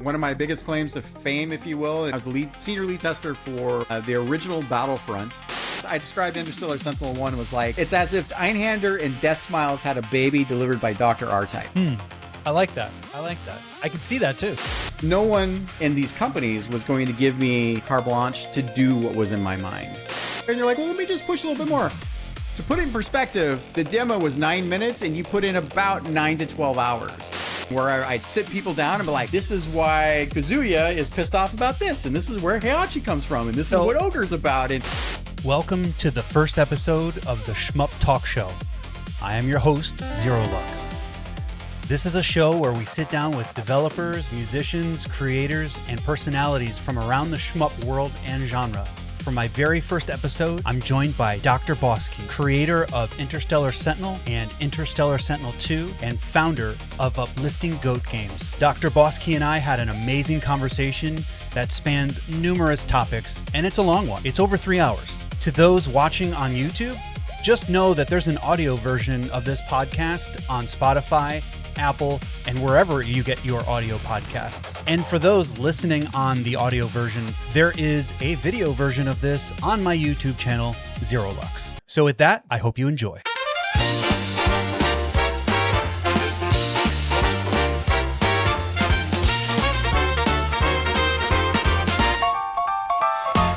One of my biggest claims to fame, if you will, I was the senior lead tester for the original Battlefront. I described Interstellar Sentinel 1 was like, it's as if Einhander and Death Smiles had a baby delivered by Dr. R-Type. I like that. I can see that too. No one in these companies was going to give me carte blanche to do what was in my mind. And you're like, well, let me just push a little bit more. To put it in perspective, the demo was 9 minutes and you put in about 9 to 12 hours. Where I'd sit people down and be like, this is why Kazuya is pissed off about this, and this is where Heihachi comes from, and this is what Ogre's about. And welcome to the first episode of the Shmup Talk Show. I am your host, Zirolux. This is a show where we sit down with developers, musicians, creators, and personalities from around the shmup world and genre. For my very first episode, I'm joined by DrBossKey, creator of Interstellar Sentinel and Interstellar Sentinel 2, and founder of Uplifting Goat games. DrBossKey and I had an amazing conversation that spans numerous topics, and it's a long one. It's over 3 hours. To those watching on YouTube, just know that there's an audio version of this podcast on Spotify, Apple, and wherever you get your audio podcasts. And for those listening on the audio version, there is a video version of this on my YouTube channel, Zirolux. So with that, I hope you enjoy.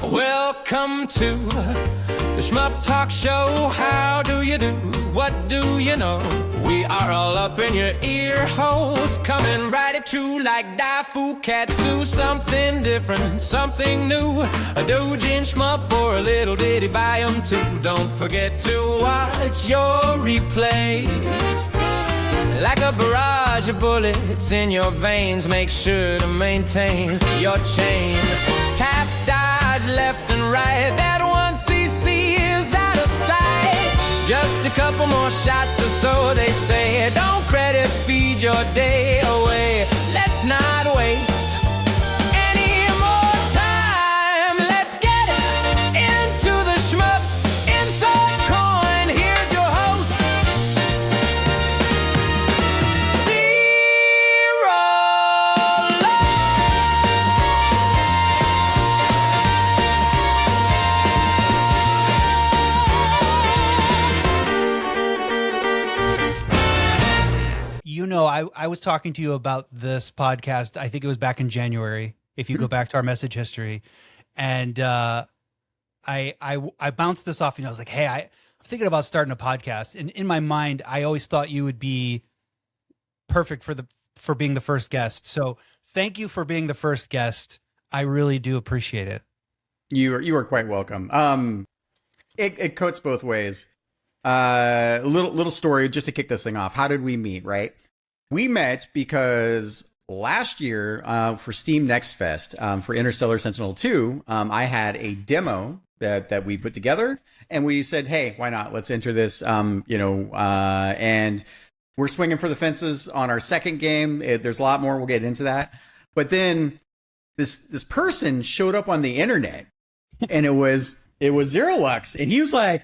Welcome to the Shmup Talk Show. How do you do? What do you know? We are all up in your ear holes, coming right at you like Daifu Katsu. Something different, something new. A doujin shmup or a little ditty by 'em too. Don't forget to watch your replays. Like a barrage of bullets in your veins, make sure to maintain your chain. Tap, dodge, left and right. That 1cc is out of sight. Just a couple more shots or so, they say. Don't credit feed your day away. Let's not waste any more time. Let's get into the shmups. Insert coin, here's your host, You know, I was talking to you about this podcast, I think it was back in January, if you go back to our message history. And I bounced this off, and I was like, hey, I'm thinking about starting a podcast. And in my mind, I always thought you would be perfect for being the first guest. So thank you for being the first guest. I really do appreciate it. you are quite welcome. It coats both ways. Little story just to kick this thing off. How did we meet, right? We met because last year for Steam Next Fest for Interstellar Sentinel 2, I had a demo that we put together, and we said, hey, why not? Let's enter this, and we're swinging for the fences on our second game. There's a lot more. We'll get into that. But then this person showed up on the internet, and it was Zirolux, and he was like,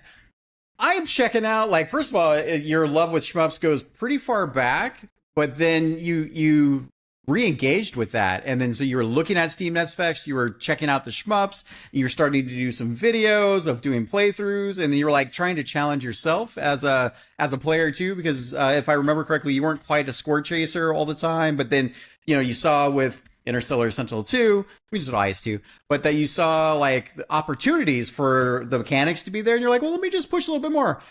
I'm checking out, like, first of all, your love with shmups goes pretty far back, but then you re-engaged with that. And then so you were looking at Steam Next Fest, you were checking out the shmups, and you're starting to do some videos of doing playthroughs, and then you were like trying to challenge yourself as a player too, because if I remember correctly, you weren't quite a score chaser all the time, but then, you saw with Interstellar Sentinel 2, we just Ice 2, but that you saw like the opportunities for the mechanics to be there, and you're like, well, let me just push a little bit more.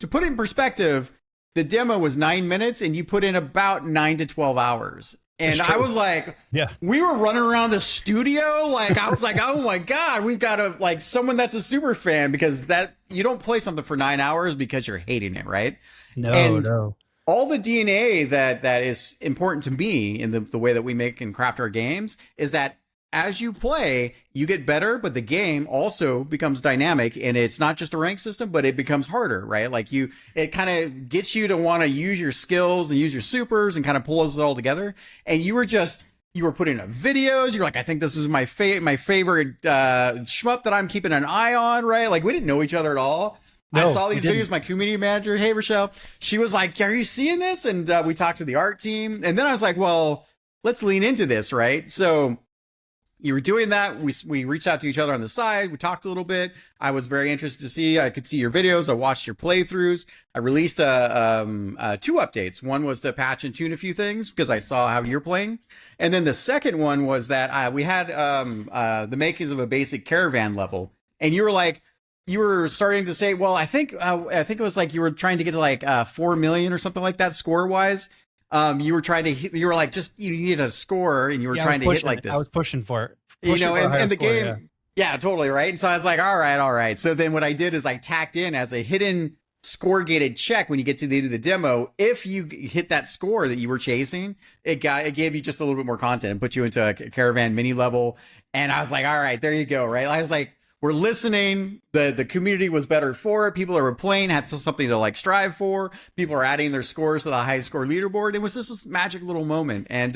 To put it in perspective, the demo was 9 minutes and you put in about 9 to 12 hours. And I was like, yeah, we were running around the studio. Like, I was like, oh my God, we've got to, like, someone that's a super fan, because that you don't play something for 9 hours because you're hating it, right? No. All the DNA that is important to me in the way that we make and craft our games is that as you play, you get better, but the game also becomes dynamic, and it's not just a rank system, but it becomes harder, right? Like it kind of gets you to want to use your skills and use your supers and kind of pulls it all together. And you were putting up videos. You're like, I think this is my favorite shmup that I'm keeping an eye on, right? Like, we didn't know each other at all. No, I saw these videos. My community manager, hey, Rochelle, she was like, are you seeing this? And we talked to the art team. And then I was like, well, let's lean into this, right? So you were doing that. We reached out to each other on the side. We talked a little bit. I was very interested to see. I could see your videos. I watched your playthroughs. I released two updates. One was to patch and tune a few things because I saw how you're playing, and then the second one was that we had the makings of a basic Caravan level, and you were like, you were starting to say, well, I think it was like you were trying to get to like 4 million or something like that score wise. You were trying to hit, you were like, just, you needed a score and you were trying to hit like this. I was pushing for it. And the game, yeah, totally. Right. And so I was like, all right. So then what I did is I tacked in as a hidden score gated check when you get to the end of the demo. If you hit that score that you were chasing, it gave you just a little bit more content and put you into a Caravan mini level. And I was like, all right, there you go. Right. I was like, we're listening. The community was better for it. People that were playing had something to like strive for. People are adding their scores to the high score leaderboard. It was just this magic little moment. And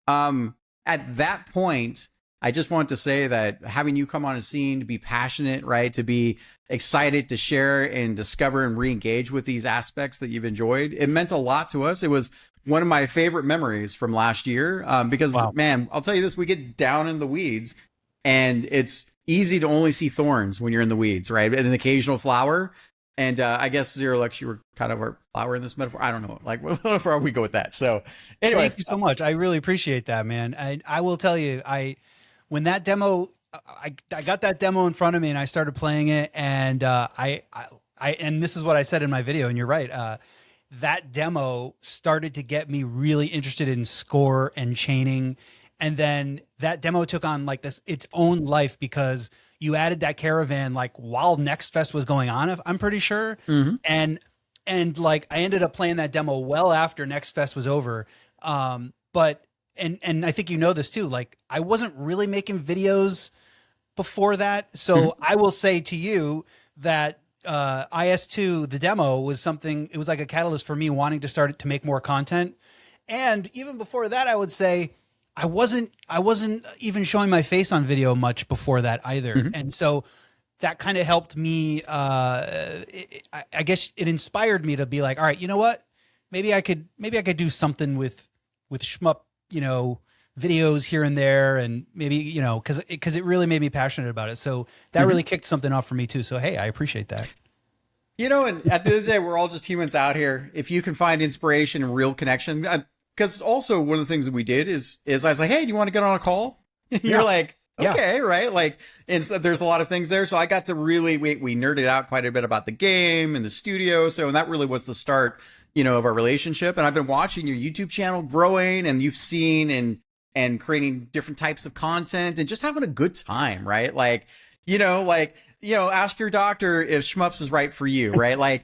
at that point, I just want to say that having you come on a scene, to be passionate, right, to be excited to share and discover and re-engage with these aspects that you've enjoyed, it meant a lot to us. It was one of my favorite memories from last year because, man, I'll tell you this, we get down in the weeds and it's easy to only see thorns when you're in the weeds, right? And an occasional flower. And I guess Zirolux, you were kind of our flower in this metaphor. I don't know, like, how far we go with that. So anyways. Thank you so much. I really appreciate that, man. I will tell you, when that demo, I got that demo in front of me and I started playing it, and and this is what I said in my video, and you're right. That demo started to get me really interested in score and chaining. And then that demo took on like its own life because you added that Caravan like while Next Fest was going on, I'm pretty sure. Mm-hmm. And like I ended up playing that demo well after Next Fest was over. But I think you know this too, like I wasn't really making videos before that. So I will say to you that IS2, the demo, was something, it was like a catalyst for me wanting to start to make more content. And even before that, I would say I wasn't even showing my face on video much before that either. Mm-hmm. And so that kind of helped me. I guess it inspired me to be like, all right, you know what? Maybe I could do something with Shmup, videos here and there. And maybe, cause it really made me passionate about it. So that really kicked something off for me too. So, hey, I appreciate that. And at the end of the day, we're all just humans out here. If you can find inspiration and real connection, because also one of the things that we did is I was like, hey, do you want to get on a call? You're like, okay, right? Like, and so there's a lot of things there. So I got to really, we nerded out quite a bit about the game and the studio. So, and that really was the start, of our relationship. And I've been watching your YouTube channel growing, and you've seen and creating different types of content and just having a good time, right? Like, ask your doctor if Shmups is right for you, right? Like,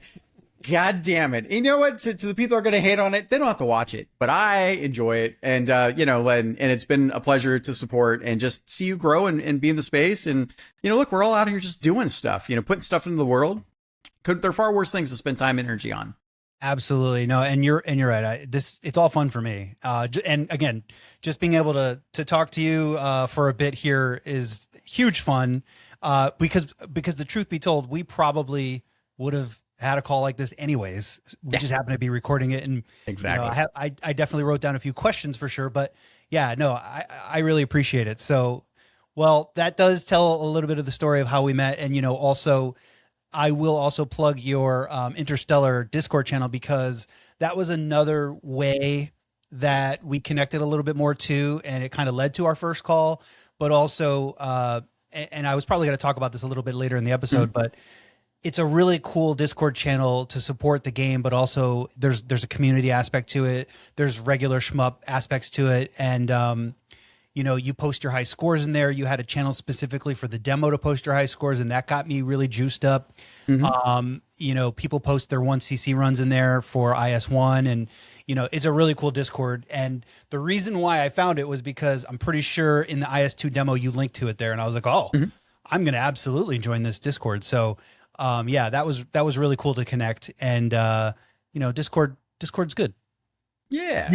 God damn it. You know what? To the people that are going to hate on it, they don't have to watch it, but I enjoy it. And, and it's been a pleasure to support and just see you grow and be in the space. And, look, we're all out here just doing stuff, putting stuff into the world. There are far worse things to spend time and energy on. Absolutely. No. And you're right. It's all fun for me. And again, just being able to talk to you, for a bit here is huge fun. Because the truth be told, we probably would have had a call like this anyways. We just happen to be recording it. And exactly. I definitely wrote down a few questions for sure, but yeah, no, I really appreciate it. So, well, that does tell a little bit of the story of how we met. And, also I will also plug your Interstellar Discord channel, because that was another way that we connected a little bit more too. And it kind of led to our first call, but also, and I was probably going to talk about this a little bit later in the episode, but it's a really cool Discord channel to support the game, but also there's a community aspect to it. There's regular shmup aspects to it. And, you post your high scores in there. You had a channel specifically for the demo to post your high scores, and that got me really juiced up. Mm-hmm. People post their 1cc runs in there for IS1, and, it's a really cool Discord. And the reason why I found it was because I'm pretty sure in the IS2 demo, you linked to it there. And I was like, I'm going to absolutely join this Discord. So, that was really cool to connect. And, Discord's good. Yeah.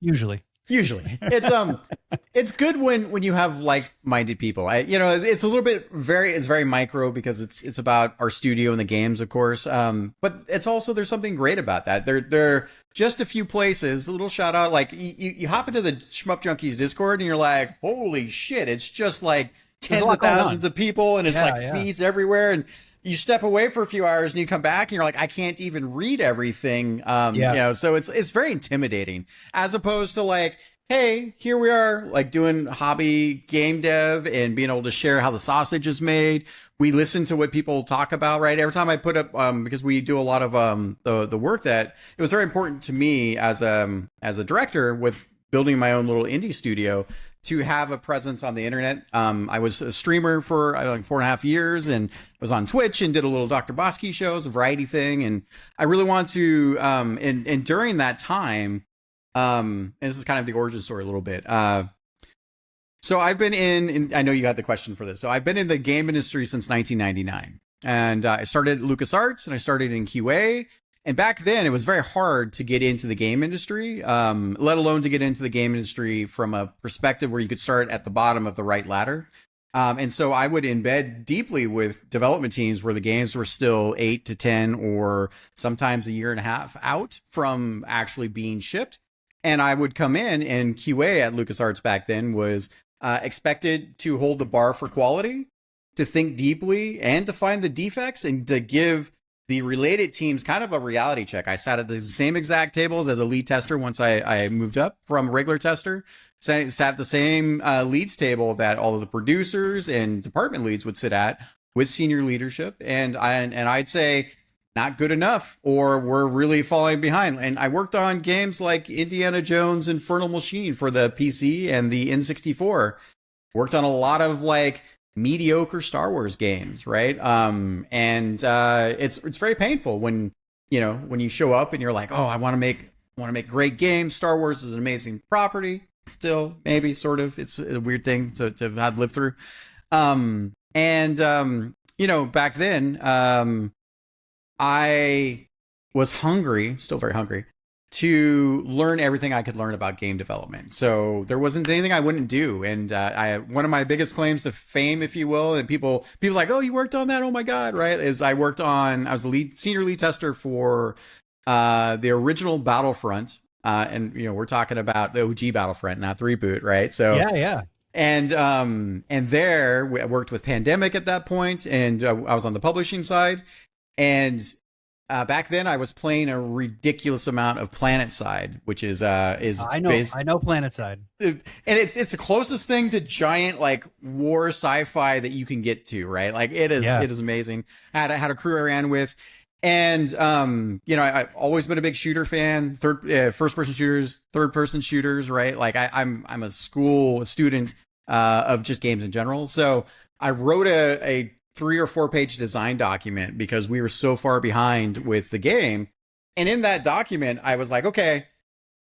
Usually. Usually, it's good when you have like-minded people. It's a little bit it's very micro because it's about our studio and the games, of course. But it's also there's something great about that. They're just a few places. A little shout out, like you hop into the Shmup Junkies Discord and you're like, holy shit! It's just like tens of thousands of people, and it's feeds everywhere and. You step away for a few hours and you come back and you're like, I can't even read everything. So it's very intimidating as opposed to like, hey, here we are like doing hobby game dev and being able to share how the sausage is made. We listen to what people talk about, right? Every time I put up, because we do a lot of the work that it was very important to me as a director with building my own little indie studio to have a presence on the internet. I was a streamer for 4.5 years and was on Twitch and did a little DrBossKey shows, a variety thing. And I really want to, and during that time, and this is kind of the origin story a little bit. So I've been in, I know you had the question for this. So I've been in the game industry since 1999. And I started at LucasArts and I started in QA. And back then, it was very hard to get into the game industry, let alone to get into the game industry from a perspective where you could start at the bottom of the right ladder. And so I would embed deeply with development teams where the games were still 8 to 10 or sometimes a year and a half out from actually being shipped. And I would come in, and QA at LucasArts back then was expected to hold the bar for quality, to think deeply, and to find the defects and to give the related teams kind of a reality check. I sat at the same exact tables as a lead tester once I moved up from regular tester. Sat at the same leads table that all of the producers and department leads would sit at with senior leadership. And I'd say not good enough, or we're really falling behind. And I worked on games like Indiana Jones Infernal Machine for the PC and the N64. Worked on a lot of like mediocre Star Wars games, right? It's very painful when you show up and you're like, oh, I want to make great games. Star Wars is an amazing property. Still, maybe, sort of. It's a weird thing to have had lived through. Back then, I was hungry, still very hungry, to learn everything I could learn about game development. So there wasn't anything I wouldn't do. And one of my biggest claims to fame, if you will, and people like, oh, you worked on that? Oh my God, right? Is I was the senior lead tester for the original Battlefront. And we're talking about the OG Battlefront, not the reboot, right? So yeah. And there I worked with Pandemic at that point, and I was on the publishing side. And back then, I was playing a ridiculous amount of PlanetSide, which is I know PlanetSide, and it's the closest thing to giant like war sci-fi that you can get to, right? Like it is amazing. I had a crew I ran with, and I've always been a big shooter fan, first person shooters, third person shooters, right? Like I'm a student of just games in general, so I wrote a 3 or 4 page design document because we were so far behind with the game. And in that document, I was like, okay,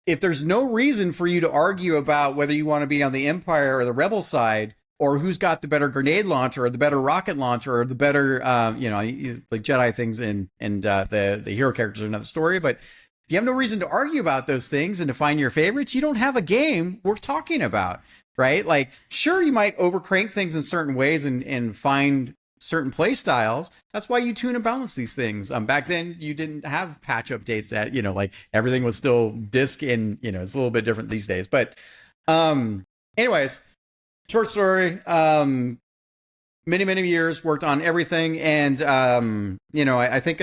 if there's no reason for you to argue about whether you want to be on the Empire or the Rebel side, or who's got the better grenade launcher or the better rocket launcher or the better, like Jedi things and the hero characters are another story. But if you have no reason to argue about those things and to find your favorites, you don't have a game worth talking about, right? Like, sure, you might overcrank things in certain ways and find certain play styles. That's why you tune and balance these things. Back then you didn't have patch updates that, like everything was still disk and, it's a little bit different these days. But anyways, short story, many years worked on everything. And, I think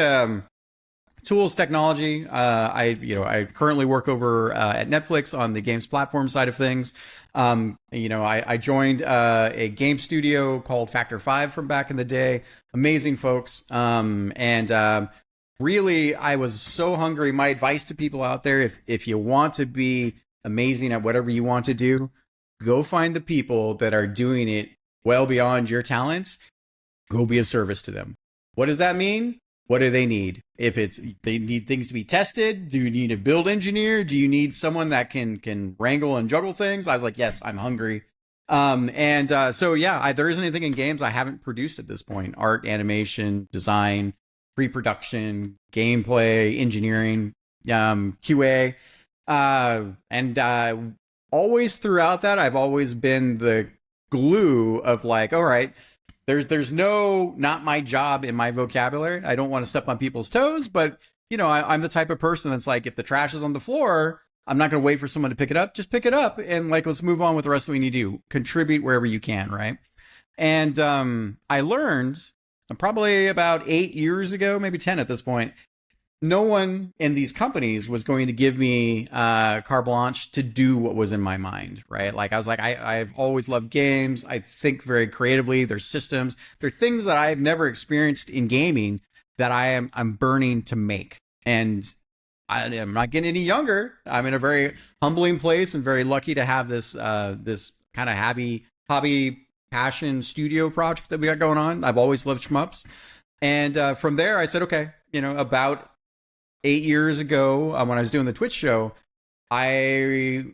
tools, technology, I currently work over at Netflix on the games platform side of things. I joined a game studio called Factor 5 from back in the day. Amazing folks. Really, I was so hungry. My advice to people out there, if you want to be amazing at whatever you want to do, go find the people that are doing it well beyond your talents. Go be of service to them. What does that mean? What do they need? If they need things to be tested, do you need a build engineer? Do you need someone that can wrangle and juggle things? I was like, yes, I'm hungry. There isn't anything in games I haven't produced at this point. Art, animation, design, pre-production, gameplay, engineering, QA. always throughout that, I've always been the glue of like, all right, there's no not my job in my vocabulary. I don't want to step on people's toes, but you know, I'm the type of person that's like, if the trash is on the floor, I'm not going to wait for someone to pick it up. Just pick it up and like, let's move on with the rest of what we need to do. Contribute wherever you can, right? And I learned probably about 8 years ago, maybe 10 at this point, no one in these companies was going to give me carte blanche to do what was in my mind, right? Like I was like, I've always loved games. I think very creatively. There's systems. There are things that I've never experienced in gaming that I'm burning to make. And I'm not getting any younger. I'm in a very humbling place and very lucky to have this this kind of hobby passion studio project that we got going on. I've always loved shmups. And from there, I said, okay, you know, about 8 years ago, when I was doing the Twitch show, I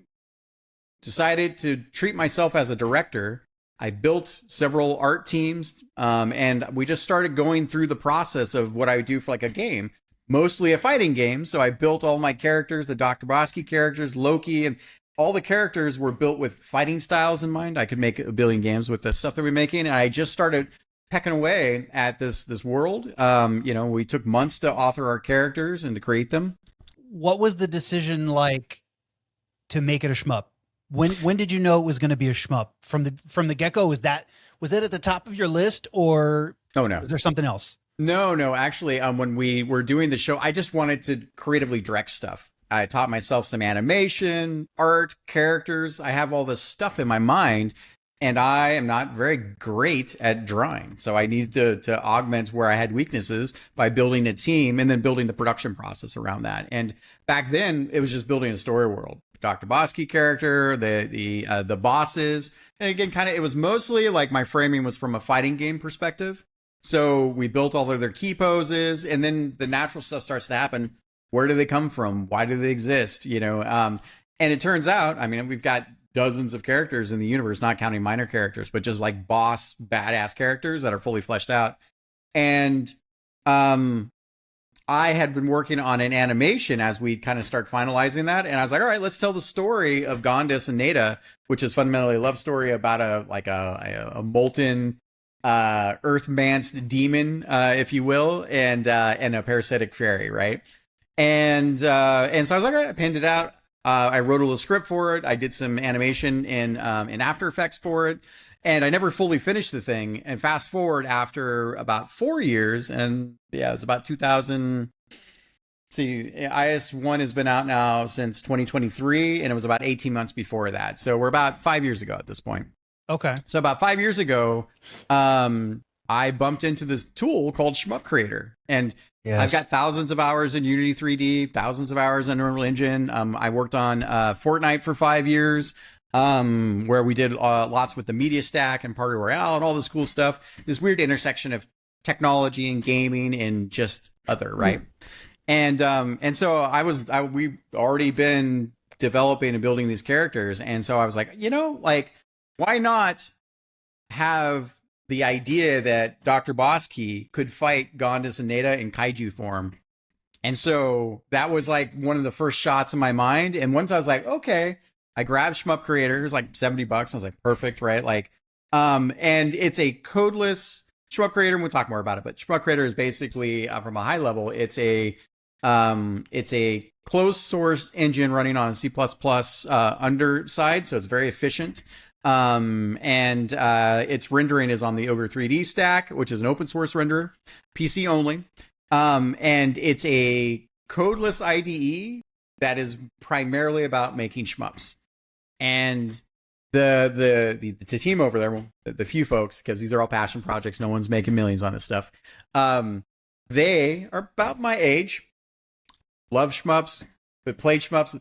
decided to treat myself as a director. I built several art teams, and we just started going through the process of what I would do for like a game, mostly a fighting game. So I built all my characters, the DrBossKey characters, Loki, and all the characters were built with fighting styles in mind. I could make a billion games with the stuff that we're making, and I just started pecking away at this world. You know, we took months to author our characters and to create them. What was the decision like to make it a shmup? When did you know it was going to be a shmup? From the get-go, was it at the top of your list, or was there something else? No. Actually, when we were doing the show, I just wanted to creatively direct stuff. I taught myself some animation, art, characters. I have all this stuff in my mind, and I am not very great at drawing. So I needed to augment where I had weaknesses by building a team and then building the production process around that. And back then, it was just building a story world. DrBossKey character, the bosses, and again, kind of, it was mostly like my framing was from a fighting game perspective. So we built all of their key poses, and then the natural stuff starts to happen. Where do they come from? Why do they exist? You know, and it turns out, I mean, we've got dozens of characters in the universe, not counting minor characters, but just like boss badass characters that are fully fleshed out. And I had been working on an animation as we kind of start finalizing that. And I was like, all right, let's tell the story of Gondis and Neda, which is fundamentally a love story about a molten earth-manced demon, if you will, and a parasitic fairy, right? And so I was like, all right, I pinned it out. I wrote a little script for it. I did some animation in After Effects for it. And I never fully finished the thing. And fast forward after about 4 years, and yeah, it was about 2000. See, IS-1 has been out now since 2023, and it was about 18 months before that. So we're about 5 years ago at this point. Okay. So about 5 years ago, I bumped into this tool called Shmup Creator. And yes, I've got thousands of hours in Unity 3D, thousands of hours in Unreal Engine. I worked on Fortnite for 5 years. Where we did lots with the media stack and Party Royale and all this cool stuff. This weird intersection of technology and gaming and just other, right? And so we've already been developing and building these characters. And so I was like, you know, like, why not have the idea that DrBossKey could fight Gondis and Neda in kaiju form? And so that was like one of the first shots in my mind. And once I was like, okay, I grabbed Shmup Creator. It was like $70. I was like, perfect, right? Like, and it's a codeless Shmup Creator. And we'll talk more about it, but Shmup Creator is basically, from a high level, it's a closed source engine running on a C++ underside. So it's very efficient. And its rendering is on the Ogre 3D stack, which is an open source renderer, PC only. And it's a codeless IDE that is primarily about making shmups. And the team over there, well, the few folks, because these are all passion projects, no one's making millions on this stuff. They are about my age, love shmups, but played shmups. A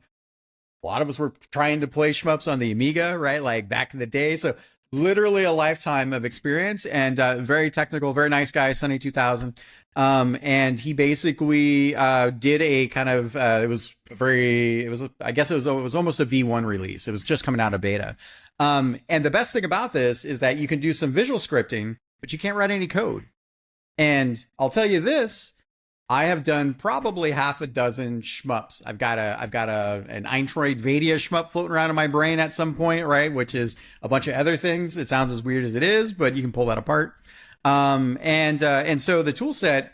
lot of us were trying to play shmups on the Amiga, right? Like back in the day. So literally a lifetime of experience, and very technical, very nice guy, Sunny 2000. And he basically did a kind of it was almost a V1 release. It was just coming out of beta. And the best thing about this is that you can do some visual scripting, but you can't write any code. And I'll tell you this, I have done probably half a dozen shmups. I've got an Eintroid Vadia shmup floating around in my brain at some point, right? Which is a bunch of other things. It sounds as weird as it is, but you can pull that apart. And so the tool set,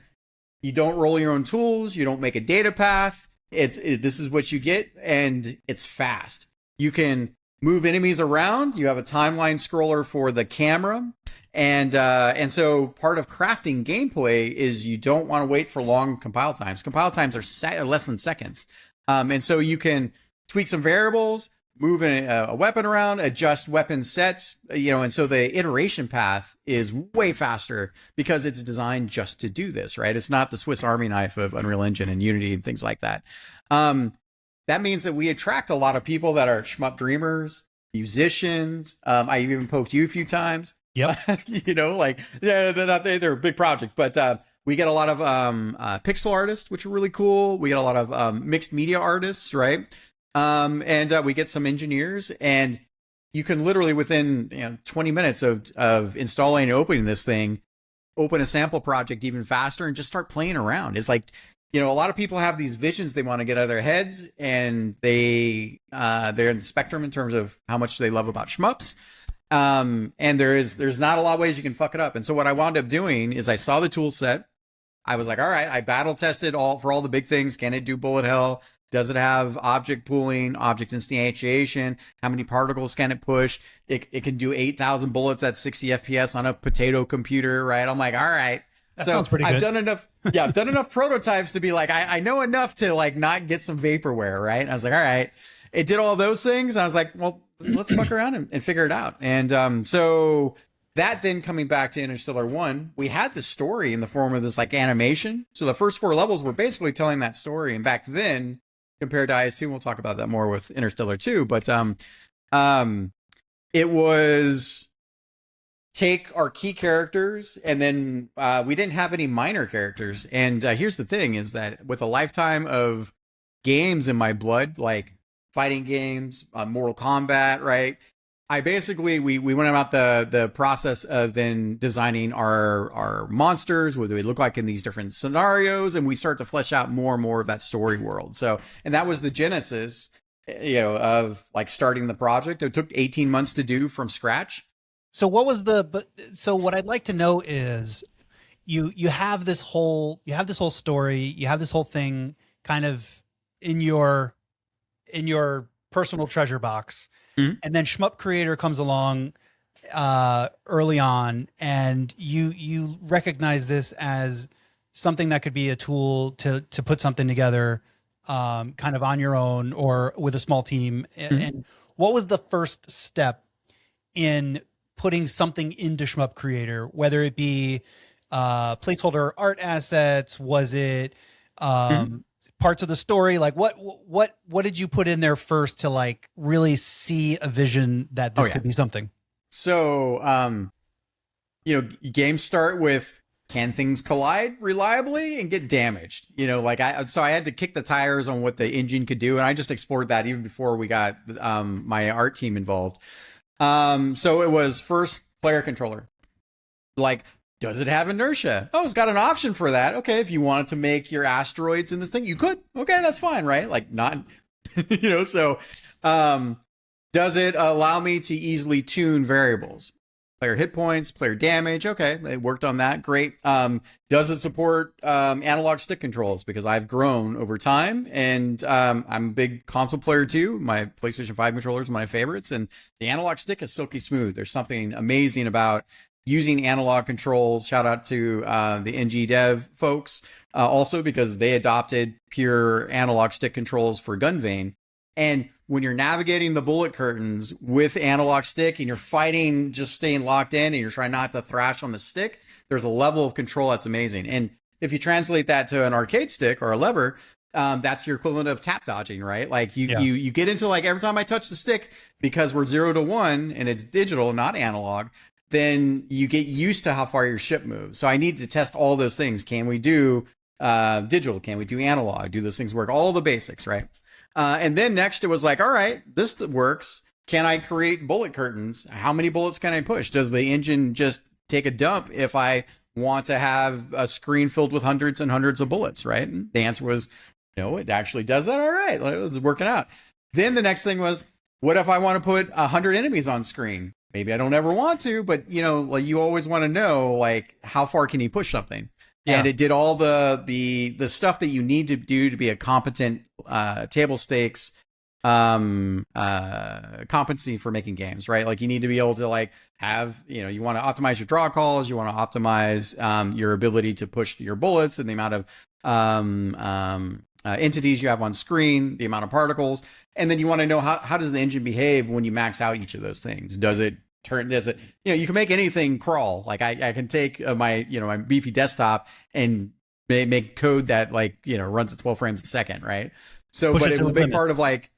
you don't roll your own tools. You don't make a data path. This is what you get, and it's fast. You can move enemies around. You have a timeline scroller for the camera. And so part of crafting gameplay is you don't want to wait for long compile times. Compile times are less than seconds. And so you can tweak some variables, move a weapon around, adjust weapon sets, and so the iteration path is way faster because it's designed just to do this, right? It's not the Swiss Army knife of Unreal Engine and Unity and things like that. That means that we attract a lot of people that are shmup dreamers, musicians. I even poked you a few times. Yep. They're big projects, but we get a lot of pixel artists, which are really cool. We get a lot of mixed media artists, right? And we get some engineers, and you can literally within 20 minutes of installing and opening this thing, open a sample project even faster and just start playing around. It's like, a lot of people have these visions they want to get out of their heads, and they're in the spectrum in terms of how much they love about shmups. And there's not a lot of ways you can fuck it up. And so what I wound up doing is I saw the tool set. I was like, all right, I battle tested for all the big things. Can it do bullet hell? Does it have object pooling, object instantiation? How many particles can it push? It can do 8,000 bullets at 60 FPS on a potato computer, right? I'm like, all right. That sounds pretty good. I've done enough prototypes to be like, I know enough to like not get some vaporware, right? And I was like, all right. It did all those things. And I was like, well, let's fuck around and figure it out. And so that then coming back to Interstellar 1, we had the story in the form of this like animation. So the first 4 levels were basically telling that story. And back then, compared to I assume we'll talk about that more with Interstellar 2, but it was take our key characters, and then we didn't have any minor characters. And here's the thing is that with a lifetime of games in my blood, like fighting games, Mortal Kombat, right? I basically, we went about the process of then designing our monsters, what do they look like in these different scenarios, and we start to flesh out more and more of that story world. So, and that was the genesis, of like starting the project. It took 18 months to do from scratch. So so what I'd like to know is you have this whole story, you have this whole thing kind of in your personal treasure box. Mm-hmm. And then Shmup Creator comes along early on, and you recognize this as something that could be a tool to put something together kind of on your own or with a small team. Mm-hmm. And what was the first step in putting something into Shmup Creator, whether it be placeholder art assets? Was it parts of the story? Like what did you put in there first to like really see a vision that this could be something? So, games start with, can things collide reliably and get damaged? So I had to kick the tires on what the engine could do. And I just explored that even before we got my art team involved. So it was first player controller. Like, does it have inertia? Oh, it's got an option for that. Okay, if you wanted to make your asteroids in this thing, you could. Okay, that's fine, right? Like, not, so does it allow me to easily tune variables? Player hit points, player damage. Okay, they worked on that. Great. Does it support analog stick controls? Because I've grown over time, and I'm a big console player too. My PlayStation 5 controller is one of my favorites, and the analog stick is silky smooth. There's something amazing about using analog controls. Shout out to the NG Dev folks also, because they adopted pure analog stick controls for Gunvein. And when you're navigating the bullet curtains with analog stick and you're fighting, just staying locked in, and you're trying not to thrash on the stick, there's a level of control that's amazing. And if you translate that to an arcade stick or a lever, that's your equivalent of tap dodging, right? Like you get into like, every time I touch the stick, because we're 0 to 1 and it's digital, not analog, then you get used to how far your ship moves. So I need to test all those things. Can we do digital? Can we do analog? Do those things work? All the basics, right? And then next it was like, all right, this works. Can I create bullet curtains? How many bullets can I push? Does the engine just take a dump if I want to have a screen filled with hundreds and hundreds of bullets, right? And the answer was, no, it actually does that. All right, it's working out. Then the next thing was, what if I want to put 100 enemies on screen? Maybe I don't ever want to, but like you always want to know, like, how far can you push something? Yeah. And it did all the stuff that you need to do to be a competent table stakes competency for making games, right? Like you need to be able to like have, you want to optimize your draw calls, you want to optimize your ability to push your bullets and the amount of entities you have on screen, the amount of particles, and then you want to know how does the engine behave when you max out each of those things? Does it, you can make anything crawl. Like I can take my beefy desktop and make code that runs at 12 frames a second, right? So, but it was a big part of like,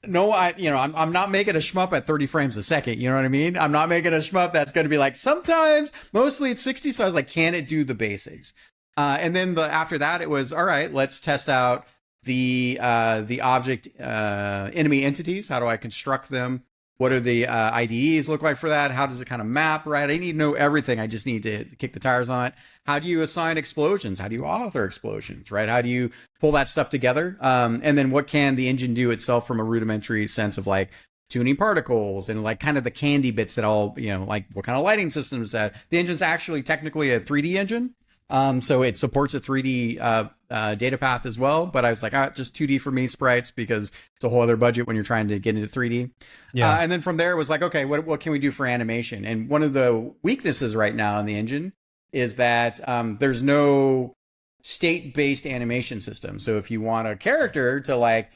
no, I'm not making a shmup at 30 frames a second. You know what I mean? I'm not making a shmup that's going to be like, sometimes, mostly it's 60. So I was like, can it do the basics? And then after that, it was, all right, let's test out the object enemy entities. How do I construct them? What are the IDEs look like for that? How does it kind of map, right? I need to know everything. I just need to kick the tires on it. How do you assign explosions? How do you author explosions, right? How do you pull that stuff together? And then what can the engine do itself from a rudimentary sense of like tuning particles and like kind of the candy bits that all, like what kind of lighting systems that the engine's actually technically a 3D engine. So it supports a 3D data path as well, but I was like, just 2D for me, sprites, because it's a whole other budget when you're trying to get into 3D. Yeah. And then from there it was like, okay, what can we do for animation? And one of the weaknesses right now in the engine is that there's no state-based animation system. So if you want a character to like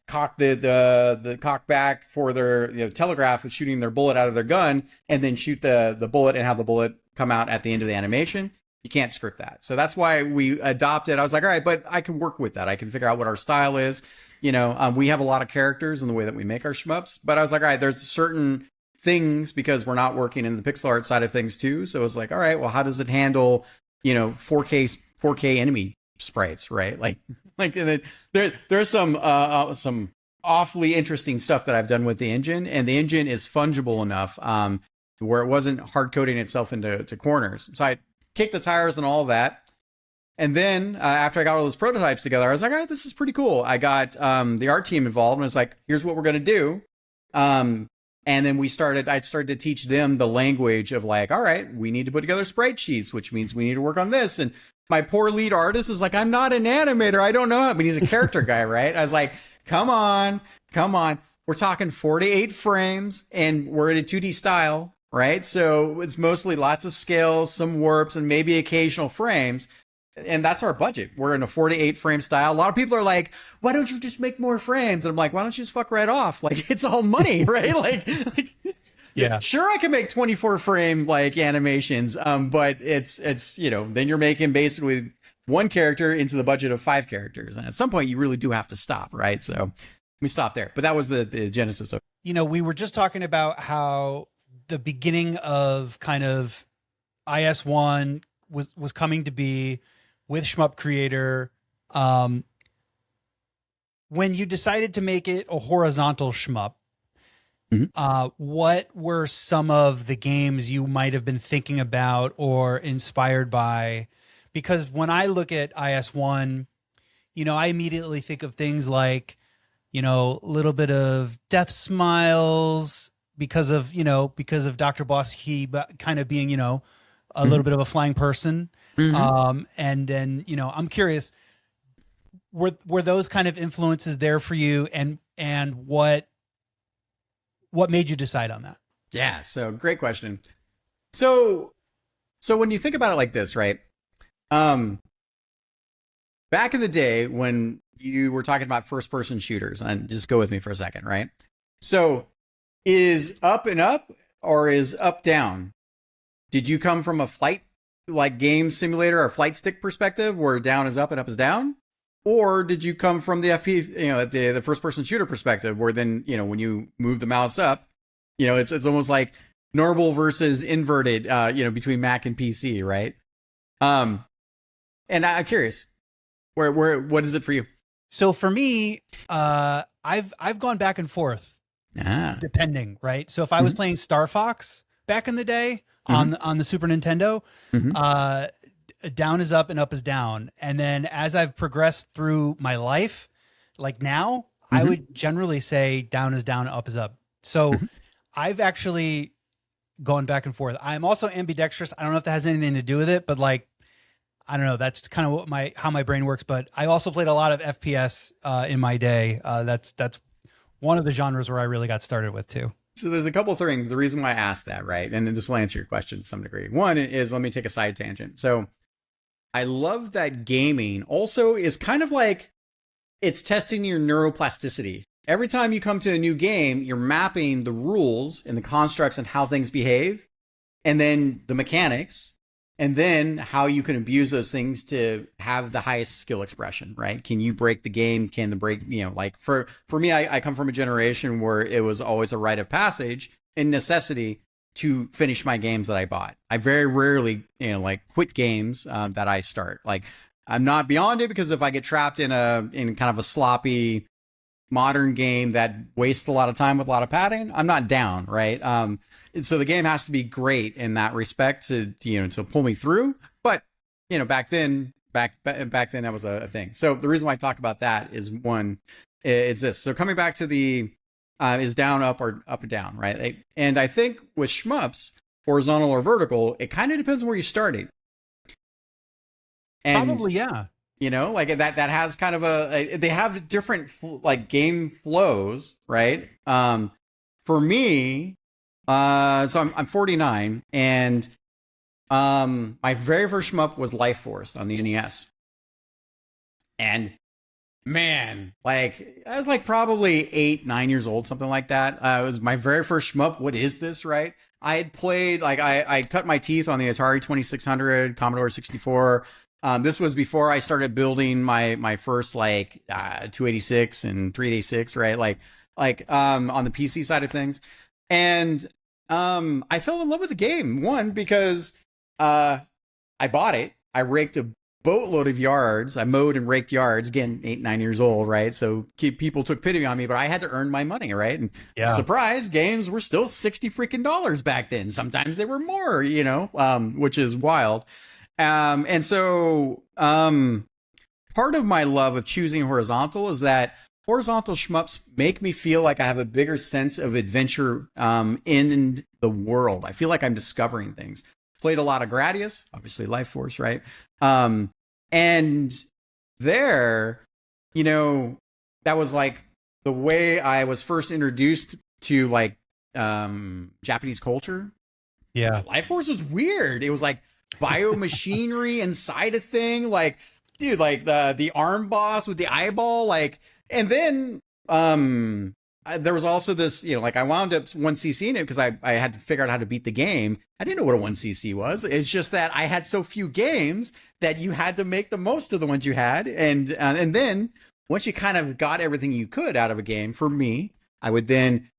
cock the cock back for their telegraph with shooting their bullet out of their gun and then shoot the bullet and have the bullet come out at the end of the animation, you can't script that. So that's why we adopted. I was like, all right, but I can work with that. I can figure out what our style is. We have a lot of characters in the way that we make our shmups, but I was like, all right, there's certain things because we're not working in the pixel art side of things too. So it's like, all right, well, how does it handle, 4K enemy sprites, right? Like and then there's some awfully interesting stuff that I've done with the engine, and the engine is fungible enough where it wasn't hard coding itself into corners. So I kicked the tires and all that. And then after I got all those prototypes together, I was like, all right, this is pretty cool. I got the art team involved and I was like, here's what we're going to do. And then I started to teach them the language of like, all right, we need to put together sprite sheets, which means we need to work on this. And my poor lead artist is like, I'm not an animator. I don't know. But he's a character guy, right? I was like, come on. We're talking 4 to 8 frames and we're in a 2D style, right? So it's mostly lots of scales, some warps, and maybe occasional frames. And that's our budget. We're in a 4 to 8 frame style. A lot of people are like, why don't you just make more frames? And I'm like, why don't you just fuck right off? Like, it's all money, right? like yeah, sure, I can make 24 frame like animations. But it's, then you're making basically one character into the budget of 5 characters. And at some point you really do have to stop, right? So we stopped there, but that was the genesis of, we were just talking about how the beginning of kind of IS1 was coming to be with Shmup Creator. When you decided to make it a horizontal shmup, what were some of the games you might have been thinking about or inspired by? Because when I look at IS1, I immediately think of things like, a little bit of Death Smiles because of DrBossKey kind of being, a little bit of a flying person. And then, I'm curious, were those kind of influences there for you, and what made you decide on that? Yeah. So great question. So when you think about it like this, right? Back in the day when you were talking about first person shooters, and just go with me for a second, right? So is up and up or is up down? Did you come from a flight like game simulator or flight stick perspective where down is up and up is down? Or did you come from the the first person shooter perspective where then, when you move the mouse up, it's almost like normal versus inverted, between Mac and PC, right? And I'm curious, what is it for you? So for me, I've gone back and forth depending, right? So if I was playing Star Fox, back in the day on the Super Nintendo. Down is up and up is down. And then as I've progressed through my life, like now, I would generally say down is down, up is up. So I've actually gone back and forth. I'm also ambidextrous. I don't know if that has anything to do with it, but like, I don't know. That's kind of what how my brain works. But I also played a lot of FPS in my day. That's one of the genres where I really got started with too. So there's a couple of things. The reason why I asked that, right? And then this will answer your question to some degree. One is, let me take a side tangent. So I love that gaming also is kind of like, it's testing your neuroplasticity. Every time you come to a new game, you're mapping the rules and the constructs and how things behave, and then the mechanics, and then how you can abuse those things to have the highest skill expression, right? Can you break the game? Can the break, like for me, I come from a generation where it was always a rite of passage and necessity to finish my games that I bought. I very rarely, like quit games that I start. Like I'm not beyond it, because if I get trapped in kind of a sloppy modern game that wastes a lot of time with a lot of padding, I'm not down, right? And so the game has to be great in that respect to pull me through. But back then that was a thing. So the reason why I talk about that is it's this. So coming back to the is down, up, or up and down, right? And I think with shmups, horizontal or vertical, it kind of depends on where you're starting. And, probably, yeah. Like that has kind of they have different like game flows, right? For me, so I'm 49, and my very first shmup was Life Force on the NES. And man, like I was like probably 8-9 years old, something like that. It was my very first shmup. What is this, right? I had played, like I cut my teeth on the Atari 2600, Commodore 64. This was before I started building my first like 286 and 386, right? Like on the PC side of things. And I fell in love with the game. One, because I bought it. I raked a boatload of yards. I mowed and raked yards. Again, 8-9 years old, right? So people took pity on me, but I had to earn my money, right? And surprise, games were still $60 freaking back then. Sometimes they were more, which is wild. And so part of my love of choosing horizontal is that horizontal shmups make me feel like I have a bigger sense of adventure in the world. I feel like I'm discovering things. Played a lot of Gradius, obviously Life Force, right? And there, that was like the way I was first introduced to like Japanese culture. Yeah. Life Force was weird. It was like biomachinery inside a thing, like dude, like the arm boss with the eyeball, like, and then there was also this, like I wound up 1cc in it because I had to figure out how to beat the game. I didn't know what a 1cc was. It's just that I had so few games that you had to make the most of the ones you had, and then once you kind of got everything you could out of a game, for me, I would then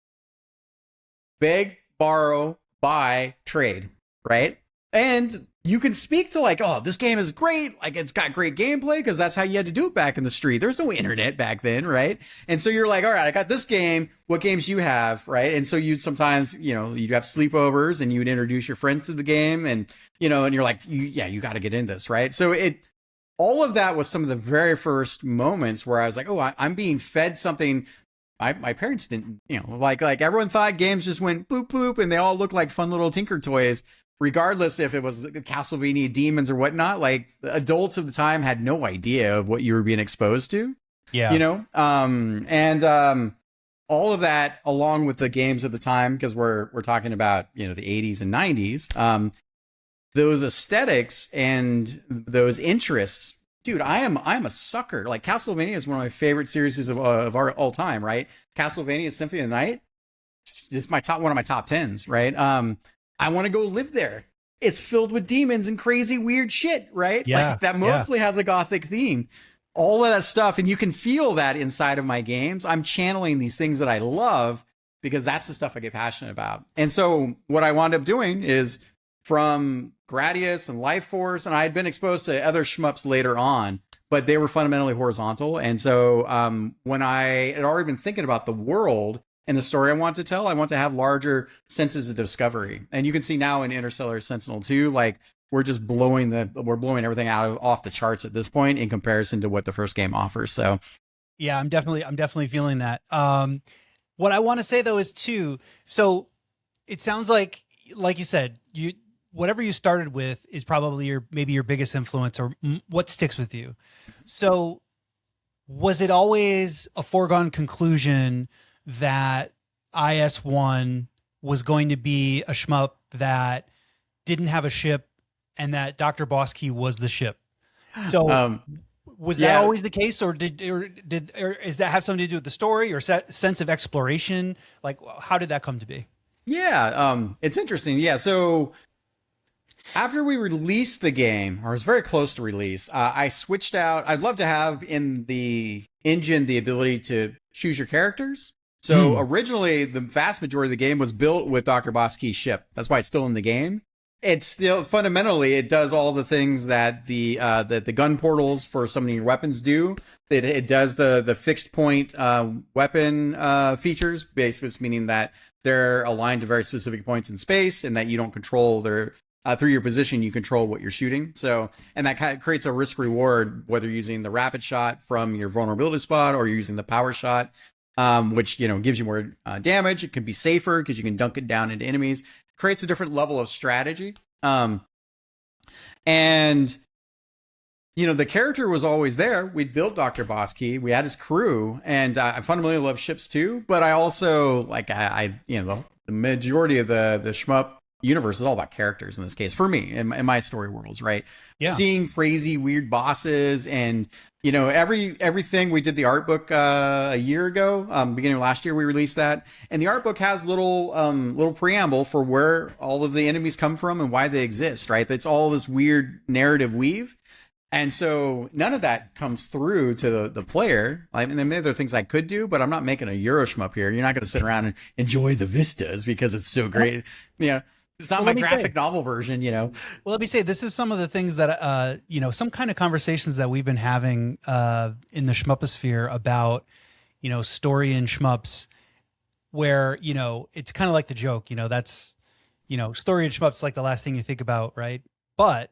beg, borrow, buy, trade, right? And you can speak to like, oh, this game is great. Like it's got great gameplay, because that's how you had to do it back in the street. There's no internet back then, right? And so you're like, all right, I got this game. What games you have, right? And so you'd sometimes, you'd have sleepovers and you'd introduce your friends to the game, and and you're like, you got to get into this, right? So all of that was some of the very first moments where I was like, oh, I'm being fed something. My parents didn't, like everyone thought games just went boop boop, and they all looked like fun little Tinker Toys. Regardless if it was Castlevania demons or whatnot, like adults of the time had no idea of what you were being exposed to. Yeah. And all of that, along with the games of the time, because we're talking about, the 80s and 90s, those aesthetics and those interests, dude, I'm a sucker. Like Castlevania is one of my favorite series of our all time, right? Castlevania Symphony of the Night, it's one of my top 10s, right? I want to go live there. It's filled with demons and crazy weird shit, right? Yeah, like that mostly has a gothic theme. All of that stuff, and you can feel that inside of my games. I'm channeling these things that I love because that's the stuff I get passionate about. And so what I wound up doing is, from Gradius and Life Force, and I had been exposed to other shmups later on, but they were fundamentally horizontal. And so when I had already been thinking about the world and the story I want to tell. I want to have larger senses of discovery. And you can see now in Interstellar Sentinel 2, like we're just blowing everything off the charts at this point in comparison to what the first game offers. So yeah, I'm definitely feeling that. What I want to say though is too, so it sounds like you said, whatever you started with is probably maybe your biggest influence or what sticks with you. So was it always a foregone conclusion that IS-1 was going to be a shmup that didn't have a ship and that DrBossKey was the ship? So was that always the case, or is that have something to do with the story or sense of exploration? Like, how did that come to be? Yeah, it's interesting. Yeah, so after we released the game, or it was very close to release, I switched out. I'd love to have in the engine the ability to choose your characters. So originally, the vast majority of the game was built with DrBossKey's ship. That's why it's still in the game. It's still fundamentally, it does all the things that the gun portals for some of your weapons do. It does the fixed point weapon features, basically meaning that they're aligned to very specific points in space, and that you don't control their through your position, you control what you're shooting. So, and that kind of creates a risk reward, whether you're using the rapid shot from your vulnerability spot or you're using the power shot, which, gives you more damage. It can be safer because you can dunk it down into enemies. Creates a different level of strategy. And, the character was always there. We'd built DrBossKey. We had his crew, and I fundamentally love ships too. But I also the majority of the shmup universe is all about characters in this case for me in my story worlds, right? Yeah. Seeing crazy weird bosses and everything. We did the art book a year ago, beginning of last year we released that, and the art book has little preamble for where all of the enemies come from and why they exist, right? It's all this weird narrative weave. And so none of that comes through to the player. I mean, maybe there are things I could do, but I'm not making a Euro shmup here. You're not going to sit around and enjoy the vistas because it's so great. It's not my graphic novel version, Well, let me say, this is some of the things that, some kind of conversations that we've been having in the shmuposphere about, story in shmups, where, it's kind of like the joke, that's, story in shmups like the last thing you think about, right? But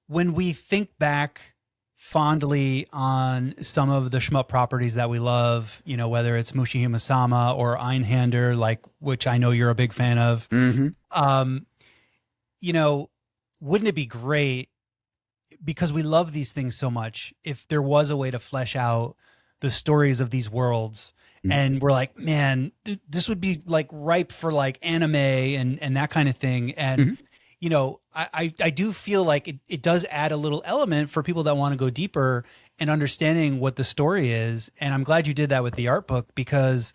when we think back fondly on some of the shmup properties that we love, whether it's Mushihime-sama or Einhander, which I know you're a big fan of, wouldn't it be great, because we love these things so much, if there was a way to flesh out the stories of these worlds, and we're like, man, this would be ripe for anime and that kind of thing. And I do feel like it does add a little element for people that want to go deeper and understanding what the story is. And I'm glad you did that with the art book, because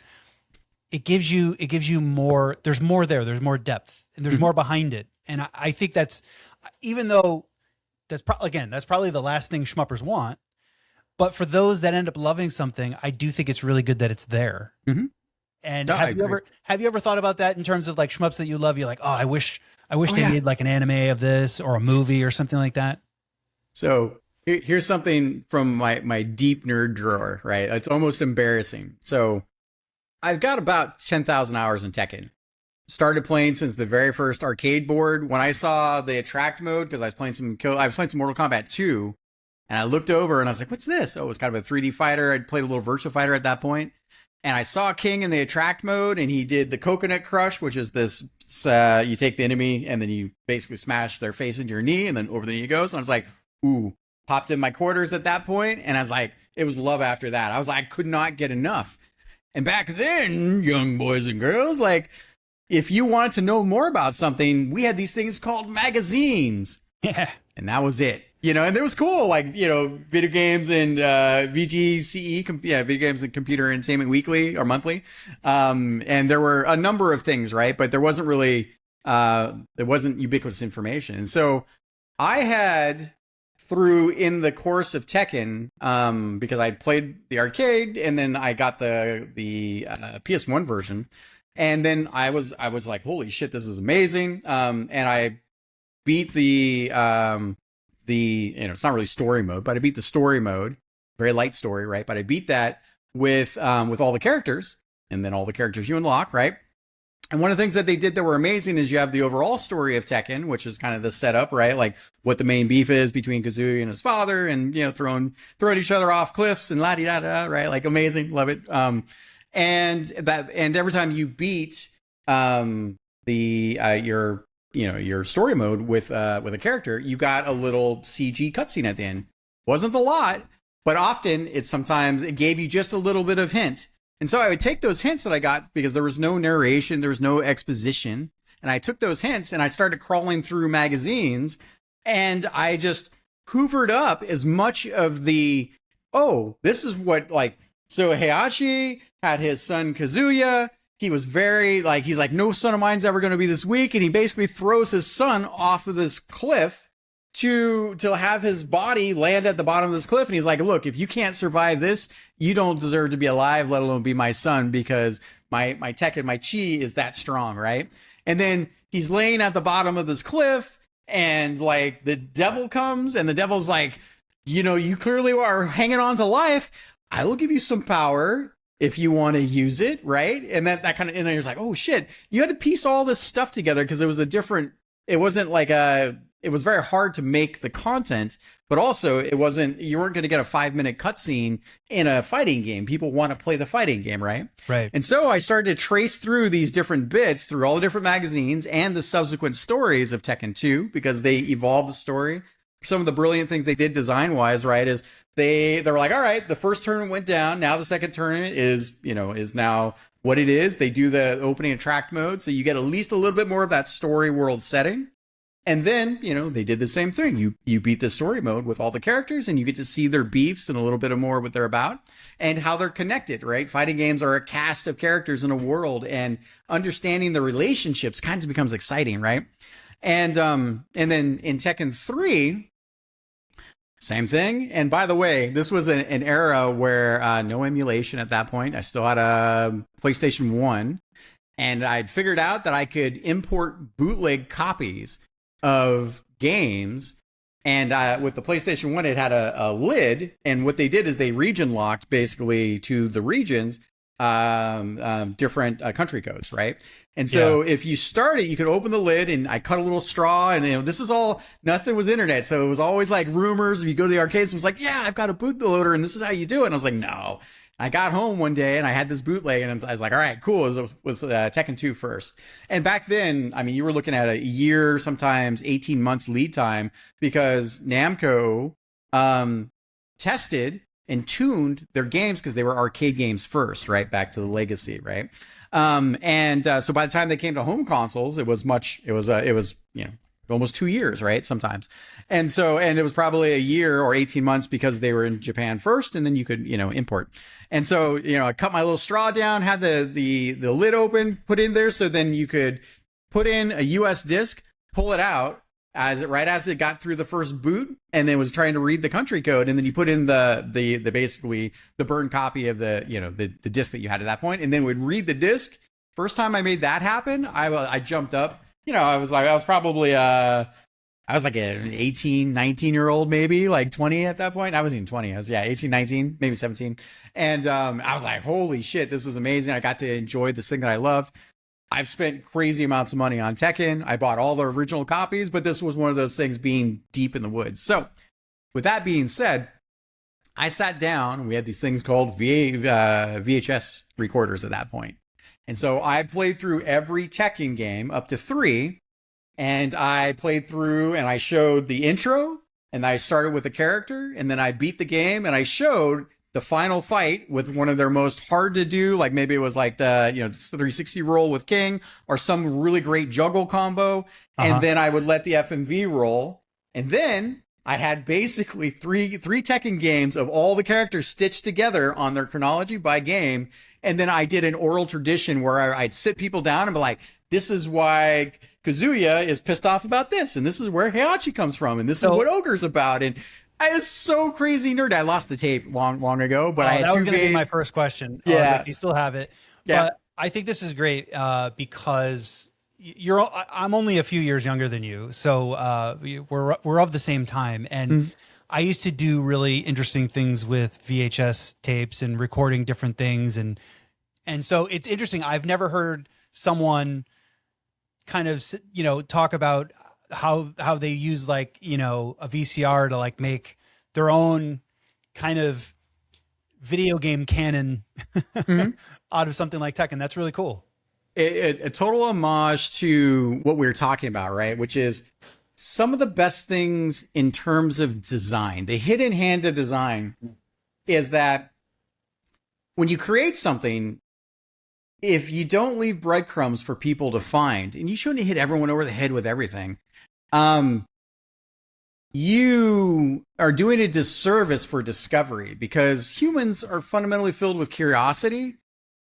it gives you more, there's more there, there's more depth, and there's more behind it. And I think that's, even though that's probably the last thing shmuppers want, but for those that end up loving something, I do think it's really good that it's there. And have you ever thought about that in terms of shmups that you love? You're like, oh, I wish they made an anime of this or a movie or something like that. So here's something from my deep nerd drawer, right? It's almost embarrassing. So I've got about 10,000 hours in Tekken. Started playing since the very first arcade board. When I saw the attract mode, because I was playing some Mortal Kombat 2, and I looked over and I was like, what's this? Oh, it was kind of a 3D fighter. I'd played a little Virtua Fighter at that point. And I saw King in the attract mode, and he did the coconut crush, which is this, you take the enemy and then you basically smash their face into your knee, and then over the knee it goes. And I was like, ooh, popped in my quarters at that point. And I was like, it was love after that. I was like, I could not get enough. And back then, young boys and girls, if you wanted to know more about something, we had these things called magazines. Yeah. And that was it. And it was cool, video games and VGCE, Video Games and Computer Entertainment Weekly or Monthly. And there were a number of things, right? But there wasn't really, there wasn't ubiquitous information. And so I had, in the course of Tekken, because I played the arcade, and then I got the PS1 version. And then I was like, holy shit, this is amazing. And I beat it's not really story mode, but I beat the story mode, very light story, right? But I beat that with all the characters. and then all the characters you unlock, right? And one of the things that they did that were amazing is you have the overall story of Tekken, which is kind of the setup, right? Like what the main beef is between Kazuya and his father, and throwing each other off cliffs and la di da da, right? Like amazing, love it. And every time you beat your story mode with a character, you got a little CG cutscene at the end. Wasn't a lot, but often it gave you just a little bit of hint. And so I would take those hints that I got, because there was no narration, there was no exposition. And I took those hints and I started crawling through magazines, and I just hoovered up as much of this is what, like, so Heihachi had his son Kazuya. He was he's like, no son of mine's ever going to be this weak. And he basically throws his son off of this cliff to have his body land at the bottom of this cliff. And he's like, look, if you can't survive this, you don't deserve to be alive, let alone be my son, because my Tekken, my chi is that strong, right? And then he's laying at the bottom of this cliff, and like the devil comes, and the devil's like, you clearly are hanging on to life. I will give you some power if you want to use it, right? And that kind of, and then you're like, oh shit, you had to piece all this stuff together, because it was very hard to make the content, but also you weren't going to get a 5-minute cutscene in a fighting game. People want to play the fighting game, right? Right. And so I started to trace through these different bits, through all the different magazines and the subsequent stories of Tekken 2, because they evolved the story. Some of the brilliant things they did design-wise, right, is they were like, all right, the first tournament went down. Now the second tournament is now what it is. They do the opening attract mode, so you get at least a little bit more of that story world setting. And then, they did the same thing. You beat the story mode with all the characters, and you get to see their beefs and a little bit of more what they're about and how they're connected, right? Fighting games are a cast of characters in a world, and understanding the relationships kind of becomes exciting, right? And then in Tekken 3, same thing. And by the way, this was an era where no emulation at that point. I still had a PlayStation 1, and I'd figured out that I could import bootleg copies of games. And with the PlayStation 1, it had a lid. And what they did is they region locked basically to the regions different country codes, right? And so if you start it, you could open the lid, and I cut a little straw, and this is all, nothing was internet. So it was always like rumors. If you go to the arcades, it was like, yeah, I've got a bootloader and this is how you do it. And I was like, no. I got home one day and I had this bootleg, and I was like, all right, cool. It was Tekken 2 first. And back then, I mean, you were looking at a year, sometimes 18 months lead time, because Namco tested and tuned their games, because they were arcade games first, right? Back to the legacy, right? So by the time they came to home consoles, it was almost 2 years, right? Sometimes. And it was probably a year or 18 months, because they were in Japan first, and then you could, import. And so, I cut my little straw down, had the lid open, put in there, so then you could put in a US disc, pull it out right as it got through the first boot, and then was trying to read the country code, and then you put in the basically the burned copy of the disc that you had at that point, and then would read the disc. First time I made that happen, I jumped up. I was like an 18, 19-year-old, maybe like 20 at that point. I wasn't even 20. I was 18, 19, maybe 17. And I was like, holy shit, this was amazing. I got to enjoy this thing that I loved. I've spent crazy amounts of money on Tekken. I bought all the original copies, but this was one of those things, being deep in the woods. So with that being said, I sat down, and we had these things called VHS recorders at that point. And so I played through every Tekken game up to 3, and I played through, and I showed the intro, and I started with a character, and then I beat the game, and I showed the final fight with one of their most hard to do, like maybe it was like the 360 roll with King, or some really great juggle combo, and then I would let the FMV roll, and then I had basically three Tekken games of all the characters stitched together on their chronology by game. And then I did an oral tradition where I'd sit people down and be like, this is why Kazuya is pissed off about this, and this is where Heihachi comes from, and this is what Ogre's about. And I was so crazy nerd. I lost the tape long ago, but I had that was going to be my first question. Yeah. Do you still have it? Yeah. But I think this is great because I'm only a few years younger than you. So we're of the same time. And I used to do really interesting things with VHS tapes and recording different things. And And so it's interesting. I've never heard someone kind of, talk about how they use like, a VCR to like make their own kind of video game canon out of something like Tekken. That's really cool. A total homage to what we were talking about, right? Which is some of the best things in terms of design. The hidden hand of design is that when you create something, if you don't leave breadcrumbs for people to find, and you shouldn't hit everyone over the head with everything, you are doing a disservice for discovery, because humans are fundamentally filled with curiosity.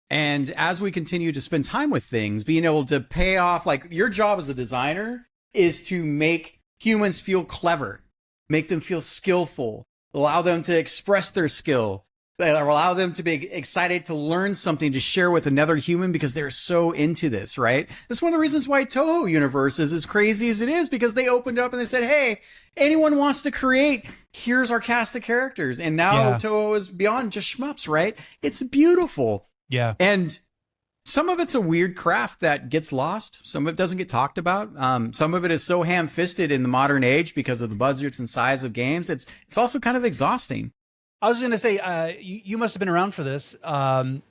And as we continue to spend time with things, being able to pay off, like your job as a designer is to make humans feel clever, make them feel skillful, allow them to express their skill, allow them to be excited to learn something to share with another human, because they're so into this, right? That's one of the reasons why Toho Universe is as crazy as it is, because they opened up and they said, hey, anyone wants to create, here's our cast of characters. And now Toho is beyond just shmups, right? It's beautiful. Yeah. And some of it's a weird craft that gets lost. Some of it doesn't get talked about. Some of it is so ham-fisted in the modern age because of the budgets and size of games. It's also kind of exhausting. I was going to say, you must have been around for this. But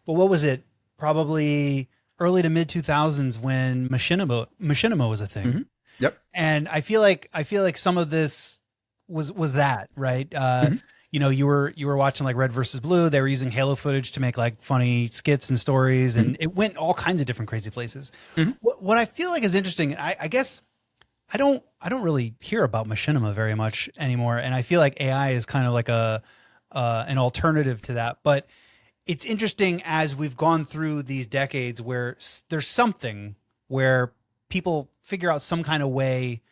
what was it? Probably early to mid 2000s when machinima was a thing. Mm-hmm. Yep. And I feel like some of this was that, right? You were watching like Red versus Blue. They were using Halo footage to make like funny skits and stories, and it went all kinds of different crazy places. What I feel like is interesting, I guess I don't really hear about machinima very much anymore, and I feel like AI is kind of like an alternative to that. But it's interesting as we've gone through these decades where there's something where people figure out some kind of way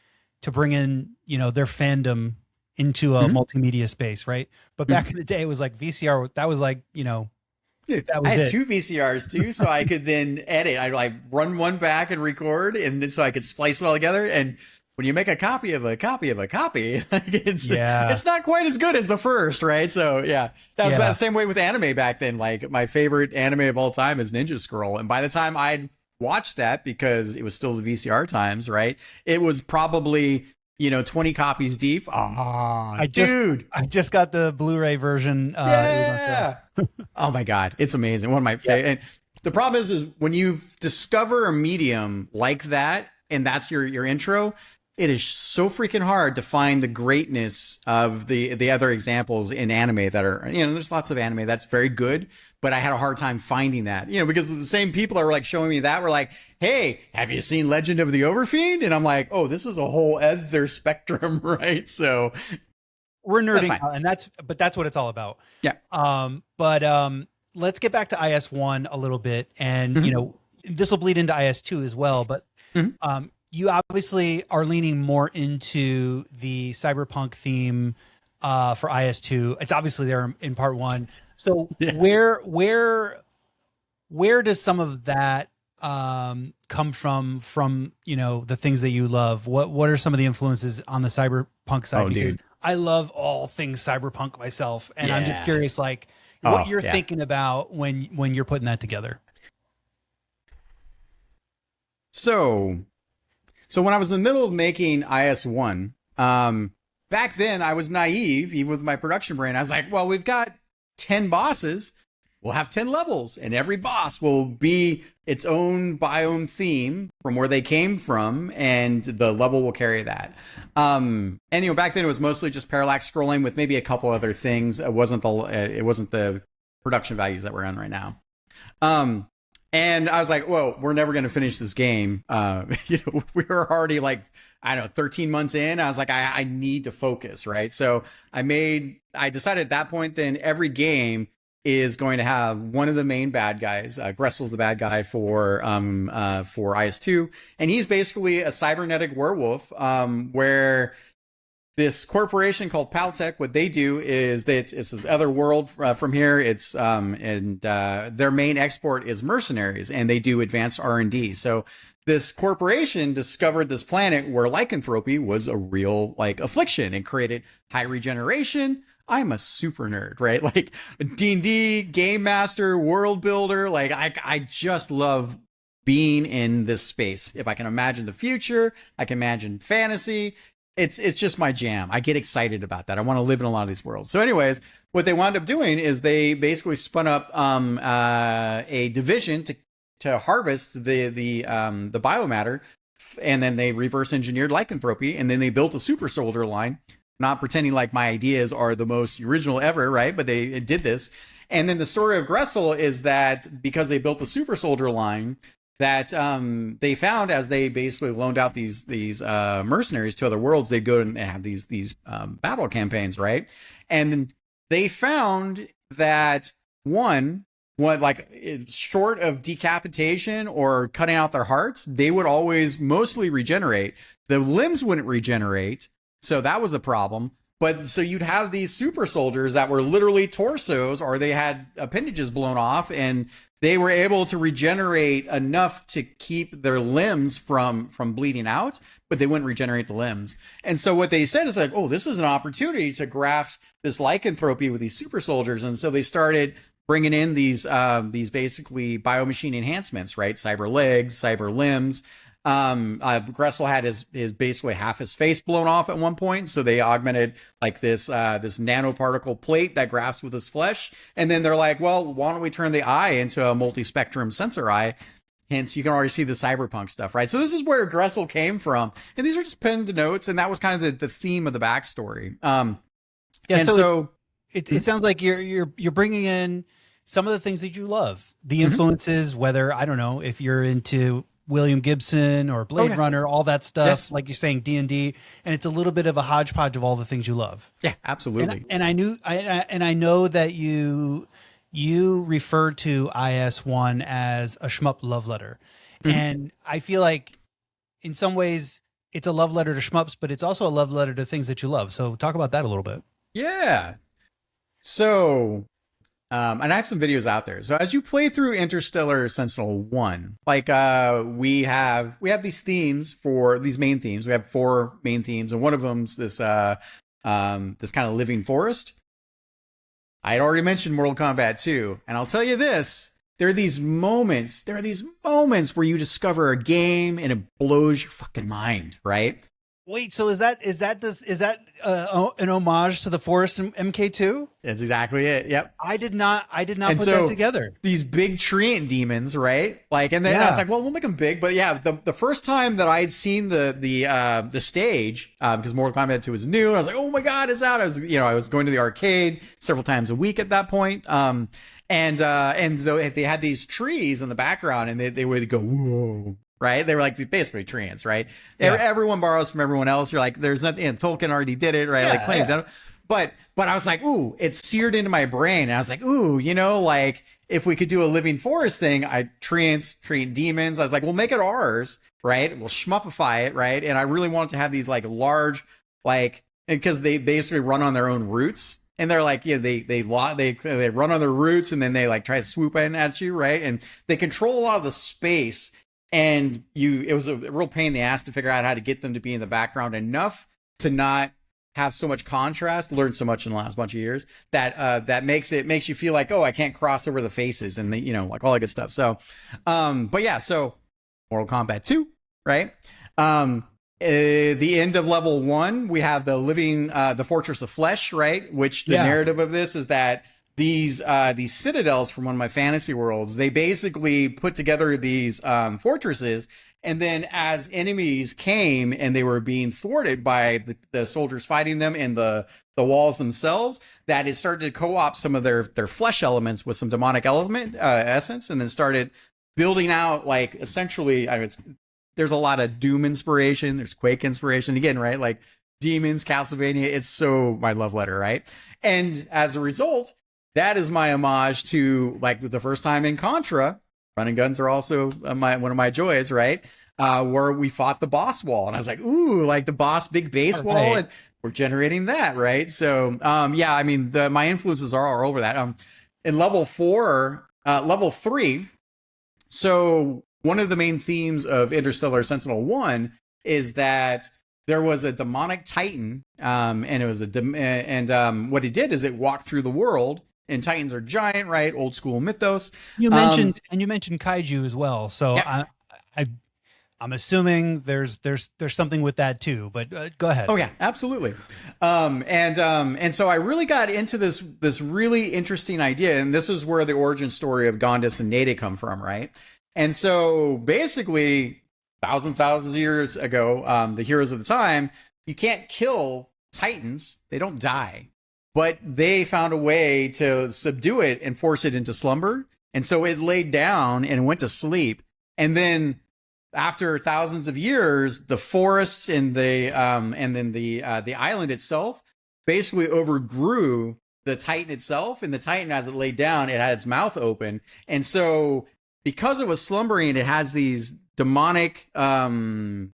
to bring in, their fandom into a multimedia space, right? But back in the day, it was like VCR. That was like, Dude, that was I had it. 2 VCRs too, so I could then edit. I like run one back and record, and so I could splice it all together. And when you make a copy of a copy of a copy, it's not quite as good as the first, right? So that was about the same way with anime back then. Like my favorite anime of all time is Ninja Scroll, and by the time I'd watched that, because it was still the VCR times, right? It was probably 20 copies deep. I just got the Blu-ray version. Oh my God. It's amazing. One of my favorite. And the problem is when you discover a medium like that, and that's your intro, it is so freaking hard to find the greatness of the other examples in anime that are, there's lots of anime that's very good, but I had a hard time finding that, because the same people that were like showing me that were like, hey, have you seen Legend of the Overfiend? And I'm like, oh, this is a whole other spectrum, right? So we're nerding out, and that's what it's all about. Yeah. But let's get back to IS-1 a little bit, and this will bleed into IS-2 as well, but you obviously are leaning more into the cyberpunk theme for IS-2. It's obviously there in part 1. So where does some of that come from the things that you love? What are some of the influences on the cyberpunk side? Because I love all things cyberpunk myself, and I'm just curious, like what you're thinking about when you're putting that together. So when I was in the middle of making IS-1, back then I was naive, even with my production brain. I was like, well, we've got 10 bosses. We'll have 10 levels, and every boss will be its own biome theme from where they came from, and the level will carry that. And back then it was mostly just parallax scrolling with maybe a couple other things. It wasn't the production values that we're on right now. And I was like, whoa, we're never going to finish this game. We were already like, 13 months in. I was like, I need to focus, right? So I decided at that point, then every game is going to have one of the main bad guys. Gressel's the bad guy for IS-2. And he's basically a cybernetic werewolf, where this corporation called Paltech, what they do is it's this other world from here. It's their main export is mercenaries, and they do advanced R&D. So this corporation discovered this planet where lycanthropy was a real affliction, and created high regeneration, I'm a super nerd, right? Like D&D, game master, world builder. Like I just love being in this space. If I can imagine the future, I can imagine fantasy. It's just my jam. I get excited about that. I want to live in a lot of these worlds. So anyways, what they wound up doing is they basically spun up a division to harvest the biomatter, and then they reverse engineered lycanthropy, and then they built a super soldier line. Not pretending like my ideas are the most original ever, right? But they did this. And then the story of Gressel is that because they built the super soldier line, that they found as they basically loaned out these mercenaries to other worlds, they'd go and have these battle campaigns, right? And they found that short of decapitation or cutting out their hearts, they would always mostly regenerate. The limbs wouldn't regenerate, so that was a problem. But so you'd have these super soldiers that were literally torsos, or they had appendages blown off, and they were able to regenerate enough to keep their limbs from bleeding out, but they wouldn't regenerate the limbs. And so what they said is like, oh, this is an opportunity to graft this lycanthropy with these super soldiers. And so they started bringing in these basically biomachine enhancements, right? Cyber legs, cyber limbs. Gressel had his basically half his face blown off at one point, so they augmented like this nanoparticle plate that grafts with his flesh. And then they're like, well, why don't we turn the eye into a multi-spectrum sensor eye? Hence, you can already see the cyberpunk stuff, right? So this is where Gressel came from, and these are just pinned notes, and that was kind of the theme of the backstory. It sounds like you're bringing in some of the things that you love, the influences, whether, I don't know, if you're into William Gibson or Blade Runner, all that stuff, yes. Like you're saying, D&D, and it's a little bit of a hodgepodge of all the things you love. Yeah, absolutely. And I know that you referred to IS-1 as a shmup love letter. And I feel like in some ways it's a love letter to shmups, but it's also a love letter to things that you love. So talk about that a little bit. Yeah. So, and I have some videos out there. So as you play through Interstellar Sentinel 1, like we have these themes for these main themes. We have 4 main themes, and one of them's this this kind of living forest. I had already mentioned Mortal Kombat 2, and I'll tell you this: there are these moments where you discover a game and it blows your fucking mind, right? Wait, so is that an homage to the forest in MK2? That's exactly it. Yep. I did not put that together. These big treant demons, right? Like, and then I was like, well, we'll make them big. But yeah, the first time that I had seen the stage, because Mortal Kombat 2 was new, and I was like, oh my God, it's out. I was going to the arcade several times a week at that point. And they had these trees in the background, and they would go, whoa. Right? They were like basically treants, right? Yeah. Everyone borrows from everyone else. You're like, there's nothing, and Tolkien already did it, right? Like claimed it. But I was like, ooh, it's seared into my brain. And I was like, ooh, like if we could do a living forest thing, treant demons. I was like, we'll make it ours, right? We'll shmupify it, right? And I really wanted to have these like large, like, because they basically run on their own roots. And they're like, they run on their roots, and then they like try to swoop in at you, right? And they control a lot of the space. And it was a real pain in the ass to figure out how to get them to be in the background enough to not have so much contrast. Learned so much in the last bunch of years that makes you feel like, oh, I can't cross over the faces and like all that good stuff. So, but yeah, so Mortal Kombat 2, right? The end of level 1, we have the Fortress of Flesh, right? Which the narrative of this is that these citadels from one of my fantasy worlds, they basically put together these fortresses, and then as enemies came and they were being thwarted by the soldiers fighting them in the walls themselves, that it started to co-opt some of their flesh elements with some demonic essence, and then started building out, like, essentially, there's a lot of Doom inspiration, there's Quake inspiration again, right? Like demons, Castlevania, it's so my love letter, right? And as a result, that is my homage to, like, the first time in Contra. Running guns are also one of my joys, right? Where we fought the boss wall, and I was like, ooh, like the boss big base wall, and we're generating that, right? So, my influences are all over that. In level 3, so one of the main themes of Interstellar Sentinel 1 is that there was a demonic titan, and it was what it did is it walked through the world. And titans are giant, right? Old school mythos. You mentioned kaiju as well, so yeah. I'm assuming there's something with that too. But go ahead. Oh yeah, absolutely. And so I really got into this really interesting idea, and this is where the origin story of Gondas and Nede come from, right? And so basically, thousands of years ago, the heroes of the time, you can't kill titans; they don't die. But they found a way to subdue it and force it into slumber. And so it laid down and went to sleep. And then after thousands of years, the forests and the island itself basically overgrew the Titan itself. And the Titan, as it laid down, it had its mouth open. And so because it was slumbering, it has these demonic power,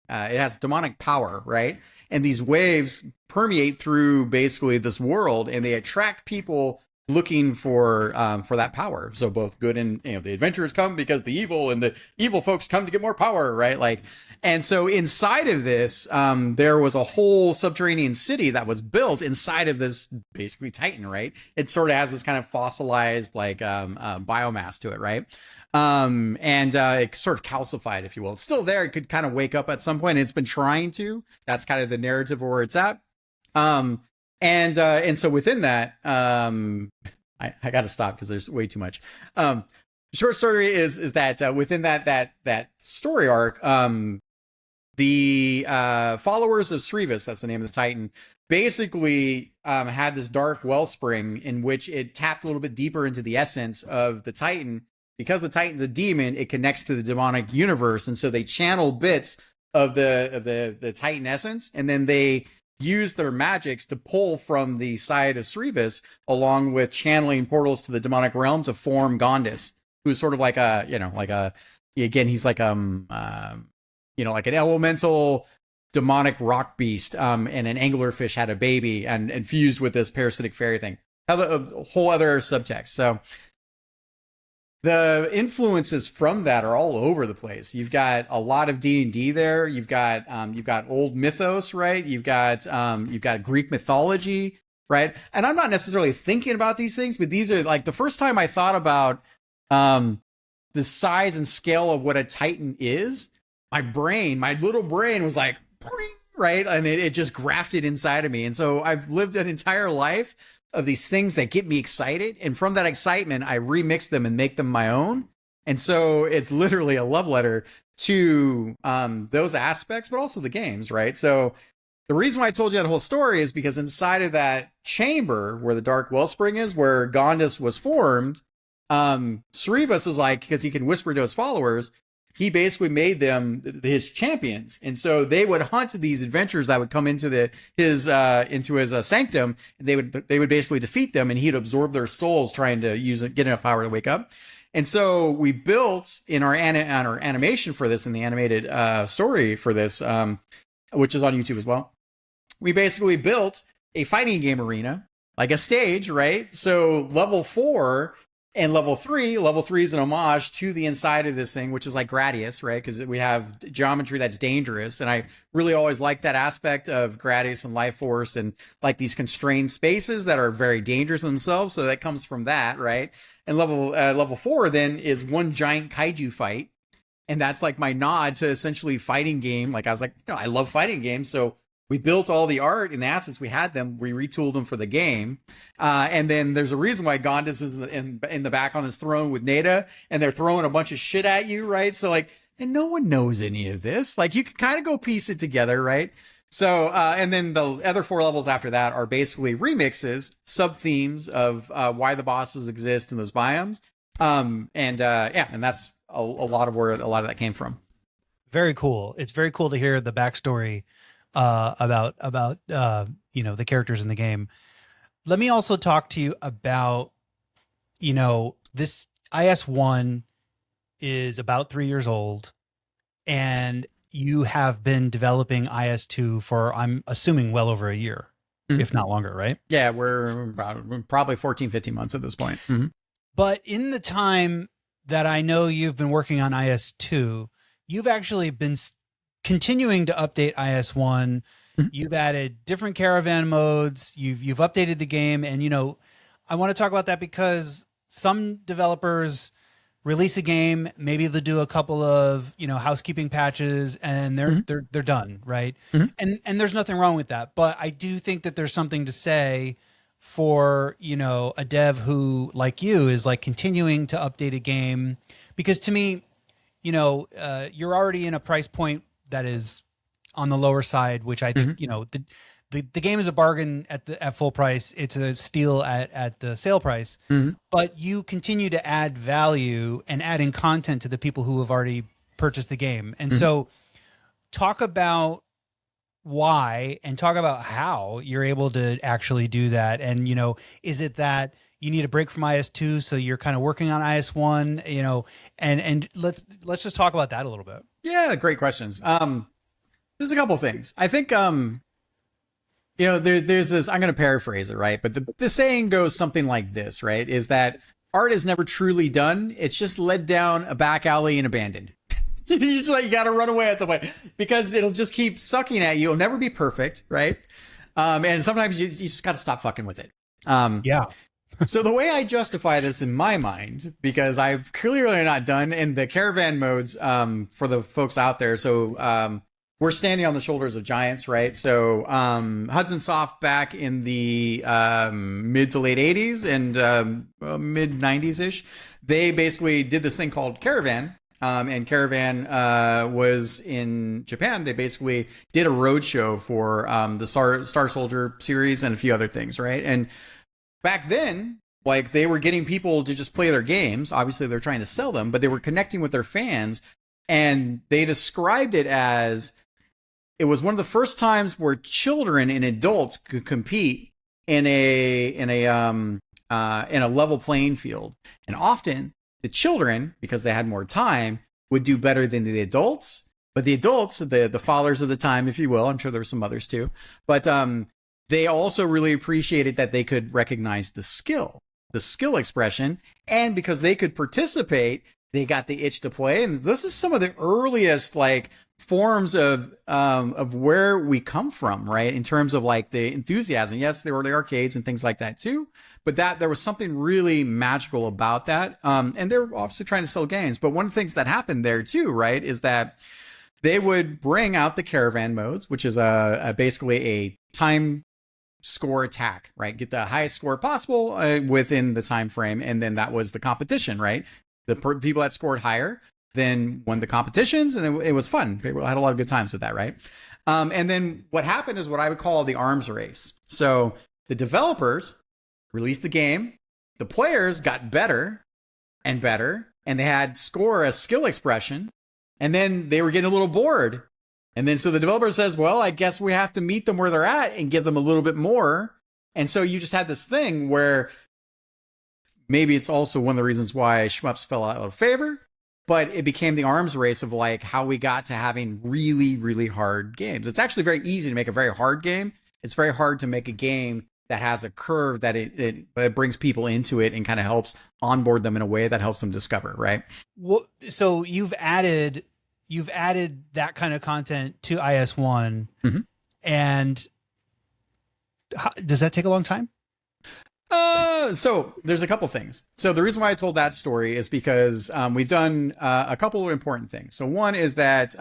right? And these waves permeate through basically this world, and they attract people looking for that power. So both good and the adventurers come because the evil folks come to get more power, right? Like, and so inside of this, there was a whole subterranean city that was built inside of this basically Titan, right? It sort of has this kind of fossilized like biomass to it, right? It sort of calcified, if you will. It's still there. It could kind of wake up at some point. It's been trying to. That's kind of the narrative where it's at. And so within that, I got to stop because there's way too much. Short story is that within that story arc, the followers of Srivas, that's the name of the Titan, basically had this dark wellspring in which it tapped a little bit deeper into the essence of the Titan. Because the Titan's a demon, it connects to the demonic universe, and so they channel bits of the Titan essence, and then they use their magics to pull from the side of Srivas, along with channeling portals to the demonic realm to form Gondas, who's sort of like he's like like an elemental demonic rock beast, and an anglerfish had a baby and fused with this parasitic fairy thing. A whole other subtext. So the influences from that are all over the place. You've got a lot of D&D there. You've got old mythos, right? You've got Greek mythology, right? And I'm not necessarily thinking about these things, but these are like the first time I thought about the size and scale of what a Titan is. My little brain was like, right? And it just grafted inside of me. And so I've lived an entire life of these things that get me excited, and from that excitement I remix them and make them my own. And so it's literally a love letter to those aspects, but also the games, right? So the reason why I told you that whole story is because inside of that chamber where the dark wellspring is, where Gondas was formed, Srivas was like, because he can whisper to his followers, he basically made them his champions. And so they would hunt these adventurers that would come into his sanctum. And they would basically defeat them, and he'd absorb their souls trying to get enough power to wake up. And so we built in our animation for this, in the animated story for this, which is on YouTube as well. We basically built a fighting game arena, like a stage, right? So level 4 and level 3 is an homage to the inside of this thing, which is like Gradius, right? Because we have geometry that's dangerous. And I really always like that aspect of Gradius and Life Force, and like these constrained spaces that are very dangerous in themselves. So that comes from that, right? And level 4 then is one giant kaiju fight. And that's like my nod to essentially fighting game. Like I was like, I love fighting games. So we built all the art and the assets. We had them. We retooled them for the game. And then there's a reason why Gondas is in the back on his throne with Neda, and they're throwing a bunch of shit at you, right? So like, and no one knows any of this. Like you can kind of go piece it together, right? So, and then the other 4 levels after that are basically remixes, sub-themes of why the bosses exist in those biomes. And that's a lot of where a lot of that came from. Very cool. It's very cool to hear the backstory about the characters in the game. Let me also talk to you about, this IS-1 is about 3 years old, and you have been developing IS-2 for, I'm assuming, well over a year, if not longer, right? Yeah, we're probably 14, 15 months at this point. Mm-hmm. But in the time that I know you've been working on IS-2, you've actually been continuing to update IS1. You've added different caravan modes. You've updated the game, and I want to talk about that because some developers release a game, maybe they'll do a couple of housekeeping patches, and they're done, right? And there's nothing wrong with that, but I do think that there's something to say for a dev who, like you, is like continuing to update a game, because to me, you're already in a price point that is on the lower side, which I think the game is a bargain at full price. It's a steal at the sale price, but you continue to add value and adding content to the people who have already purchased the game. And so talk about why and talk about how you're able to actually do that. And, is it that you need a break from IS2, so you're kind of working on IS1, and let's just talk about that a little bit. Yeah, great questions. There's a couple things. I think, there's this, I'm going to paraphrase it, right? But the saying goes something like this, right? Is that art is never truly done. It's just led down a back alley and abandoned. You got to run away at some point because it'll just keep sucking at you. It'll never be perfect, right? And sometimes you just got to stop fucking with it. Yeah. So the way I justify this in my mind, because I'm clearly not done in the caravan modes, for the folks out there. So, we're standing on the shoulders of giants, right? So Hudson Soft back in the mid to late 80s and mid 90s-ish, they basically did this thing called Caravan. And Caravan was in Japan. They basically did a roadshow for the Star Soldier series and a few other things, right? And back then, like, they were getting people to just play their games. Obviously, they're trying to sell them, but they were connecting with their fans. And they described it as it was one of the first times where children and adults could compete in a level playing field. And often the children, because they had more time, would do better than the adults. But the adults, the fathers of the time, if you will, I'm sure there were some others too, but they also really appreciated that they could recognize the skill expression, and because they could participate, they got the itch to play. And this is some of the earliest forms of where we come from, right? In terms of the enthusiasm. Yes, there were the arcades and things like that too, but there was something really magical about that. And they're obviously trying to sell games, but one of the things that happened there too, right, is that they would bring out the caravan modes, which is basically a time score attack, right? Get the highest score possible within the time frame, and then that was the competition, right? The people that scored higher then won the competitions, and it was fun. People had a lot of good times with that, right? And then what happened is what I would call the arms race. So the developers released the game, the players got better and better, and they had score as skill expression, and then they were getting a little bored. And then so the developer says, well, I guess we have to meet them where they're at and give them a little bit more. And so you just had this thing where maybe it's also one of the reasons why Shmups fell out of favor, but it became the arms race of how we got to having really, really hard games. It's actually very easy to make a very hard game. It's very hard to make a game that has a curve that it brings people into it and kind of helps onboard them in a way that helps them discover, right? Well, so you've added that kind of content to IS1, and does that take a long time? So there's a couple things. So the reason why I told that story is because we've done a couple of important things. So one is that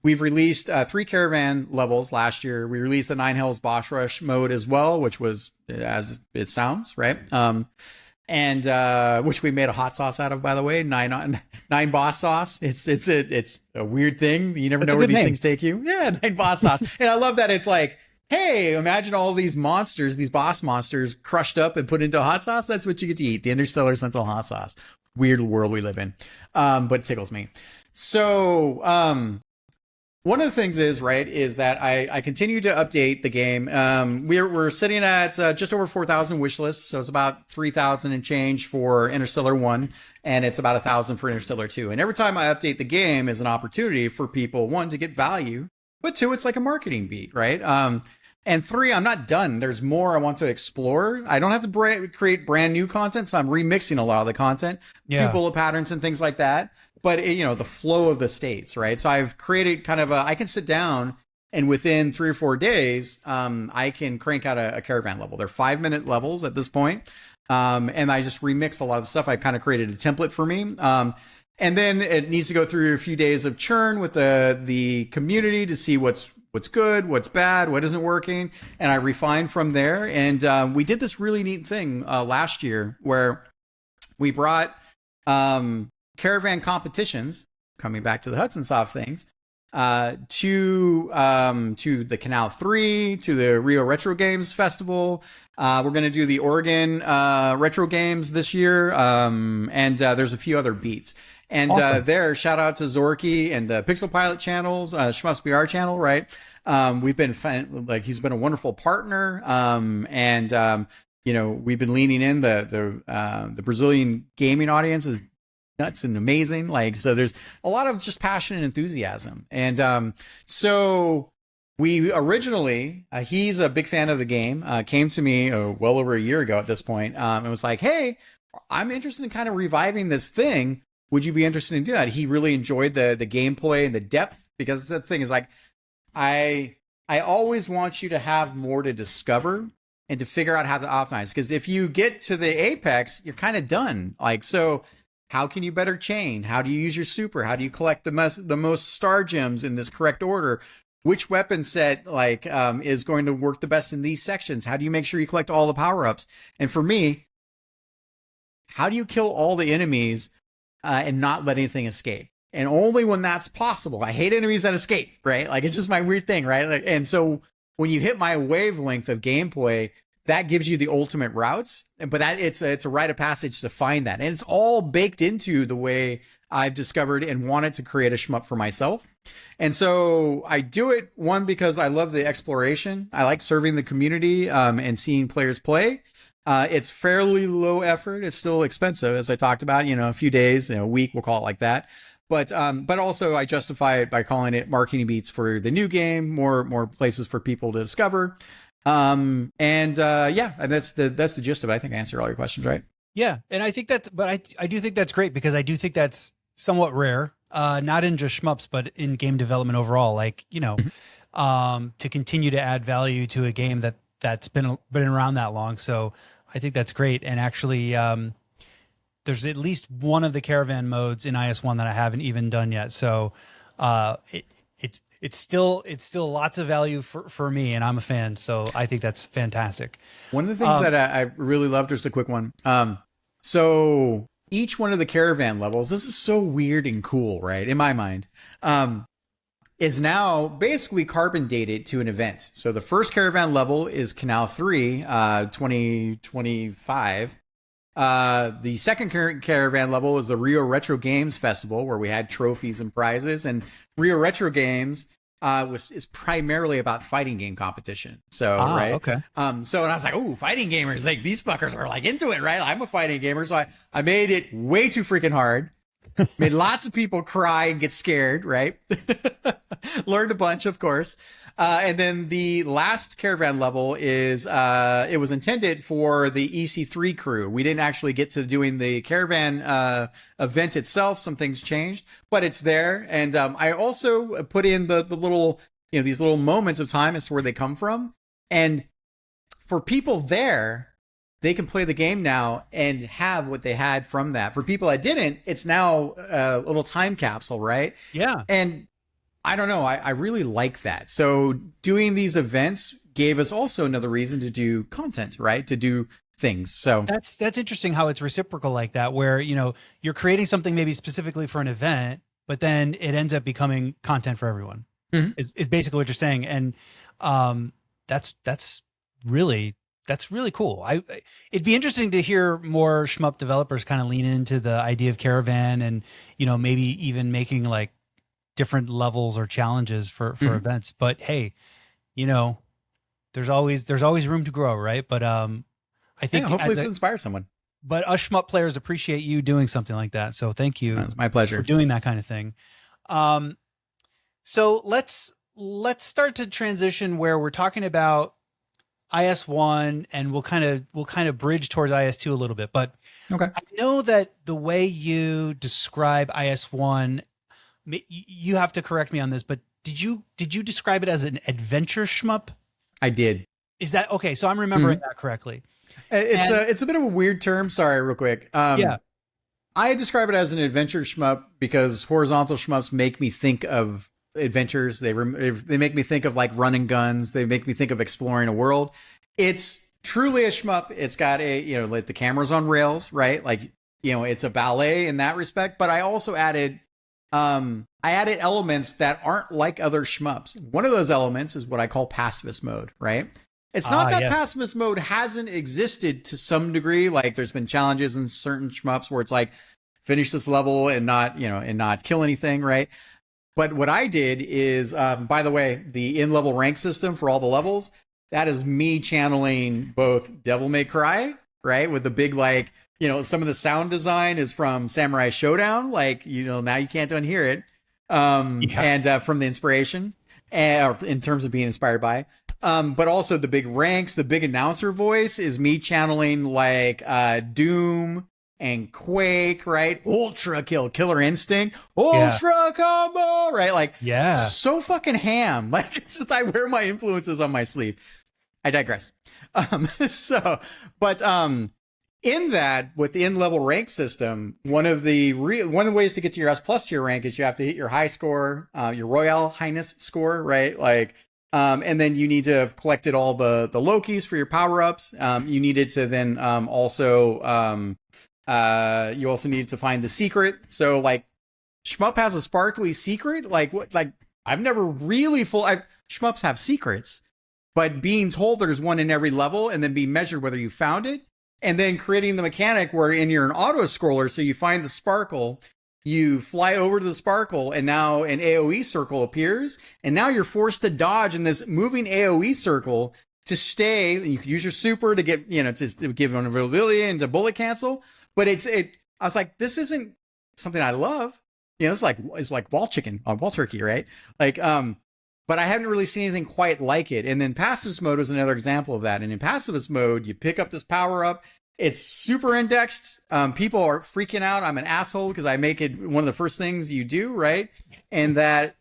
we've released 3 caravan levels last year. We released the 9 Hells Boss Rush mode as well, which was as it sounds, right? And which we made a hot sauce out of, by the way, 9 boss sauce. It's a weird thing. You never know where these things take you. Yeah, 9 boss sauce. And I love that it's hey, imagine all these monsters, these boss monsters, crushed up and put into a hot sauce. That's what you get to eat. The Interstellar Sentinel hot sauce. Weird world we live in. But it tickles me. So one of the things is that I continue to update the game. We're sitting at just over 4,000 wish lists. So it's about 3,000 and change for Interstellar 1. And it's about 1,000 for Interstellar 2. And every time I update the game is an opportunity for people, 1, to get value, but 2, it's like a marketing beat, right? And 3, I'm not done. There's more I want to explore. I don't have to create brand new content, so I'm remixing a lot of the content, new bullet patterns and things like that. but the flow of the states, right? So I've created kind of I can sit down and within 3 or 4 days, I can crank out a caravan level. They're 5-minute levels at this point. And I just remix a lot of the stuff. I kind of created a template for me. And then it needs to go through a few days of churn with the community to see what's good, what's bad, what isn't working. And I refine from there. And we did this really neat thing last year where we brought caravan competitions, coming back to the Hudson Soft things, to the Canal 3, to the Rio Retro Games Festival. We're going to do the Oregon Retro Games this year, and there's a few other beats. And awesome. Shout out to Zorky and Pixel Pilot channels, Shmups BR channel, right? We've been he's been a wonderful partner, and we've been leaning in. The Brazilian gaming audience is nuts and amazing. So there's a lot of just passion and enthusiasm. And so we originally, he's a big fan of the game, came to me well over a year ago at this point, and was like, hey, I'm interested in kind of reviving this thing. Would you be interested in doing that? He really enjoyed the gameplay and the depth, because the thing is I always want you to have more to discover and to figure out how to optimize. Because if you get to the apex, you're kind of done. So how can you better chain? How do you use your super? How do you collect the most star gems in this correct order? Which weapon set is going to work the best in these sections? How do you make sure you collect all the power-ups? And for me, how do you kill all the enemies and not let anything escape? And only when that's possible. I hate enemies that escape, right? It's just my weird thing, right? And so when you hit my wavelength of gameplay, that gives you the ultimate routes, but it's a rite of passage to find that. And it's all baked into the way I've discovered and wanted to create a shmup for myself. And so I do it, one, because I love the exploration. I like serving the community and seeing players play. It's fairly low effort. It's still expensive, as I talked about, a few days, a week, we'll call it like that. But also I justify it by calling it marketing beats for the new game, more places for people to discover. And that's the gist of it. I think I answered all your questions, right? Yeah. And I think I do think that's great, because I do think that's somewhat rare, not in just shmups, but in game development overall, to continue to add value to a game that's been around that long. So I think that's great. And actually, there's at least one of the caravan modes in IS1 that I haven't even done yet. So, it's still lots of value for me, and I'm a fan. So I think that's fantastic. One of the things that I really loved, just a quick one. So each one of the caravan levels, this is so weird and cool, right? In my mind, is now basically carbon dated to an event. So the first caravan level is Canal 3, 2025. The second caravan level is the Rio Retro Games Festival, where we had trophies and prizes. And Rio Retro Games is primarily about fighting game competition. So right, okay. So and I was like, oh, fighting gamers, these fuckers are into it, right? I'm a fighting gamer, so I made it way too freaking hard. Made lots of people cry and get scared, right? Learned a bunch, of course. And then the last caravan level is, it was intended for the EC3 crew. We didn't actually get to doing the caravan event itself. Some things changed, but it's there. And I also put in the little, these little moments of time as to where they come from. And for people there, they can play the game now and have what they had from that. For people that didn't, it's now a little time capsule, right? Yeah. And I don't know. I really like that. So doing these events gave us also another reason to do content, right? To do things. So that's interesting how it's reciprocal like that, where, you're creating something maybe specifically for an event, but then it ends up becoming content for everyone. Mm-hmm. Is basically what you're saying. And that's really cool. It'd be interesting to hear more shmup developers kind of lean into the idea of caravan and, maybe even making like different levels or challenges for events. But hey, there's always room to grow, right? But I think hopefully this inspires someone. But us shmup players appreciate you doing something like that. So thank you. It's my pleasure for doing that kind of thing. So let's start to transition where we're talking about IS1, and we'll kind of bridge towards IS2 a little bit. But Okay. I know that the way you describe IS1, you have to correct me on this, but did you describe it as an adventure shmup? I did. Is that okay? So I'm remembering that correctly. It's a bit of a weird term. Sorry, real quick. Yeah. I describe it as an adventure shmup because horizontal shmups make me think of adventures. They make me think of like running guns. They make me think of exploring a world. It's truly a shmup. It's got like the camera's on rails, right? Like, it's a ballet in that respect. But I also added elements that aren't like other shmups. One of those elements is what I call pacifist mode, right? It's not that pacifist mode hasn't existed to some degree. Like there's been challenges in certain shmups where it's like finish this level and not kill anything, right? But what I did is, by the way, the in-level rank system for all the levels, that is me channeling both Devil May Cry, right? With the big some of the sound design is from Samurai Showdown, now you can't unhear it, and from the inspiration, or in terms of being inspired by. But also the big ranks, the big announcer voice is me channeling Doom and Quake, right? Ultra Kill, Killer Instinct, Ultra Combo, right? So fucking ham. It's just I wear my influences on my sleeve. I digress. In that, with the in-level rank system, one of the ways to get to your S+ tier rank is you have to hit your high score, your Royal Highness score, right? And then you need to have collected all the Lokis for your power-ups. You needed to then you also needed to find the secret. So Shmup has a sparkly secret. I've never really Shmups have secrets, but being told there's one in every level and then being measured whether you found it, and then creating the mechanic where you're an auto scroller. So you find the sparkle, you fly over to the sparkle, and now an AoE circle appears, and now you're forced to dodge in this moving AoE circle to stay. You can use your super to get, to give invulnerability and to bullet cancel. But I was like, this isn't something I love. It's like wall chicken on wall turkey, right? But I haven't really seen anything quite like it. And then pacifist mode was another example of that. And in pacifist mode, you pick up this power up. It's super indexed. People are freaking out. I'm an asshole because I make it one of the first things you do, right? And that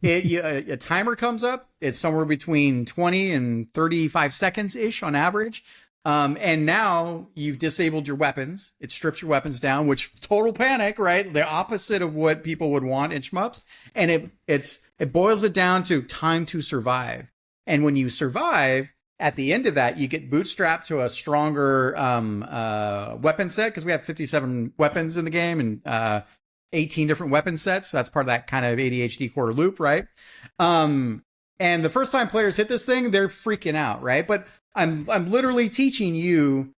a timer comes up. It's somewhere between 20 and 35 seconds ish on average. And now you've disabled your weapons. It strips your weapons down, which total panic, right? The opposite of what people would want in shmups. And it boils it down to time to survive. And when you survive, at the end of that, you get bootstrapped to a stronger weapon set, because we have 57 weapons in the game and 18 different weapon sets. So that's part of that kind of ADHD core loop, right? And the first time players hit this thing, they're freaking out, right? But I'm literally teaching you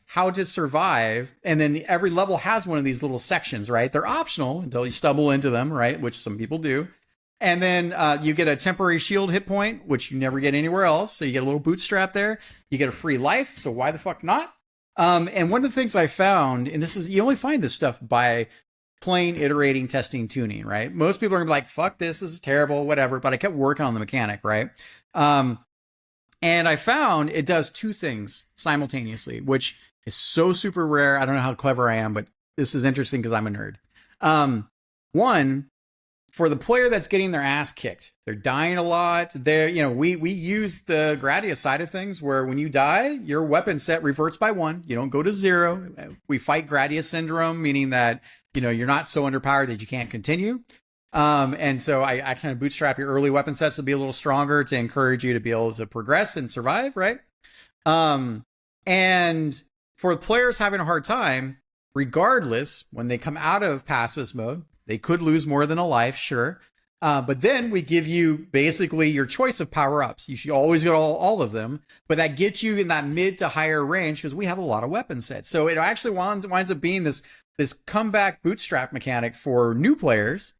how to survive, and then every level has one of these little sections, right? They're optional until you stumble into them, right? Which some people do. And then you get a temporary shield hit point, which you never get anywhere else. So you get a little bootstrap there. You get a free life. So why the fuck not? And one of the things I found, and you only find this stuff by playing, iterating, testing, tuning, right? Most people are gonna be like, fuck this is terrible, whatever. But I kept working on the mechanic, right? And I found it does two things simultaneously, which is so super rare. I don't know how clever I am, but this is interesting because I'm a nerd. One, for the player that's getting their ass kicked, they're dying a lot. We use the Gradius side of things where when you die, your weapon set reverts by 1. You don't go to 0. We fight Gradius syndrome, meaning that, you're not so underpowered that you can't continue. And so I kind of bootstrap your early weapon sets to be a little stronger to encourage you to be able to progress and survive, right? And for players having a hard time, regardless, when they come out of pacifist mode, they could lose more than a life, sure. But then we give you basically your choice of power-ups. You should always get all of them, but that gets you in that mid to higher range because we have a lot of weapon sets. So it actually winds up being this comeback bootstrap mechanic for new players.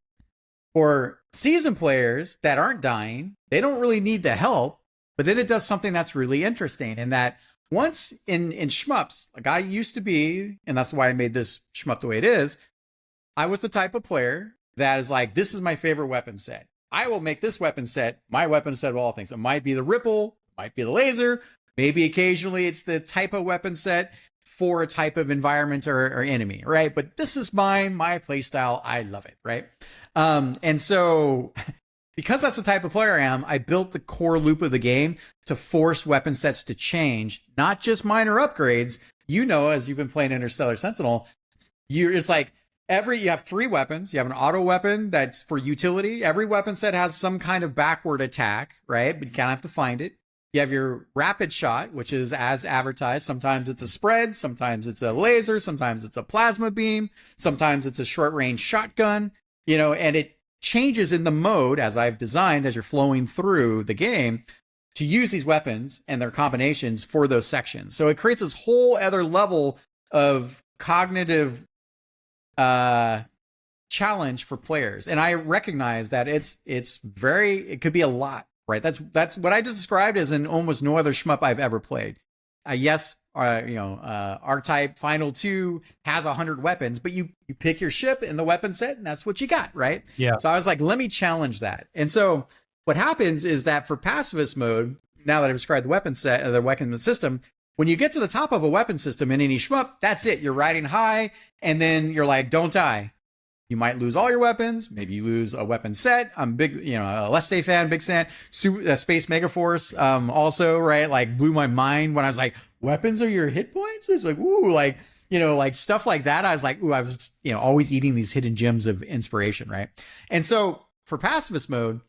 For seasoned players that aren't dying, they don't really need the help, but then it does something that's really interesting in that once in shmups, like I used to be, and that's why I made this shmup the way it is, I was the type of player that is like, this is my favorite weapon set. I will make this weapon set my weapon set of all things. It might be the ripple, might be the laser, Maybe occasionally it's the type of weapon set for a type of environment or enemy, right? But this is my play style. I love it, right? And so because that's the type of player I am, I built the core loop of the game to force weapon sets to change, not just minor upgrades. You know, as you've been playing Interstellar Sentinel, it's like you have 3 weapons. You have an auto weapon that's for utility. Every weapon set has some kind of backward attack, right? But you kind of have to find it. You have your rapid shot, which is as advertised. Sometimes it's a spread, sometimes it's a laser, sometimes it's a plasma beam, sometimes it's a short range shotgun, and it changes in the mode as I've designed as you're flowing through the game to use these weapons and their combinations for those sections. So it creates this whole other level of cognitive challenge for players. And I recognize that it could be a lot. Right, that's what I just described as in almost no other shmup I've ever played. Yes, R-Type Final 2 has 100 weapons, but you pick your ship in the weapon set, and that's what you got, right? Yeah. So I was like, let me challenge that. And so what happens is that for pacifist mode, now that I've described the weapon set, the weapon system, when you get to the top of a weapon system in any shmup, that's it. You're riding high, and then you're like, don't die. You might lose all your weapons. Maybe you lose a weapon set. I'm big, a Leste fan, big fan. Space Megaforce, also, right? Like blew my mind when I was like, weapons are your hit points? It's like, ooh, like stuff like that. I was like, ooh, I was, always eating these hidden gems of inspiration, right? And so for pacifist mode,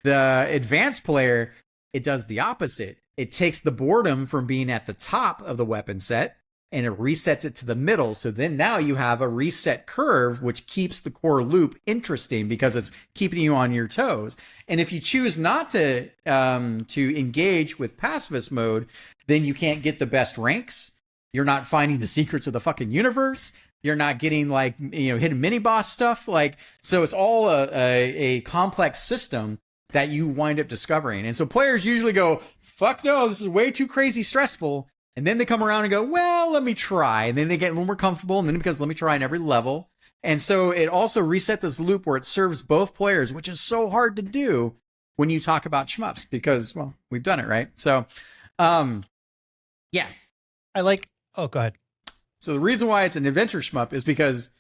the advanced player, it does the opposite. It takes the boredom from being at the top of the weapon set and it resets it to the middle. So then now you have a reset curve, which keeps the core loop interesting because it's keeping you on your toes. And if you choose not to engage with pacifist mode, then you can't get the best ranks. You're not finding the secrets of the fucking universe. You're not getting hidden mini boss stuff. So it's all a complex system that you wind up discovering. And so players usually go, fuck no, this is way too crazy stressful. And then they come around and go, well, let me try. And then they get a little more comfortable. And then it becomes, let me try in every level. And so it also resets this loop where it serves both players, which is so hard to do when you talk about shmups because, well, we've done it, right? So, yeah. Oh, go ahead. So the reason why it's an adventure shmup is because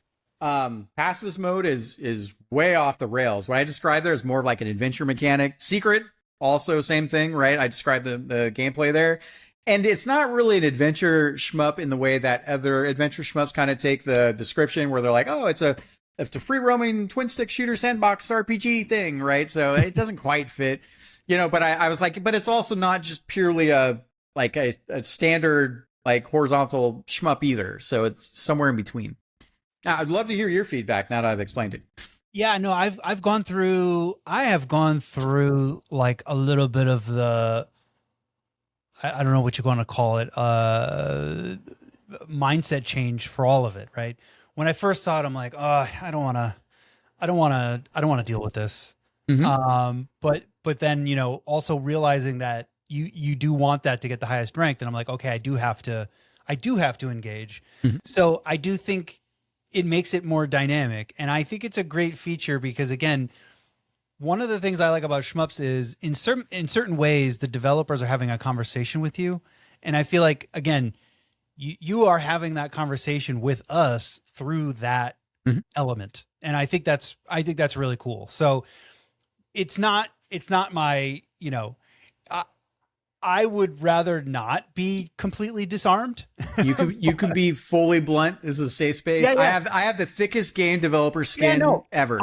pacifist mode is way off the rails. What I described there is more of like an adventure mechanic. Secret, also same thing, right? I described the gameplay there. And it's not really an adventure shmup in the way that other adventure shmups kind of take the description where they're like, oh, it's a free roaming twin stick shooter sandbox RPG thing, right? So it doesn't quite fit, but I was like, but it's also not just purely a standard like horizontal shmup either. So it's somewhere in between. Now, I'd love to hear your feedback now that I've explained it. Yeah, no, I have gone through like a little bit of the, I don't know what you want to call it, mindset change for all of it, right? When I first saw it, I'm like, oh, I don't want to deal with this. Mm-hmm. But then, also realizing that you do want that to get the highest rank, then I'm like, okay, I do have to engage. Mm-hmm. So I do think it makes it more dynamic. And I think it's a great feature because, again, one of the things I like about shmups is in certain ways, the developers are having a conversation with you. And I feel like, again, you are having that conversation with us through that element. And I think that's really cool. So it's not my, I would rather not be completely disarmed. You can be fully blunt. This is a safe space. Yeah. I have the thickest game developer skin ever.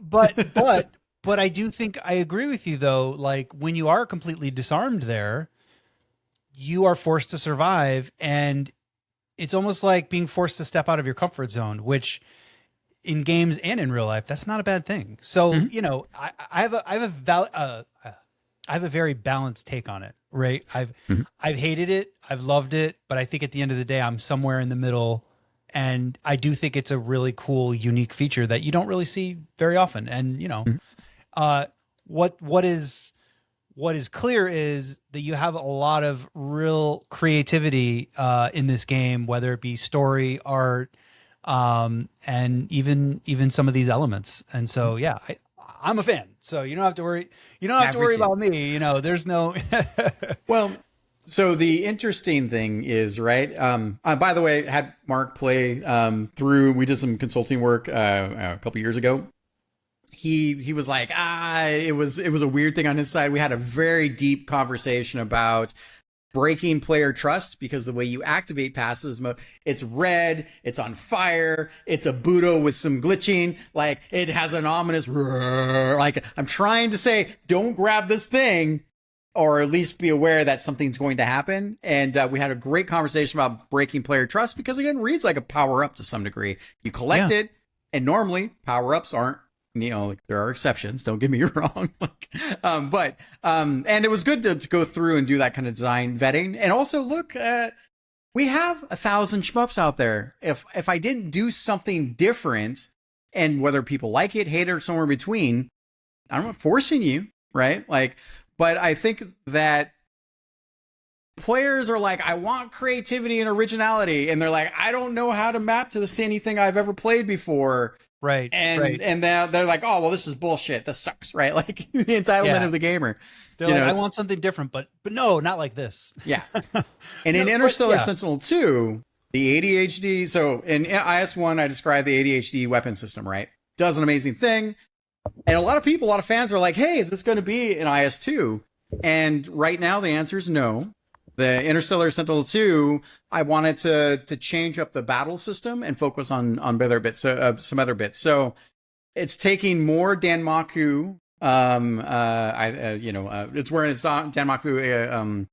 But I do think I agree with you though. Like when you are completely disarmed there, you are forced to survive, and it's almost like being forced to step out of your comfort zone, which in games and in real life, that's not a bad thing. So, I have a very balanced take on it, right? I've hated it. I've loved it. But I think at the end of the day, I'm somewhere in the middle. And I do think it's a really cool, unique feature that you don't really see very often. And, what is clear is that you have a lot of real creativity in this game, whether it be story, art, and even some of these elements. And so, yeah, I'm a fan, so you don't have to worry. You don't have to worry about me. There's no. Well, So the interesting thing is, right? By the way, had Mark play through. We did some consulting work a couple years ago. He was like, it was a weird thing on his side. We had a very deep conversation about breaking player trust, because the way you activate passive mode, it's red, it's on fire, it's a Budo with some glitching, like it has an ominous roar. Like, I'm trying to say, don't grab this thing, or at least be aware that something's going to happen. And we had a great conversation about breaking player trust, because again, it reads like a power up to some degree. You collect it, and normally power ups aren't, like, there are exceptions, don't get me wrong. And it was good to go through and do that kind of design vetting. And also, look, we have 1,000 shmups out there. If I didn't do something different, and whether people like it, hate it, or somewhere in between, I'm not forcing you, right? Like, but I think that players are like, I want creativity and originality, and they're like, I don't know how to map to this to anything I've ever played before. Right. And they're like, oh, well, this is bullshit. This sucks, right? Like, the entitlement of the gamer. They're like, I want something different, but no, not like this. Yeah. And in Interstellar Sentinel 2, the ADHD. So in IS-1, I described the ADHD weapon system, right? Does an amazing thing. And a lot of fans are like, hey, is this going to be in IS-2? And right now, the answer is no. The Interstellar Sentinel 2, I wanted to change up the battle system and focus on other bits, some other bits. So it's taking more Danmaku. It's wearing its Danmaku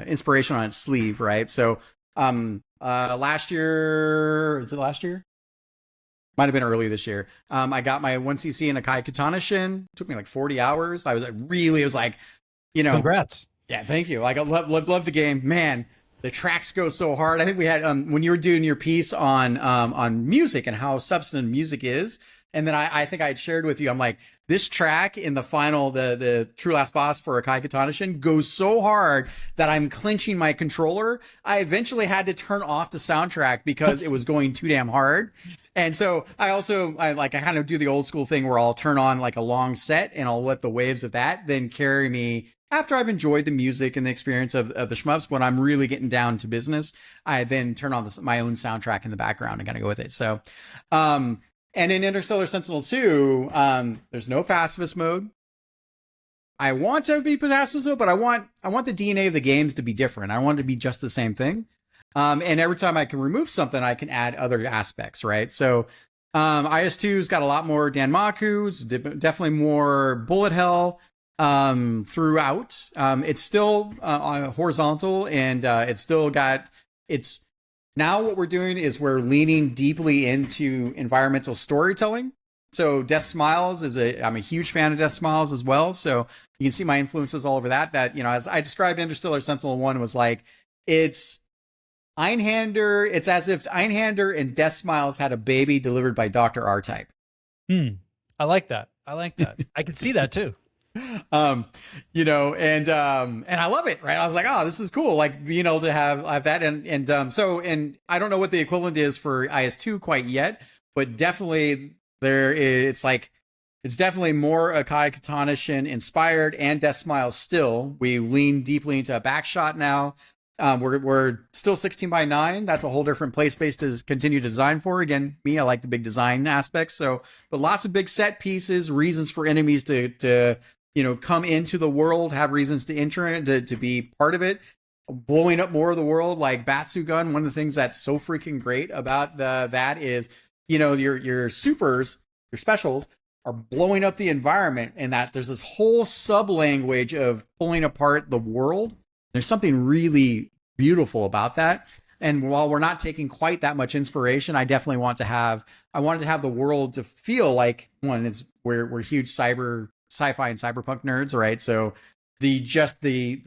inspiration on its sleeve, right? So last year, is it last year? Might have been early this year. I got my 1cc and a Kai Katana Shin. It took me like 40 hours. I was like, congrats. Yeah, thank you. Like, I love the game, man. The tracks go so hard. I think we had when you were doing your piece on music and how substantive music is, and then I think I had shared with you. I'm like, this track in the final, the true last boss for Akai Katana Shin goes so hard that I'm clenching my controller. I eventually had to turn off the soundtrack because it was going too damn hard. And so I kind of do the old school thing where I'll turn on like a long set and I'll let the waves of that then carry me. After I've enjoyed the music and the experience of the shmups, when I'm really getting down to business, I then turn on my own soundtrack in the background and kind of go with it. So, and in Interstellar Sentinel 2, there's no pacifist mode. I want to be pacifist mode, but I want the DNA of the games to be different. I want it to be just the same thing. And every time I can remove something, I can add other aspects, right? So, IS-2's got a lot more Danmaku, definitely more bullet hell. Throughout, it's still horizontal, and it's now what we're doing is we're leaning deeply into environmental storytelling. So Death Smiles I'm a huge fan of Death Smiles as well. So you can see my influences all over that, as I described Interstellar Sentinel 1 was like, it's Einhander. It's as if Einhander and Death Smiles had a baby delivered by Dr. R-Type. I like that. I can see that too. And I love it, right? I was like, oh, this is cool. Like being able to have that. And I don't know what the equivalent is for IS-2 quite yet, but definitely it's definitely more Akai Katana Shin inspired and Death Smiles still. We lean deeply into a back shot now. We're still 16:9. That's a whole different play space to continue to design for. Again, I like the big design aspects. So, but lots of big set pieces, reasons for enemies to come into the world, have reasons to enter it, to be part of it, blowing up more of the world, like Batsugun. One of the things that's so freaking great about that is, your supers, your specials are blowing up the environment, and that there's this whole sub language of pulling apart the world. There's something really beautiful about that. And while we're not taking quite that much inspiration, I definitely wanted to have the world to feel like, one, we're huge sci-fi and cyberpunk nerds, right? So the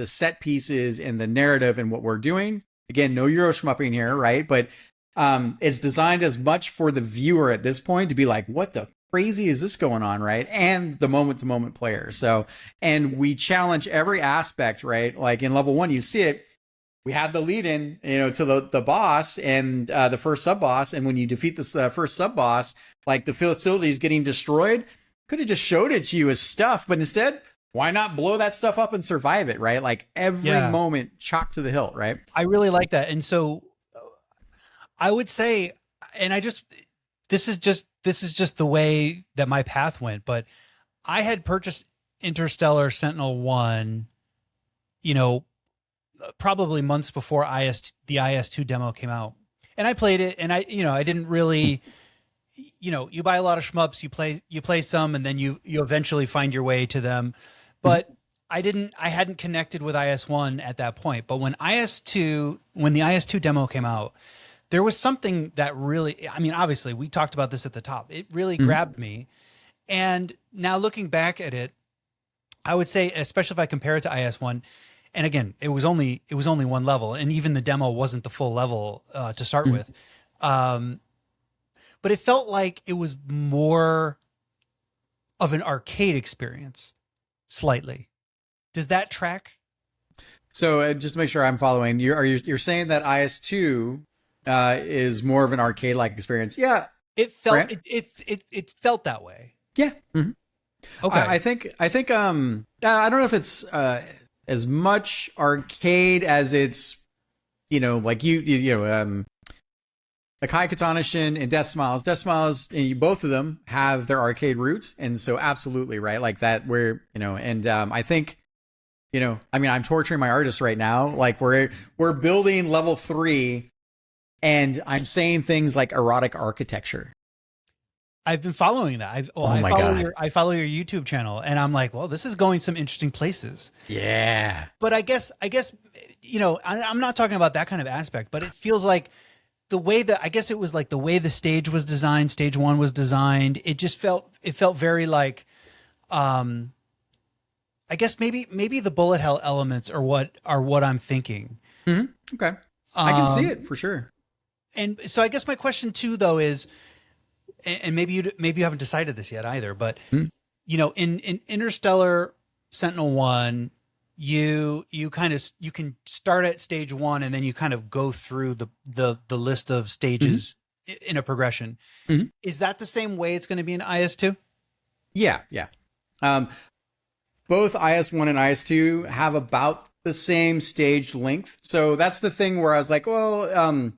set pieces and the narrative and what we're doing, again, no Euro shmupping here, right? But it's designed as much for the viewer at this point to be like, what the crazy is this going on, right? And the moment to moment player. So, and we challenge every aspect, right? Like in level 1, you see it. We have the lead in, to the boss and the first sub boss. And when you defeat this first sub boss, like the facility is getting destroyed, could have just showed it to you as stuff, but instead why not blow that stuff up and survive it, right? Like every moment chalk to the hilt, right? I really like that. And so I would say, and this is just the way that my path went, but I had purchased Interstellar Sentinel 1, you know, probably months before the IS2 demo came out. And I played it, and I didn't really, you buy a lot of shmups, you play some, and then you eventually find your way to them. But I hadn't connected with IS1 at that point. But when the IS2 demo came out, there was something that really, I mean, obviously we talked about this at the top. It really grabbed me. And now looking back at it, I would say, especially if I compare it to IS1, and again, it was only one level, and even the demo wasn't the full level to start with. But it felt like it was more of an arcade experience, slightly. Does that track? So just to make sure I'm following, you're saying that IS2 is more of an arcade-like experience? Yeah, it felt it felt that way. Yeah. Mm-hmm. Okay. I think I don't know if it's as much arcade as it's, like like High Katana Shin and Death Smiles. Death Smiles, both of them have their arcade roots, and so absolutely right, like that. Where and I think, I mean, I'm torturing my artist right now. Like we're building level 3, and I'm saying things like erotic architecture. I've been following that. I follow your YouTube channel, and I'm like, well, this is going some interesting places. Yeah. But I guess, I'm not talking about that kind of aspect, but it feels like the way that, I guess it was like the way the stage was designed, stage 1 was designed. It felt very like, I guess maybe the bullet hell elements are what I'm thinking. Mm-hmm. Okay. I can see it for sure. And so I guess my question too, though, is, and maybe you haven't decided this yet either, but in Interstellar Sentinel 1, you can start at stage 1, and then you kind of go through the list of stages in a progression. Mm-hmm. Is that the same way it's going to be in IS2? Yeah. Both IS1 and IS2 have about the same stage length. So that's the thing where I was like, well,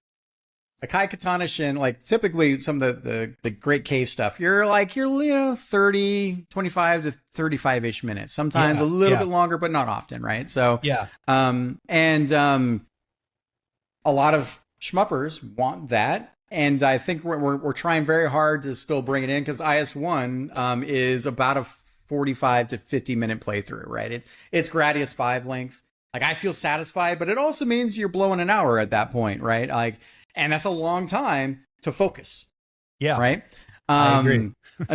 like High Katana Shin, like typically some of the great cave stuff, you're 30, 25 to 35-ish minutes, sometimes a little bit longer, but not often, right? So a lot of shmuppers want that, and I think we're trying very hard to still bring it in, because IS1 is about a 45 to 50 minute playthrough, right? It's Gradius 5 length. Like, I feel satisfied, but it also means you're blowing an hour at that point, right? Like, and that's a long time to focus. Yeah. Right. I agree.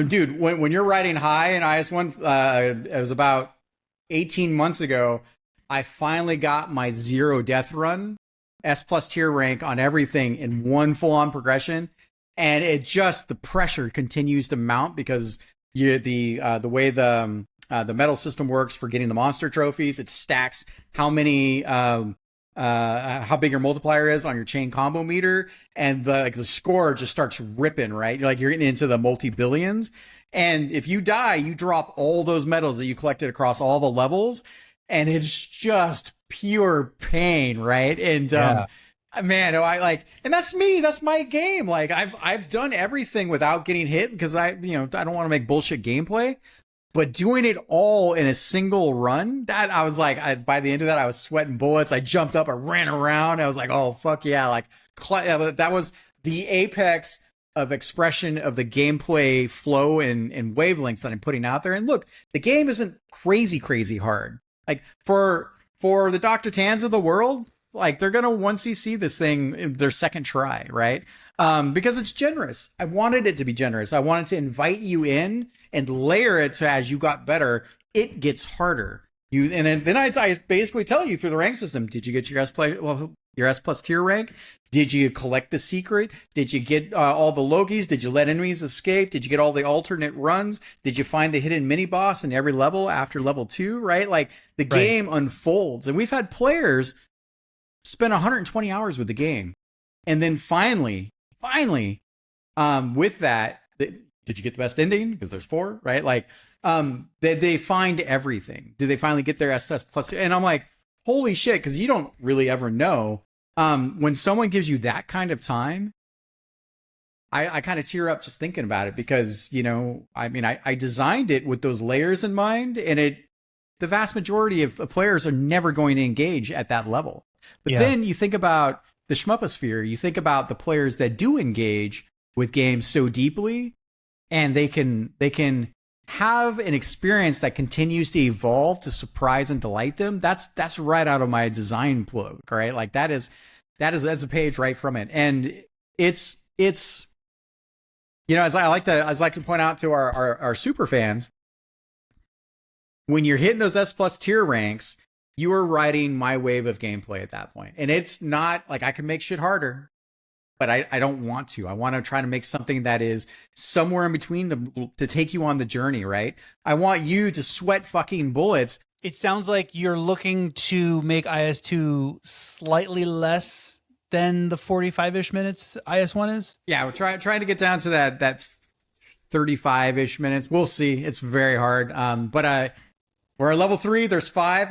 Dude, when you're riding high in IS1, it was about 18 months ago, I finally got my 0 death run, S+ tier rank on everything in one full on progression. And the pressure continues to mount, because the way the medal system works for getting the monster trophies, it stacks how many, how big your multiplier is on your chain combo meter, and the score just starts ripping, right? You're getting into the multi-billions, and if you die, you drop all those medals that you collected across all the levels, and it's just pure pain, right? And man, and that's me. That's my game. Like, I've done everything without getting hit, because I don't want to make bullshit gameplay. But doing it all in a single run, that I was like, by the end of that, I was sweating bullets. I jumped up, I ran around. I was like, oh, fuck yeah. Like, that was the apex of expression of the gameplay flow and wavelengths that I'm putting out there. And look, the game isn't crazy hard. Like, for the Dr. Tans of the world, like, they're going to once you see this thing in their second try, right? Because it's generous. I wanted it to be generous. I wanted to invite you in and layer it so as you got better, it gets harder. Then I basically tell you through the rank system, did you get your S+ tier rank? Did you collect the secret? Did you get all the Logis? Did you let enemies escape? Did you get all the alternate runs? Did you find the hidden mini boss in every level after level 2, right? Like, the game unfolds. And we've had players spend 120 hours with the game. And then finally, with that, did you get the best ending? Because there's 4, right? Like, they find everything. Did they finally get their SS plus? And I'm like, holy shit, because you don't really ever know. When someone gives you that kind of time, I kind of tear up just thinking about it, because, you know, I mean, I designed it with those layers in mind, and the vast majority of players are never going to engage at that level. But then you think about the Shmuposphere, you think about the players that do engage with games so deeply, and they can have an experience that continues to evolve to surprise and delight them. That's right out of my design book, right? Like that's a page right from it. And it's, you know, as I like to point out to our super fans, when you're hitting those S plus tier ranks, you are riding my wave of gameplay at that point. And it's not like I can make shit harder, but I don't want to. I want to try to make something that is somewhere in between to take you on the journey, right? I want you to sweat fucking bullets. It sounds like you're looking to make IS2 slightly less than the 45-ish minutes IS1 is? Yeah, we're trying to get down to that 35-ish minutes. We'll see. It's very hard. But we're at level 3. There's 5.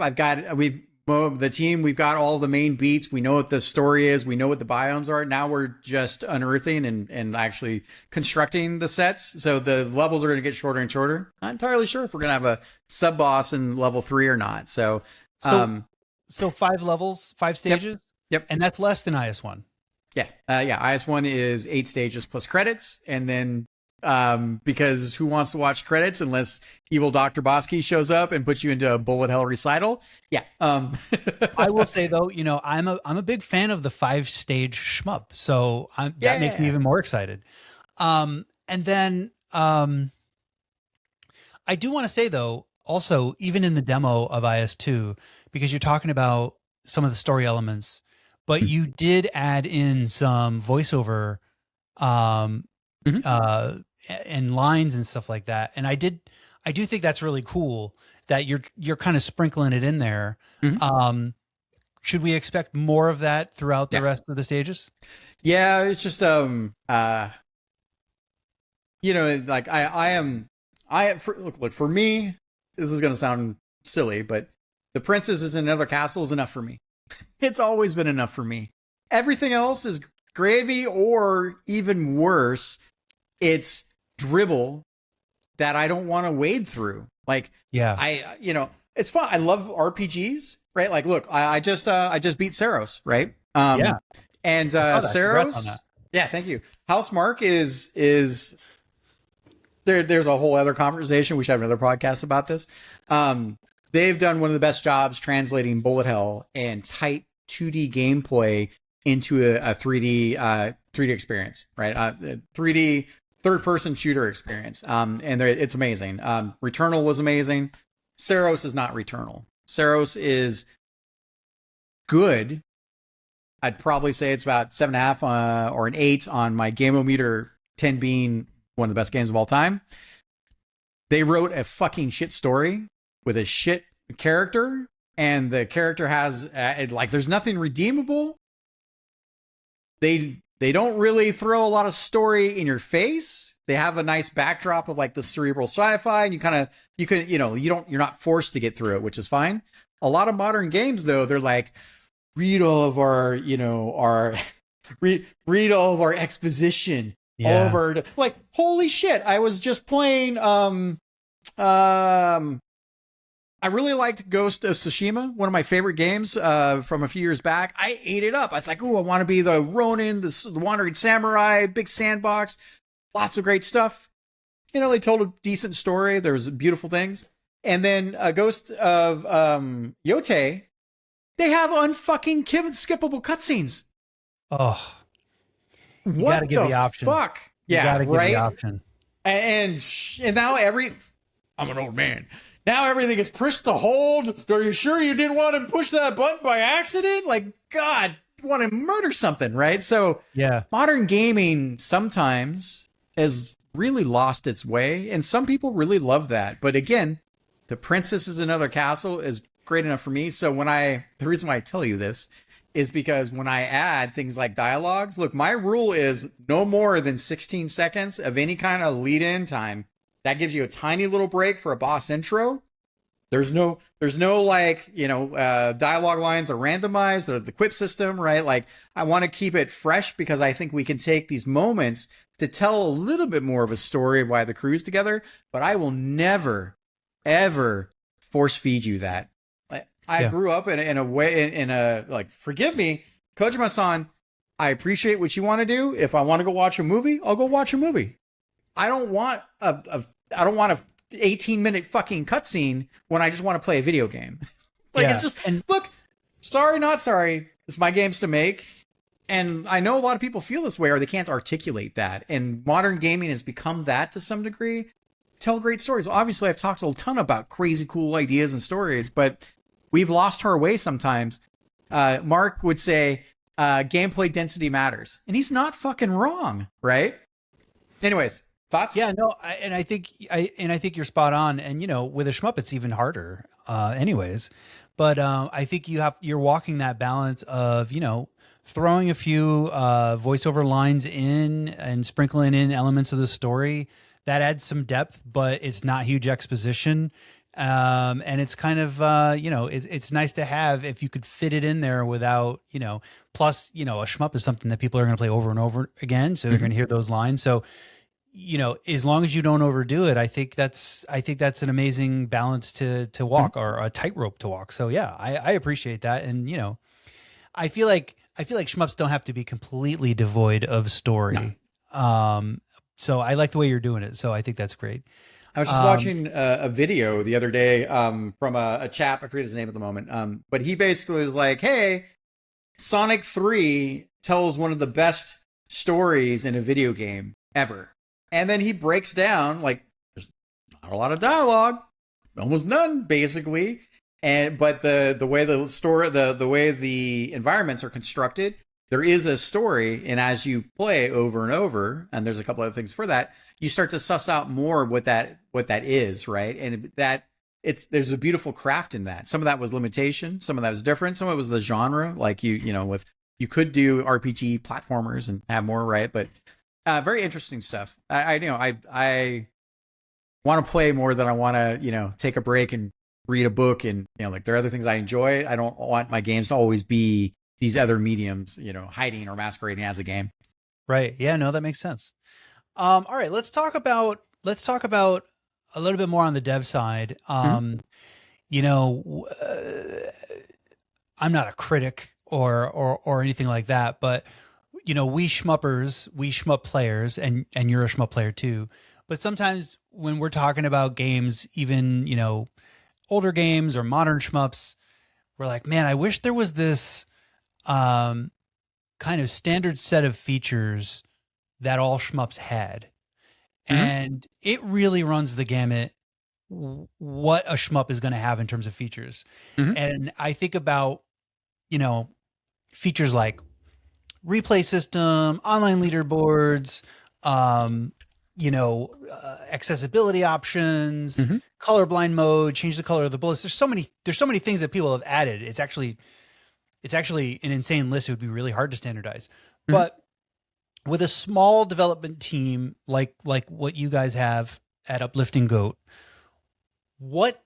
The team, we've got all the main beats. We know what the story is. We know what the biomes are. Now we're just unearthing and actually constructing the sets. So the levels are going to get shorter and shorter. Not entirely sure if we're going to have a sub boss in level 3 or not. So 5 levels, 5 stages. Yep. And that's less than IS1. Yeah. IS1 is 8 stages plus credits. And then, because who wants to watch credits unless evil DrBossKey shows up and puts you into a bullet hell recital? Yeah. I will say though, you know, I'm a big fan of the 5-stage shmup, so that makes me even more excited. And then I do want to say though, also even in the demo of IS2, because you're talking about some of the story elements, but you did add in some voiceover and lines and stuff like that. And I do think that's really cool that you're kind of sprinkling it in there. Should we expect more of that throughout the rest of the stages? Yeah, it's just you know, like look, for me, this is gonna sound silly, but the princess is in another castle is enough for me. It's always been enough for me. Everything else is gravy, or even worse, it's dribble that I don't want to wade through. Like, you know, it's fun. I love RPGs, right? Like, look, I just beat Saros, right? And Saros, thank you. Housemarque is there's a whole other conversation. We should have another podcast about this. They've done one of the best jobs translating bullet hell and tight 2D gameplay into a 3D experience, right? 3D third-person shooter experience, and it's amazing. Returnal was amazing. Saros is not Returnal. Saros is good. I'd probably say it's about 7.5 or an 8 on my Gameometer, 10 being one of the best games of all time. They wrote a fucking shit story with a shit character, and the character has like there's nothing redeemable. They don't really throw a lot of story in your face. They have a nice backdrop of like the cerebral sci-fi, and you're not forced to get through it, which is fine. A lot of modern games though, they're like, read all of our read all of our exposition, all of our, like, holy shit. I was just playing I really liked Ghost of Tsushima, one of my favorite games from a few years back. I ate it up. I was like, ooh, I want to be the Ronin, the Wandering Samurai, big sandbox, lots of great stuff. You know, they told a decent story. There was beautiful things. And then Ghost of Yote, they have unfucking skippable cutscenes. Oh, you gotta give the option. Fuck? You gotta give the option. And now I'm an old man. Now everything is pushed to hold. Are you sure you didn't want to push that button by accident? Like, God, want to murder something, right? So modern gaming sometimes has really lost its way, and some people really love that. But again, the princess is another castle is great enough for me. So the reason why I tell you this is because when I add things like dialogues, look, my rule is no more than 16 seconds of any kind of lead in time. That gives you a tiny little break for a boss intro. There's no like, dialogue lines are randomized, or the quip system, right? Like, I want to keep it fresh because I think we can take these moments to tell a little bit more of a story of why the crew's together, but I will never, ever force feed you that. I grew up in a way, like, forgive me, Kojima-san, I appreciate what you want to do. If I want to go watch a movie, I'll go watch a movie. I don't want a 18-minute fucking cutscene when I just want to play a video game. It's just, and look, sorry, not sorry. It's my games to make. And I know a lot of people feel this way, or they can't articulate that. And modern gaming has become that to some degree. Tell great stories. Obviously, I've talked a ton about crazy cool ideas and stories, but we've lost our way sometimes. Mark would say, gameplay density matters. And he's not fucking wrong, right? Anyways, thoughts? Yeah, no, I think you're spot on. And, with a shmup, it's even harder anyways. But I think you're walking that balance of, throwing a few voiceover lines in and sprinkling in elements of the story that adds some depth, but it's not huge exposition. And it's kind of, it's nice to have if you could fit it in there without, plus, a shmup is something that people are going to play over and over again. So they're going to hear those lines. So, as long as you don't overdo it, I think that's an amazing balance to walk, or a tightrope to walk. So yeah, I appreciate that. And, I feel like shmups don't have to be completely devoid of story. No. So I like the way you're doing it. So I think that's great. I was just watching a video the other day from a chap. I forget his name at the moment. But he basically was like, hey, Sonic 3 tells one of the best stories in a video game ever. And then he breaks down, like, there's not a lot of dialogue, almost none, basically. But the way the story, the way the environments are constructed, there is a story. And as you play over and over, and there's a couple other things for that, you start to suss out more what that is, right? And there's a beautiful craft in that. Some of that was limitation, some of that was different, some of it was the genre, like you could do RPG platformers and have more, right? But very interesting stuff. I want to play more than I want to, take a break and read a book, and like there are other things I enjoy. I don't want my games to always be these other mediums, hiding or masquerading as a game. Right. Yeah, no, that makes sense. All right, let's talk about a little bit more on the dev side. I'm not a critic or anything like that, but we shmup players, and you're a shmup player too. But sometimes when we're talking about games, even, older games or modern shmups, we're like, man, I wish there was this kind of standard set of features that all shmups had. And it really runs the gamut what a shmup is going to have in terms of features. And I think about, features like replay system, online leaderboards, accessibility options, colorblind mode, change the color of the bullets. There's so many things that people have added. It's actually an insane list. It would be really hard to standardize. But with a small development team like what you guys have at Uplifting Goat, what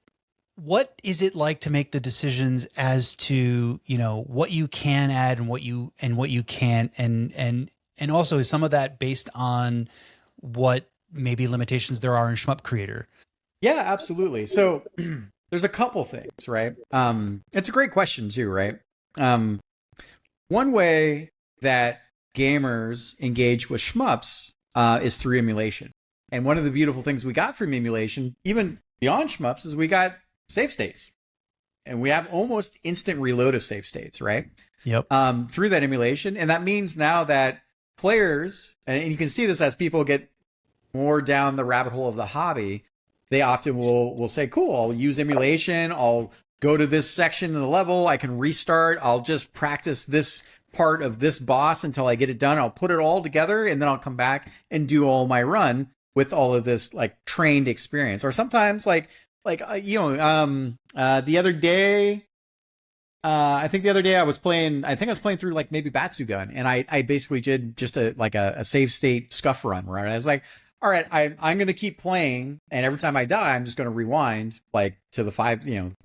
is it like to make the decisions as to, what you can add and what you can't, and also is some of that based on what maybe limitations there are in Shmup Creator? Yeah, absolutely. So there's a couple things, right? It's a great question too, right? One way that gamers engage with shmups is through emulation. And one of the beautiful things we got from emulation, even beyond shmups, is we got save states. And we have almost instant reload of save states, right? Yep. Through that emulation. And that means now that players, and you can see this as people get more down the rabbit hole of the hobby, they often will say, cool, I'll use emulation, I'll go to this section of the level, I can restart, I'll just practice this part of this boss until I get it done, I'll put it all together, and then I'll come back and do all my run with all of this like trained experience. Or sometimes the other day, I think the other day I think I was playing through like maybe Batsugun, and I basically did just a save state scuff run where I was like, all right, I'm going to keep playing, and every time I die, I'm just going to rewind like to the 5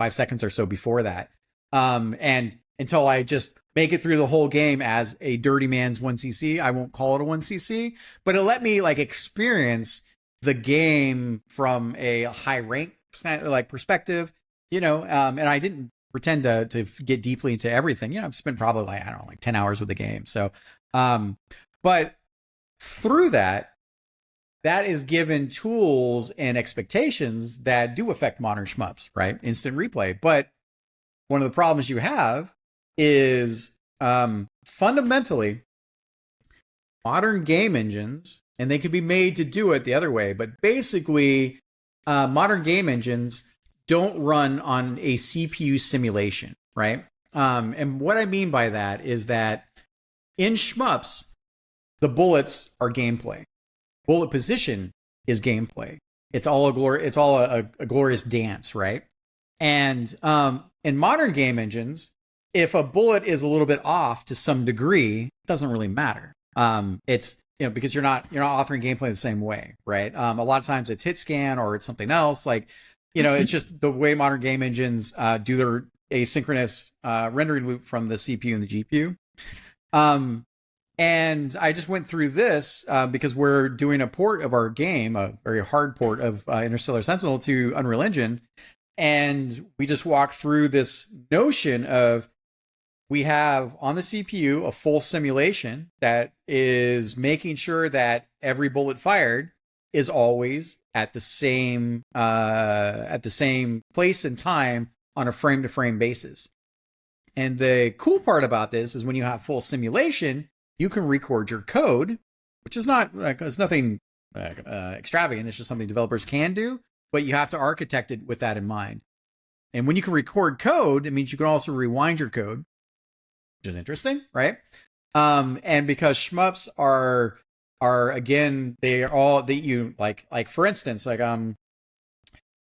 seconds or so before that. And until I just make it through the whole game as a dirty man's 1cc. I won't call it a 1cc, but it let me like experience the game from a high rank like perspective, and I didn't pretend to get deeply into everything. I've spent probably like, I don't know, like 10 hours with the game. So, but through that is given tools and expectations that do affect modern shmups, right? Instant replay. But one of the problems you have is fundamentally modern game engines, and they can be made to do it the other way, but basically modern game engines don't run on a CPU simulation, right? And what I mean by that is that in shmups, the bullets are gameplay. Bullet position is gameplay. It's all a glorious dance, right? And in modern game engines, if a bullet is a little bit off to some degree, it doesn't really matter. It's because you're not authoring gameplay the same way, right? A lot of times it's hit scan or it's something else. Like, it's just the way modern game engines do their asynchronous rendering loop from the CPU and the GPU. And I just went through this because we're doing a port of our game, a very hard port of Interstellar Sentinel to Unreal Engine. And we just walked through this notion of we have on the CPU a full simulation that is making sure that every bullet fired is always at the same place and time on a frame to frame basis. And the cool part about this is when you have full simulation, you can record your code, which is not like it's nothing extravagant. It's just something developers can do, but you have to architect it with that in mind. And when you can record code, it means you can also rewind your code, which is interesting, right? And because shmups are again, like for instance, like in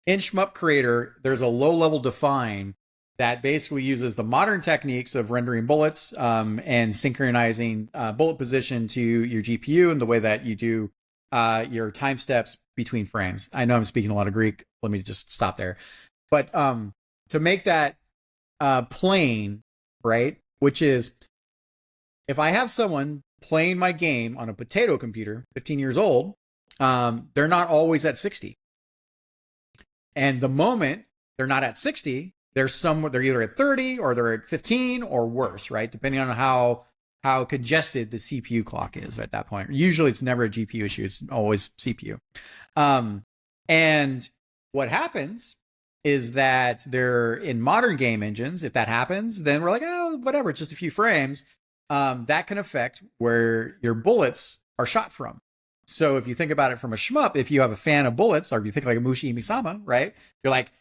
Shmup Creator, there's a low level define that basically uses the modern techniques of rendering bullets and synchronizing bullet position to your GPU and the way that you do your time steps between frames. I know I'm speaking a lot of Greek. Let me just stop there. But to make that plain, right, which is if I have someone playing my game on a potato computer, 15 years old, they're not always at 60. And the moment they're not at 60, they're either at 30 or they're at 15 or worse, right? Depending on how congested the CPU clock is at that point. Usually it's never a GPU issue. It's always CPU. And what happens is that they're in modern game engines. If that happens, then we're like, oh, whatever, it's just a few frames. That can affect where your bullets are shot from. So if you think about it from a shmup, if you have a fan of bullets, or if you think like a Mushi Imisama, right? You're like,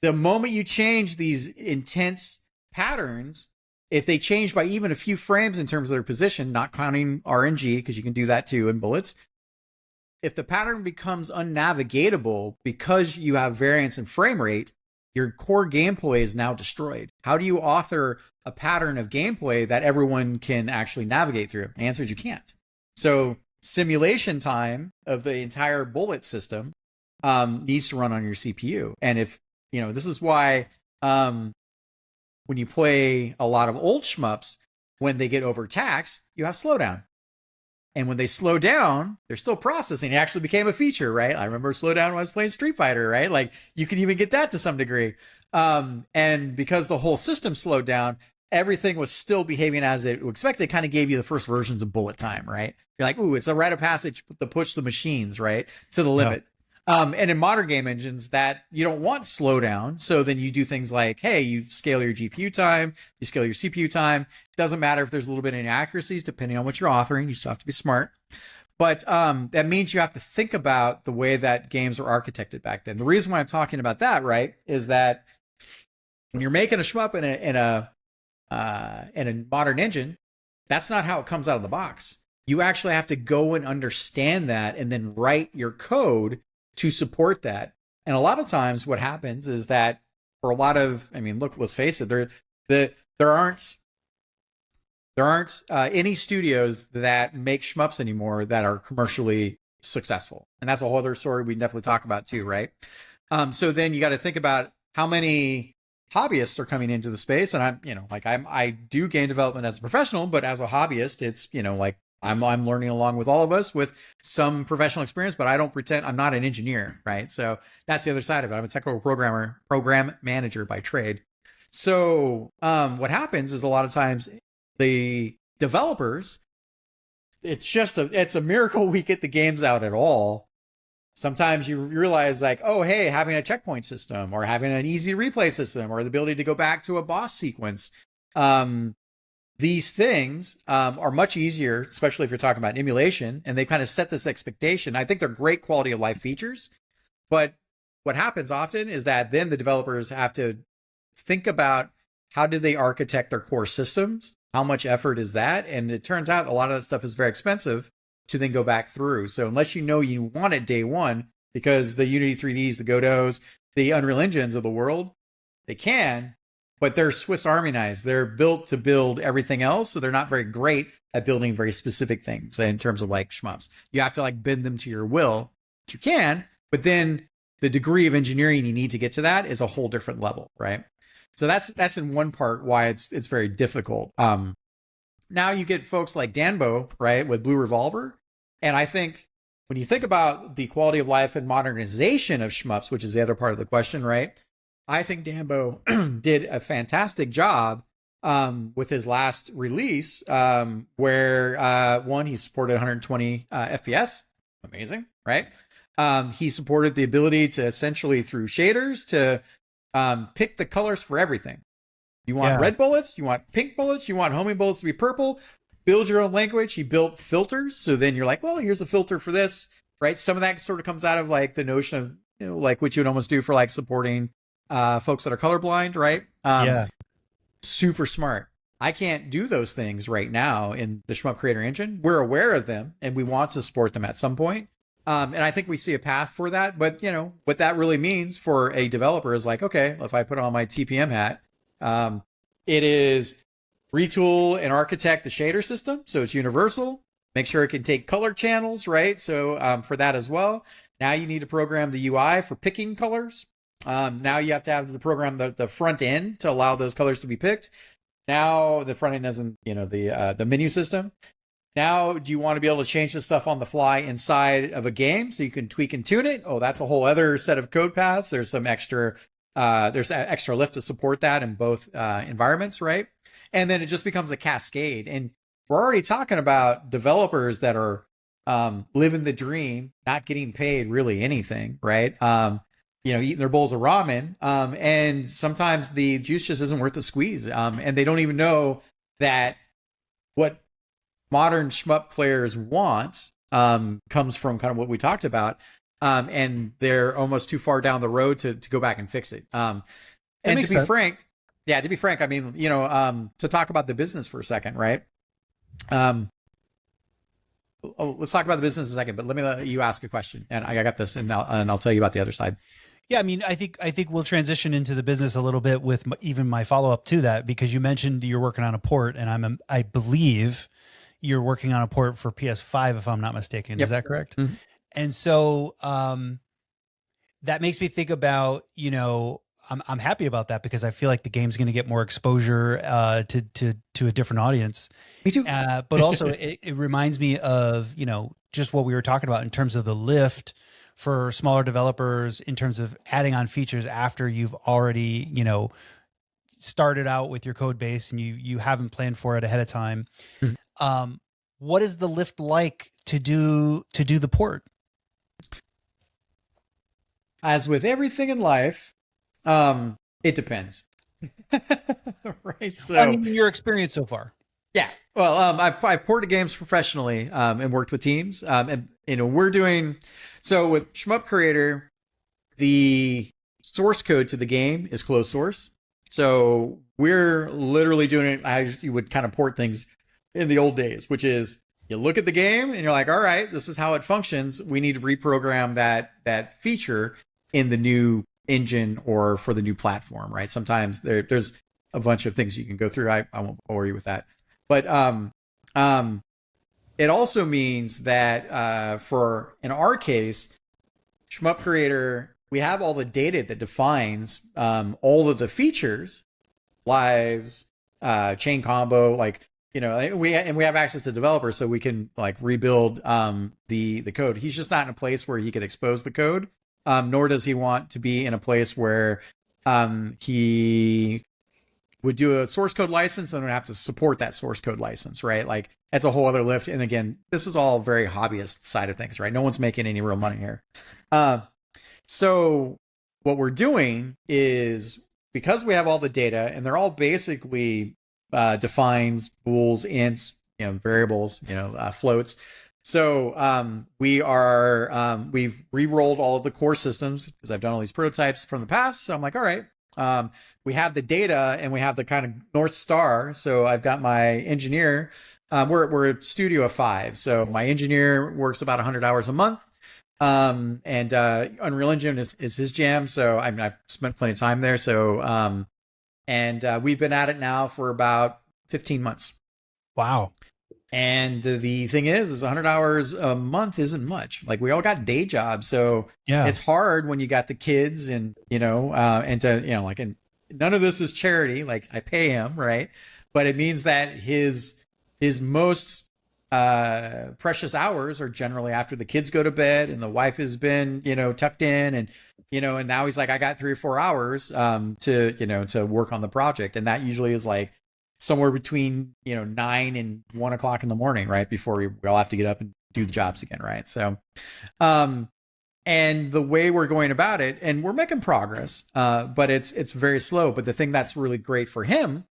the moment you change these intense patterns, if they change by even a few frames in terms of their position, not counting RNG, because you can do that too in bullets, if the pattern becomes unnavigatable because you have variance in frame rate, your core gameplay is now destroyed. How do you author a pattern of gameplay that everyone can actually navigate through? The answer is you can't. So simulation time of the entire bullet system needs to run on your CPU. And if this is why when you play a lot of old shmups, when they get overtaxed, you have slowdown. And when they slow down, they're still processing. It actually became a feature, right? I remember slowdown when I was playing Street Fighter, right? Like you can even get that to some degree. And because the whole system slowed down, everything was still behaving as it expected. It kind of gave you the first versions of bullet time, right? You're like, ooh, it's a rite of passage to push the machines, right, to the limit. And in modern game engines, that you don't want slowdown. So then you do things like, hey, you scale your GPU time, you scale your CPU time. It doesn't matter if there's a little bit of inaccuracies, depending on what you're authoring. You still have to be smart. But that means you have to think about the way that games were architected back then. The reason why I'm talking about that, right, is that when you're making a shmup in a modern engine, that's not how it comes out of the box. You actually have to go and understand that and then write your code to support that. And a lot of times what happens is that for a lot of, look, let's face it, the there aren't any studios that make shmups anymore that are commercially successful, and that's a whole other story we can definitely talk about too, right? So then you got to think about how many hobbyists are coming into the space, and I do game development as a professional, but as a hobbyist, it's like I'm learning along with all of us with some professional experience, but I don't pretend I'm not an engineer, right? So that's the other side of it. I'm a technical program manager by trade. So what happens is a lot of times the developers, it's a miracle we get the games out at all. Sometimes you realize like, oh, hey, having a checkpoint system or having an easy replay system or the ability to go back to a boss sequence. These things are much easier, especially if you're talking about emulation, and they kind of set this expectation. I think they're great quality of life features, but what happens often is that then the developers have to think about how do they architect their core systems? How much effort is that? And it turns out a lot of that stuff is very expensive to then go back through. So unless you know you want it day one, because the Unity 3Ds, the Godot's, the Unreal Engines of the world, they can, but they're Swiss Army-nized. They're built to build everything else. So they're not very great at building very specific things in terms of like shmups. You have to like bend them to your will, which you can, but then the degree of engineering you need to get to that is a whole different level, right? So that's in one part why it's very difficult. Now you get folks like Danbo, right, with Blue Revolver. And I think when you think about the quality of life and modernization of shmups, which is the other part of the question, right? I think Danbo did a fantastic job with his last release, where one, he supported 120 FPS. Amazing, right? He supported the ability to essentially through shaders to pick the colors for everything. You want red bullets, you want pink bullets, you want homing bullets to be purple. Build your own language. He built filters. So then you're like, well, here's a filter for this, right? Some of that sort of comes out of like the notion of, like what you would almost do for like supporting folks that are colorblind, right? Super smart. I can't do those things right now in the Shmup Creator Engine. We're aware of them and we want to support them at some point. And I think we see a path for that. But, what that really means for a developer is like, okay, if I put on my TPM hat, it is retool and architect the shader system. So it's universal. Make sure it can take color channels, right? So for that as well. Now you need to program the UI for picking colors. Now you have to have the program the front end to allow those colors to be picked. Now the front end isn't, the menu system. Now, do you want to be able to change the stuff on the fly inside of a game so you can tweak and tune it? Oh, that's a whole other set of code paths. There's some extra lift to support that in both environments, right? And then it just becomes a cascade. And we're already talking about developers that are living the dream, not getting paid really anything, right? Eating their bowls of ramen. And sometimes the juice just isn't worth the squeeze. And they don't even know that what modern shmup players want comes from kind of what we talked about. And they're almost too far down the road to go back and fix it. And to be frank, I mean, to talk about the business for a second, right? Let's talk about the business in a second, but let me let you ask a question, and I got this, and I'll tell you about the other side. Yeah, I mean, I think we'll transition into the business a little bit with even my follow up to that, because you mentioned you're working on a port, and I believe you're working on a port for PS5, if I'm not mistaken. Yep. Is that correct? Mm-hmm. And so that makes me think about, I'm happy about that because I feel like the game's going to get more exposure to a different audience. Me too. But also it reminds me of, just what we were talking about in terms of the lift for smaller developers in terms of adding on features after you've already, started out with your code base and you haven't planned for it ahead of time. Mm-hmm. What is the lift like to do the port? As with everything in life, it depends. Right. So, I mean, your experience so far. Yeah. Well, I've ported games professionally, and worked with teams. And we're doing, so with Shmup Creator, the source code to the game is closed source. So we're literally doing it as you would kind of port things in the old days, which is you look at the game and you're like, all right, this is how it functions. We need to reprogram that feature in the new engine or for the new platform, right? Sometimes there's a bunch of things you can go through. I won't bore you with that. But it also means that for in our case, Shmup Creator, we have all the data that defines all of the features, lives, chain combo, like, you know, we have access to developers, so we can like rebuild the code. He's just not in a place where he could expose the code, nor does he want to be in a place where he would do a source code license and would have to support that source code license, right? Like that's a whole other lift. And again, this is all very hobbyist side of things, right? No one's making any real money here. So what we're doing is, because we have all the data and they're all basically defines, bools, ints, you know, variables, you know, floats. So we've re-rolled all of the core systems because I've done all these prototypes from the past. So I'm like, all right, we have the data and we have the kind of North Star. So I've got my engineer. We're a studio of 5. So my engineer works about 100 hours a month. And Unreal Engine is his jam. So I mean, I've spent plenty of time there. So we've been at it now for about 15 months. Wow. And the thing is 100 hours a month isn't much. Like we all got day jobs. So yeah, it's hard when you got the kids and, you know, and to, you know, like, and none of this is charity. Like I pay him, right? But it means that his most precious hours are generally after the kids go to bed and the wife has been, you know, tucked in, and, you know, and now he's like, I got 3 or 4 hours to, you know, to work on the project. And that usually is like somewhere between, you know, 9 and 1 o'clock in the morning, right? Before we all have to get up and do the jobs again. Right. So, and the way we're going about it, and we're making progress, but it's very slow. But the thing that's really great for him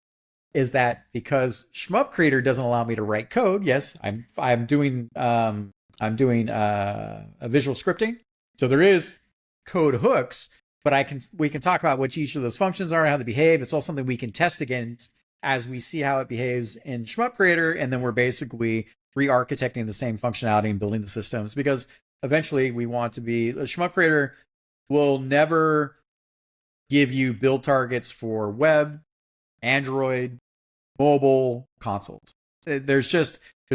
is that because Shmup Creator doesn't allow me to write code. Yes, I'm doing a visual scripting. So there is code hooks, but we can talk about what each of those functions are and how they behave. It's all something we can test against as we see how it behaves in Shmup Creator, and then we're basically re-architecting the same functionality and building the systems, because eventually we want to be, Shmup Creator will never give you build targets for web, Android, mobile, consoles. There's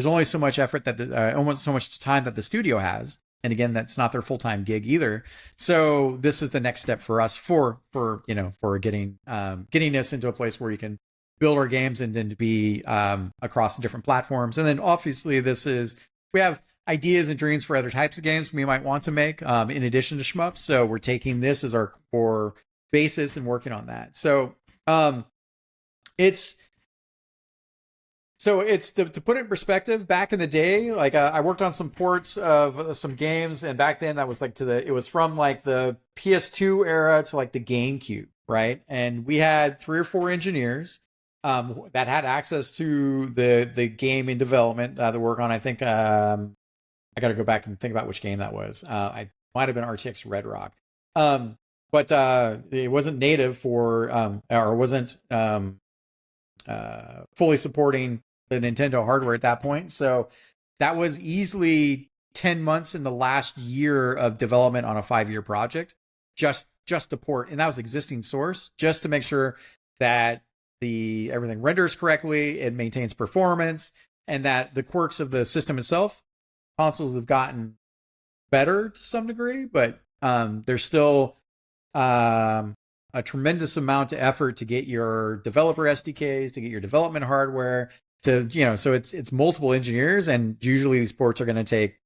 only so much effort that almost so much time that the studio has. And again, that's not their full-time gig either. So this is the next step for us for getting us into a place where you can build our games and then to be across the different platforms. And then obviously we have ideas and dreams for other types of games we might want to make in addition to Shmups. So we're taking this as our core basis and working on that. So it's to put it in perspective, back in the day, like I worked on some ports of some games, and back then that was like it was from like the PS2 era to like the GameCube, right? And we had 3 or 4 engineers that had access to the game in development to work on. I think I got to go back and think about which game that was. I might have been RTX Red Rock, but it wasn't native for or wasn't fully supporting the Nintendo hardware at that point. So that was easily 10 months in the last year of development on a 5-year project, just to port. And that was existing source, just to make sure that everything renders correctly, it maintains performance, and that the quirks of the system itself, consoles have gotten better to some degree, but there's still a tremendous amount of effort to get your developer SDKs, to get your development hardware, to, you know, so it's multiple engineers, and usually these ports are going to take,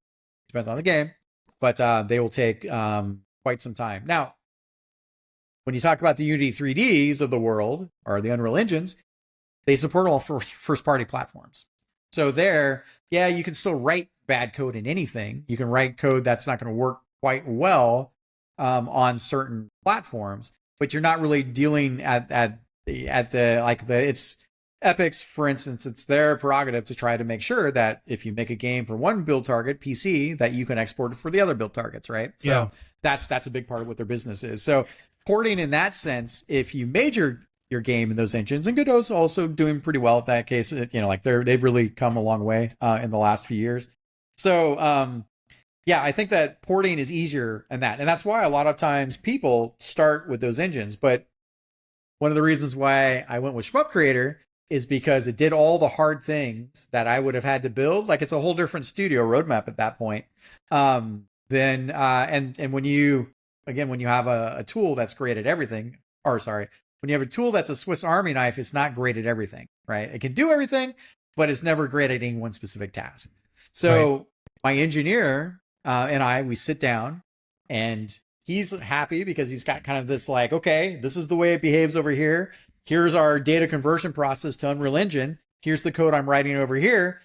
depends on the game, but they will take quite some time. Now, when you talk about the Unity 3Ds of the world, or the Unreal Engines, they support all first-party platforms. So you can still write bad code in anything. You can write code that's not going to work quite well on certain platforms, but you're not really dealing at it's Epic's, for instance. It's their prerogative to try to make sure that if you make a game for one build target, PC, that you can export it for the other build targets, right? So that's a big part of what their business is. So porting in that sense, if you made your game in those engines, and Godot's also doing pretty well in that case, you know, like they've really come a long way in the last few years. So I think that porting is easier than that. And that's why a lot of times people start with those engines. But one of the reasons why I went with Shmup Creator is because it did all the hard things that I would have had to build. Like, it's a whole different studio roadmap at that point. Then when you have a tool that's great at everything, when you have a tool that's a Swiss Army knife, it's not great at everything, right? It can do everything, but it's never great at any one specific task. So my engineer we sit down, and he's happy because he's got kind of this like, okay, this is the way it behaves over here. Here's our data conversion process to Unreal Engine. Here's the code I'm writing over here.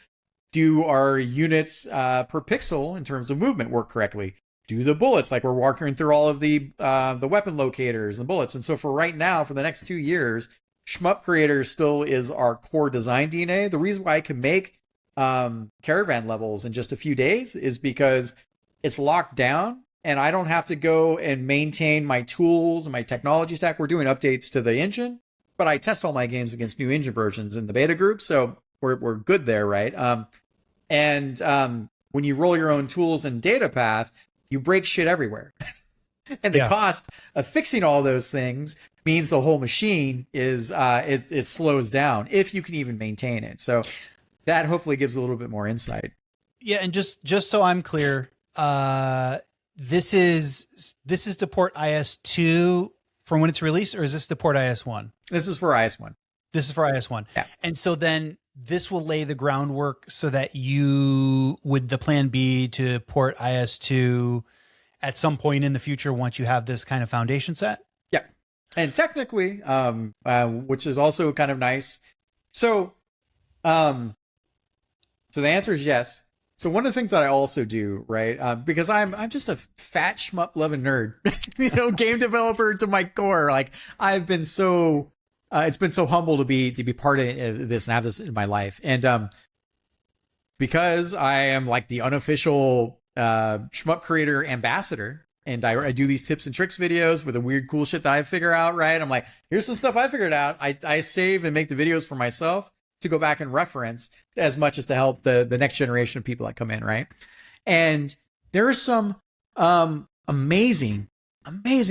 Do our units per pixel in terms of movement work correctly? Do the bullets, like we're walking through all of the weapon locators and bullets. And so for right now, for the next 2 years, Shmup Creator still is our core design DNA. The reason why I can make Caravan levels in just a few days is because it's locked down, and I don't have to go and maintain my tools and my technology stack. We're doing updates to the engine, but I test all my games against new engine versions in the beta group, so we're good there, right? When you roll your own tools in data path, you break shit everywhere. And the cost of fixing all those things means the whole machine is it slows down if you can even maintain it. So that hopefully gives a little bit more insight. Yeah, and just so I'm clear, this is to port IS2 from when it's released, or is this to port IS1? This is for IS1. This is for IS1. Yeah. And so then this will lay the groundwork so that the plan be to port IS2 at some point in the future once you have this kind of foundation set? Yeah. And technically, which is also kind of nice. So the answer is yes. So one of the things that I also do, right, because I'm just a fat shmup loving nerd, game developer to my core. Like, I've been so, it's been so humble to be part of this and have this in my life. And because I am like the unofficial Shmup Creator ambassador, and I do these tips and tricks videos with the weird, cool shit that I figure out, right? I'm like, here's some stuff I figured out. I save and make the videos for myself to go back and reference as much as to help the next generation of people that come in, right? And there are some amazing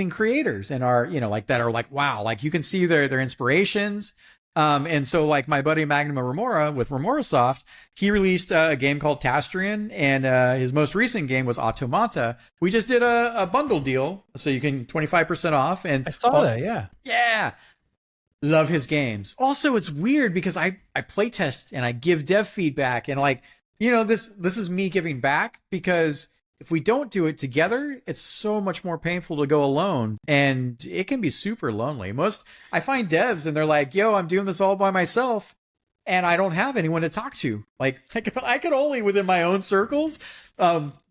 creators in our, that are like, wow, like you can see their inspirations. And so like my buddy Magnum Remora with Remorasoft, he released a game called Tastrian, and his most recent game was Automata. We just did a bundle deal, so you can 25% off. And I saw that, yeah. Yeah. Love his games. Also, it's weird because I play test and I give dev feedback, and like, this is me giving back, because if we don't do it together, it's so much more painful to go alone, and it can be super lonely. I find devs and they're like, yo, I'm doing this all by myself and I don't have anyone to talk to. Like, I could only within my own circles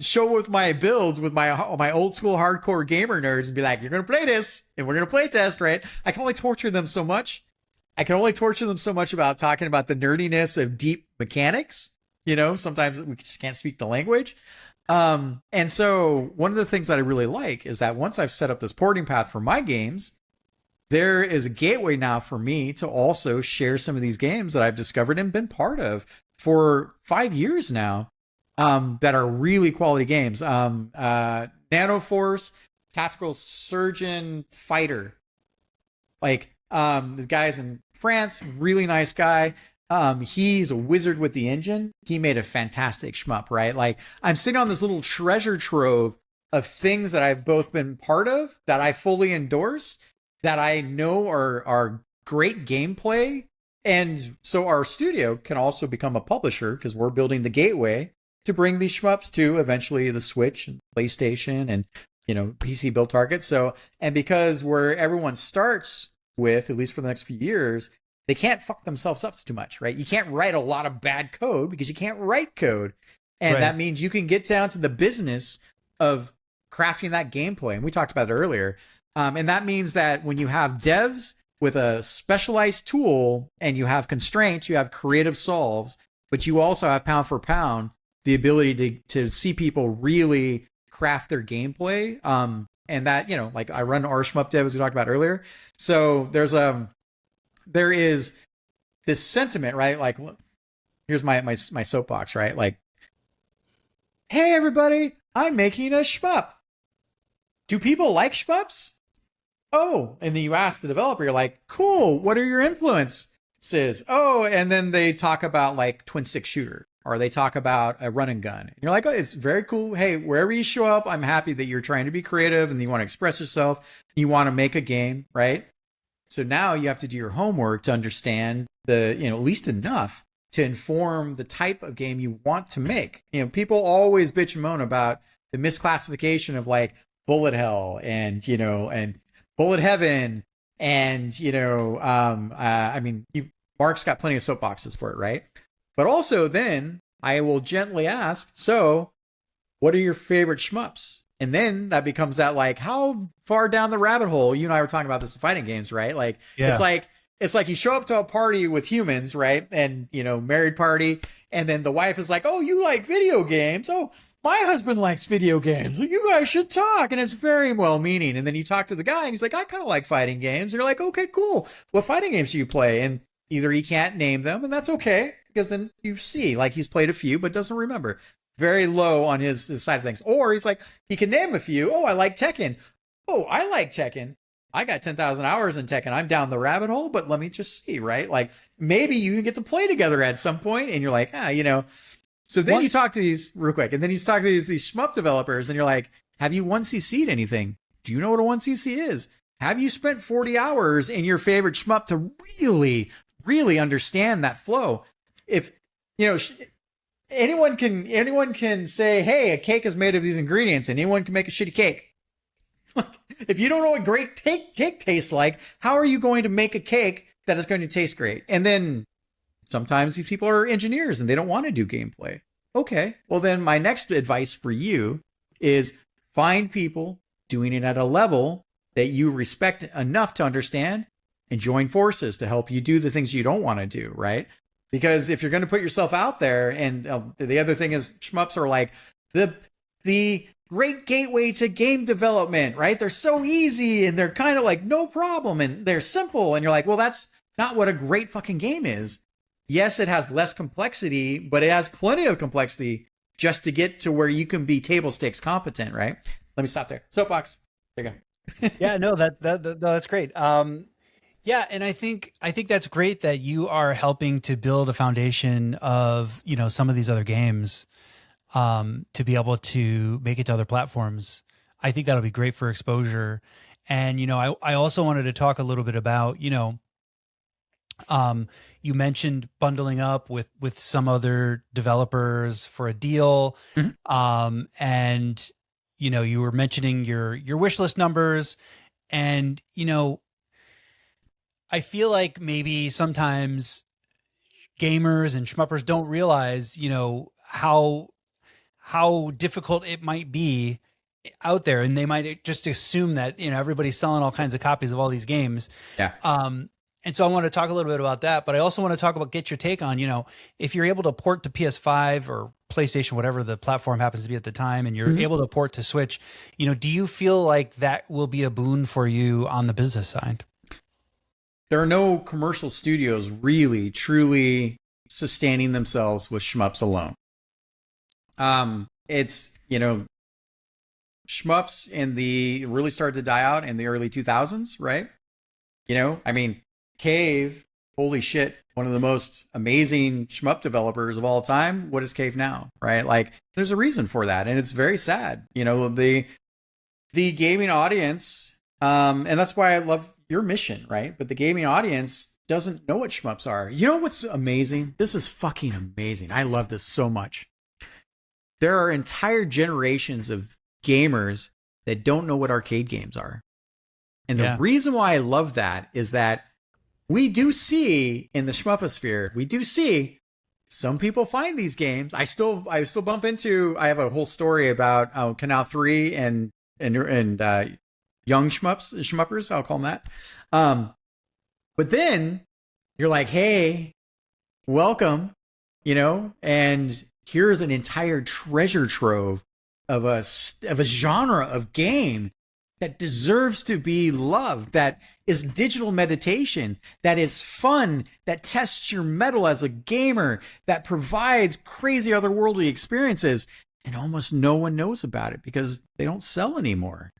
show with my builds with my old school hardcore gamer nerds and be like, you're going to play this and we're going to play test, right? I can only torture them so much. I can only torture them so much about talking about the nerdiness of deep mechanics. Sometimes we just can't speak the language. And so one of the things that I really like is that once I've set up this porting path for my games, there is a gateway now for me to also share some of these games that I've discovered and been part of for 5 years now, that are really quality games. Nanoforce, Tactical Surgeon Fighter. Like, the guy's in France, really nice guy. He's a wizard with the engine. He made a fantastic shmup, right? Like, I'm sitting on this little treasure trove of things that I've both been part of, that I fully endorse, that I know are great gameplay. And so our studio can also become a publisher, because we're building the gateway to bring these shmups to eventually the Switch and PlayStation and, PC build targets. So, and because where everyone starts with, at least for the next few years, they can't fuck themselves up too much, right? You can't write a lot of bad code because you can't write code. And that means you can get down to the business of crafting that gameplay. And we talked about it earlier. And that means that when you have devs with a specialized tool and you have constraints, you have creative solves, but you also have pound for pound the ability to see people really craft their gameplay. And that, like I run our Shmup Dev, as we talked about earlier. So there is this sentiment, right? Like, here's my soapbox, right? Like, hey, everybody, I'm making a shmup. Do people like shmups? oh, and then you ask the developer, you're like, cool, what are your influences? Oh, and then they talk about like twin stick shooter, or they talk about a run and gun. And you're like, oh, it's very cool. Hey, wherever you show up, I'm happy that you're trying to be creative and you want to express yourself. You want to make a game, right? So now you have to do your homework to understand the, at least enough to inform the type of game you want to make. People always bitch and moan about the misclassification of like bullet hell and, and bullet heaven. And, Mark's got plenty of soapboxes for it, right? But also then I will gently ask, so what are your favorite shmups? And then that becomes that like, how far down the rabbit hole? You and I were talking about this in fighting games, right? Like, yeah. It's like you show up to a party with humans, right? And, married party. And then the wife is like, oh, you like video games? Oh, my husband likes video games. You guys should talk. And it's very well meaning. And then you talk to the guy and he's like, I kind of like fighting games. And you're like, okay, cool. What fighting games do you play? And either he can't name them, and that's okay, because then you see like he's played a few, but doesn't remember. Very low on his side of things. Or he's like, he can name a few. Oh, I like Tekken. Oh, I like Tekken. I got 10,000 hours in Tekken. I'm down the rabbit hole, but let me just see, right? Like maybe you can get to play together at some point, and you're like, So then you talk to these real quick, and then you talk to these shmup developers, and you're like, have you 1cc'd anything? Do you know what a 1cc is? Have you spent 40 hours in your favorite shmup to really, really understand that flow? If, anyone can say, hey, a cake is made of these ingredients, and anyone can make a shitty cake. If you don't know what great cake tastes like, how are you going to make a cake that is going to taste great? And then sometimes these people are engineers and they don't want to do gameplay. Okay, well then my next advice for you is find people doing it at a level that you respect enough to understand, and join forces to help you do the things you don't want to do, right? Because if you're going to put yourself out there, and the other thing is shmups are like the great gateway to game development, right? They're so easy and they're kind of like no problem and they're simple. And you're like, well, that's not what a great fucking game is. Yes, it has less complexity, but it has plenty of complexity just to get to where you can be table stakes competent, right? Let me stop there. Soapbox. There you go. Yeah, no, that's great. Yeah, and I think that's great that you are helping to build a foundation of, some of these other games to be able to make it to other platforms. I think that'll be great for exposure. And, I also wanted to talk a little bit about, you mentioned bundling up with some other developers for a deal. Mm-hmm. And, you were mentioning your wish list numbers, and, I feel like maybe sometimes gamers and shmuppers don't realize, how difficult it might be out there, and they might just assume that everybody's selling all kinds of copies of all these games. Yeah. And so I want to talk a little bit about that, but I also want to talk about, get your take on, if you're able to port to PS5 or PlayStation, whatever the platform happens to be at the time, and you're mm-hmm. able to port to Switch, do you feel like that will be a boon for you on the business side? There are no commercial studios really, truly sustaining themselves with shmups alone. It's, shmups really started to die out in the early 2000s, right? Cave, holy shit, one of the most amazing shmup developers of all time. What is Cave now, right? Like, there's a reason for that, and it's very sad. The gaming audience, and that's why I love your mission, right? But the gaming audience doesn't know what shmups are. You know what's amazing? This is fucking amazing. I love this so much. There are entire generations of gamers that don't know what arcade games are. And the reason why I love that is that we do see in the shmuposphere, we do see some people find these games. I still bump into, I have a whole story about Canal 3 and young shmuppers, I'll call them that. But then you're like, hey, welcome, and here's an entire treasure trove of a genre of game that deserves to be loved, that is digital meditation, that is fun, that tests your mettle as a gamer, that provides crazy otherworldly experiences, and almost no one knows about it because they don't sell anymore.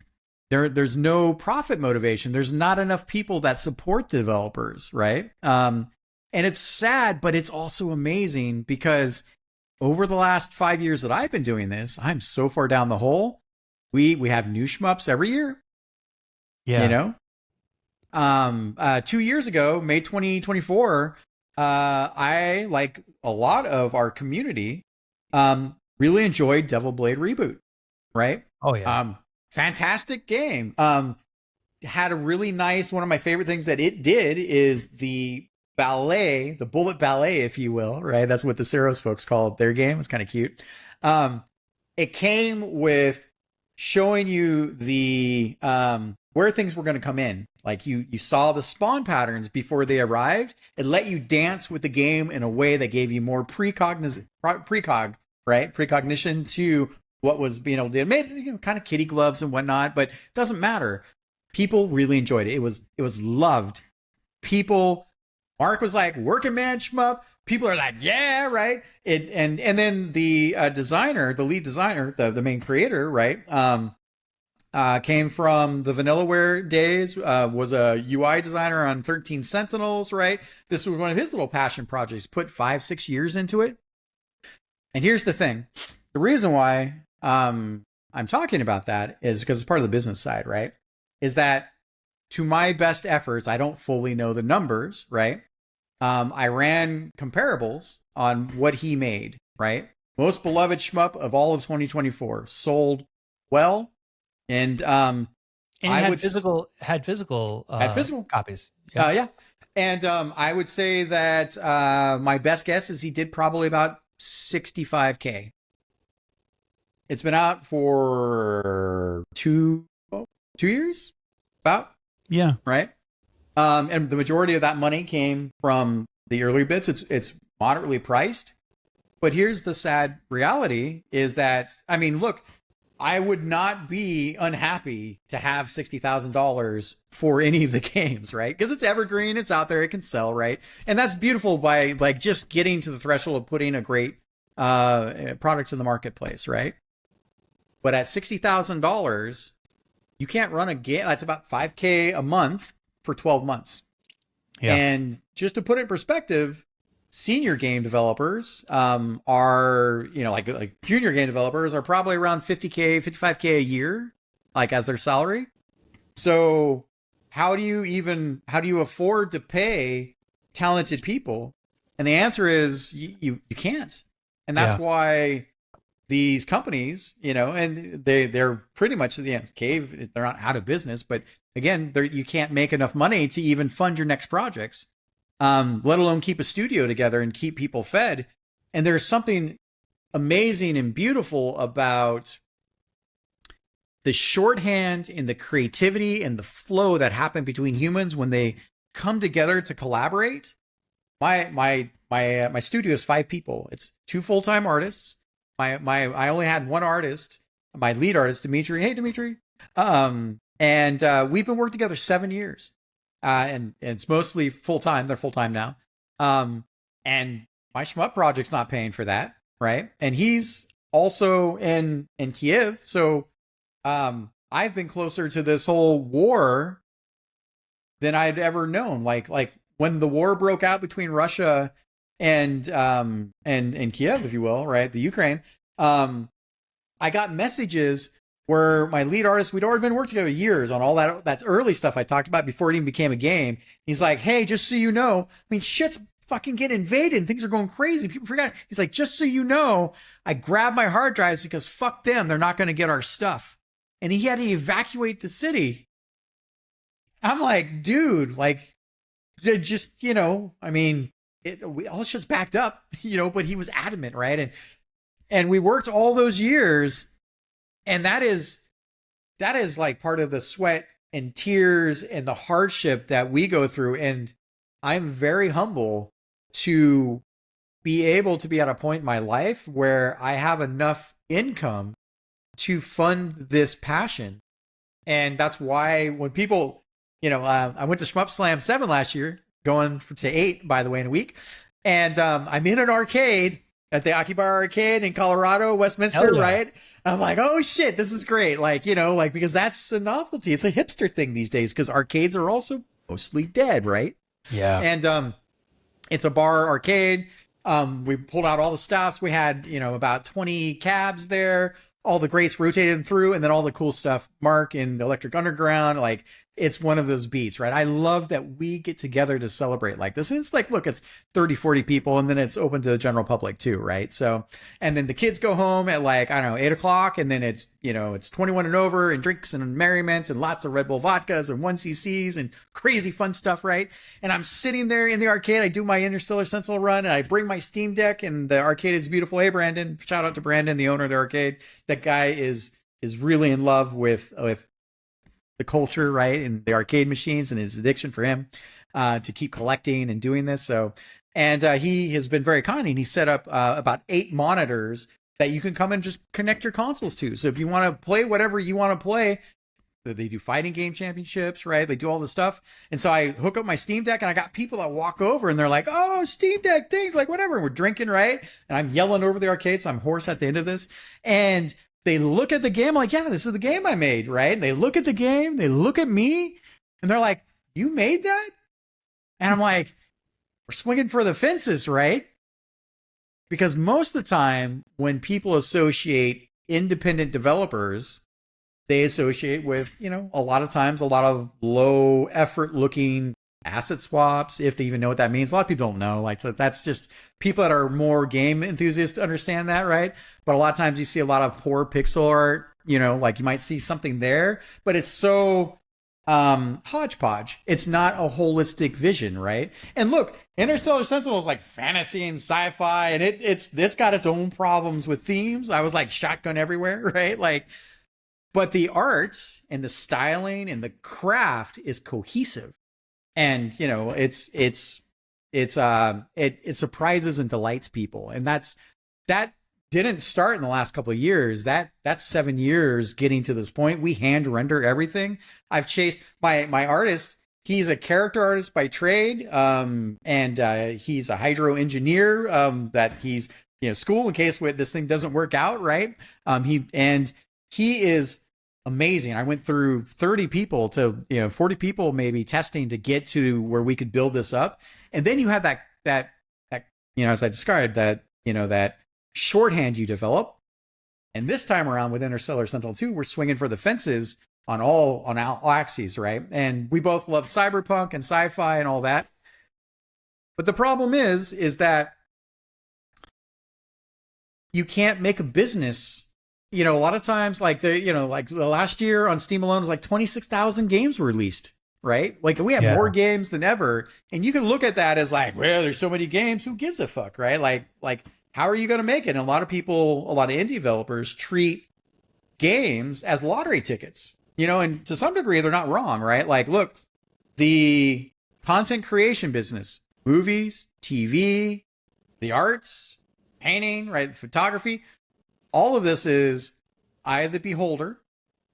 there's no profit motivation. There's not enough people that support the developers, right? And it's sad, but it's also amazing because over the last 5 years that I've been doing this, I'm so far down the hole. We have new shmups every year. Yeah. You know? 2 years ago, May 2024, I, like a lot of our community, really enjoyed Devil Blade Reboot, right? Oh, yeah. Fantastic game. Had a really nice, one of my favorite things that it did is the ballet, the bullet ballet, if you will, right? That's what the Ceros folks called their game. It's kind of cute. It came with showing you the where things were going to come in. Like you saw the spawn patterns before they arrived. It let you dance with the game in a way that gave you more precognition to what was being able to do. It made kind of kitty gloves and whatnot, but it doesn't matter. People really enjoyed it. It was loved. Mark was like, working man shmup. People are like, yeah, right. And then the designer, the lead designer, the main creator, right, came from the Vanillaware days, was a UI designer on 13 Sentinels, right? This was one of his little passion projects, put 5-6 years into it. And here's the thing. The reason why I'm talking about that is because it's part of the business side, right? Is that to my best efforts, I don't fully know the numbers, right? I ran comparables on what he made, right? Most beloved shmup of all of 2024, sold well, and had physical copies. Yeah. Yeah. And I would say that my best guess is he did probably about 65K. It's been out for two years, about. Yeah. Right. And the majority of that money came from the early bits. It's moderately priced. But here's the sad reality is that, I mean, look, I would not be unhappy to have $60,000 for any of the games, right? Because it's evergreen, it's out there, it can sell, right? And that's beautiful by like just getting to the threshold of putting a great product in the marketplace, right? But at $60,000, you can't run a game. That's about $5K a month for 12 months. Yeah. And just to put it in perspective, senior game developers are, like junior game developers are probably around 50K, 55K a year, like as their salary. So how do you afford to pay talented people? And the answer is you can't. And that's why these companies, and they're pretty much the cave. They're not out of business, but again, you can't make enough money to even fund your next projects, let alone keep a studio together and keep people fed. And there's something amazing and beautiful about the shorthand and the creativity and the flow that happen between humans when they come together to collaborate. My studio is 5 people. It's 2 full-time artists. I only had one artist, my lead artist, Dimitri. Hey, Dimitri. And we've been working together 7 years. And it's mostly full-time. They're full-time now. And my Shmup project's not paying for that, right? And he's also in Kiev. So I've been closer to this whole war than I'd ever known. Like when the war broke out between Russia and Kiev, if you will, right? The Ukraine. I got messages where my lead artist, we'd already been working together years on all that early stuff I talked about before it even became a game. He's like, hey, just so you know, I mean, shit's fucking getting invaded and things are going crazy. People forgot. He's like, just so you know, I grabbed my hard drives because fuck them. They're not going to get our stuff. And he had to evacuate the city. I'm like, dude, like, just, I mean, all shit's backed up, but he was adamant, right? And we worked all those years, and that is like part of the sweat and tears and the hardship that we go through. And I'm very humble to be able to be at a point in my life where I have enough income to fund this passion. And that's why when people, I went to Shmup Slam 7 last year, going to 8, by the way, in a week. And I'm in an arcade at the Akibar Arcade in Colorado, Westminster, Hell yeah. right? I'm like, oh shit, this is great. Like, you know, like, because that's a novelty. It's a hipster thing these days because arcades are also mostly dead, right? Yeah. And it's a bar arcade. We pulled out all the stops. We had, you know, about 20 cabs there, all the greats rotated through, and then all the cool stuff. Mark in the Electric Underground, like, it's one of those beats, right? I love that we get together to celebrate like this. And it's like, look, it's 30, 40 people, and then it's open to the general public too, right? So, and then the kids go home at like, I don't know, 8 o'clock, and then it's, you know, it's 21 and over, and drinks and merriment, and lots of Red Bull vodkas and 1cc's and crazy fun stuff, right? And I'm sitting there in the arcade. I do my Interstellar Sentinel run, and I bring my Steam Deck, and the arcade is beautiful. Hey, Brandon, shout out to Brandon, the owner of the arcade. That guy is really in love with the culture, right, and the arcade machines, and his addiction for him to keep collecting and doing this. So, and he has been very kind, and he set up about 8 monitors that you can come and just connect your consoles to. So if you want to play whatever you want to play, they do fighting game championships, right? They do all this stuff. And so I hook up my Steam Deck, and I got people that walk over, and they're like, oh, Steam Deck things, like whatever. And we're drinking, right? And I'm yelling over the arcade, so I'm hoarse at the end of this. And they look at the game, like, yeah, this is the game I made, right? And they look at the game, they look at me, and they're like, you made that? And I'm like, we're swinging for the fences, right? Because most of the time when people associate independent developers, they associate with, you know, a lot of times, a lot of low effort looking asset swaps, if they even know what that means. A lot of people don't know. Like, so that's just people that are more game enthusiasts understand that, right? But a lot of times you see a lot of poor pixel art, you know, like you might see something there, but it's so hodgepodge. It's not a holistic vision, right? And look, Interstellar Sentinel is like fantasy and sci-fi, and it's got its own problems with themes. I was like shotgun everywhere, right? Like, but the art and the styling and the craft is cohesive. And, you know, it surprises and delights people. And that didn't start in the last couple of years. That's 7 years getting to this point. We hand render everything. I've chased my artist. He's a character artist by trade. And he's a hydro engineer, that he's, you know, school in case this thing doesn't work out. Right. He is amazing. I went through 30 people to, you know, 40 people maybe testing to get to where we could build this up. And then you have that, you know, as I described, that, you know, that shorthand you develop. And this time around with Interstellar Sentinel 2, we're swinging for the fences on all axes, right? And we both love cyberpunk and sci-fi and all that. But the problem is that you can't make a business. You know, a lot of times, like the last year on Steam alone was like 26,000 games were released, right? Like we have more games than ever, and you can look at that as like, well, there's so many games, who gives a fuck, right? Like how are you going to make it? And a lot of indie developers treat games as lottery tickets, you know, and to some degree they're not wrong, right? Like, look, the content creation business, movies, TV, the arts, painting, right, photography. All of this is eye of the beholder,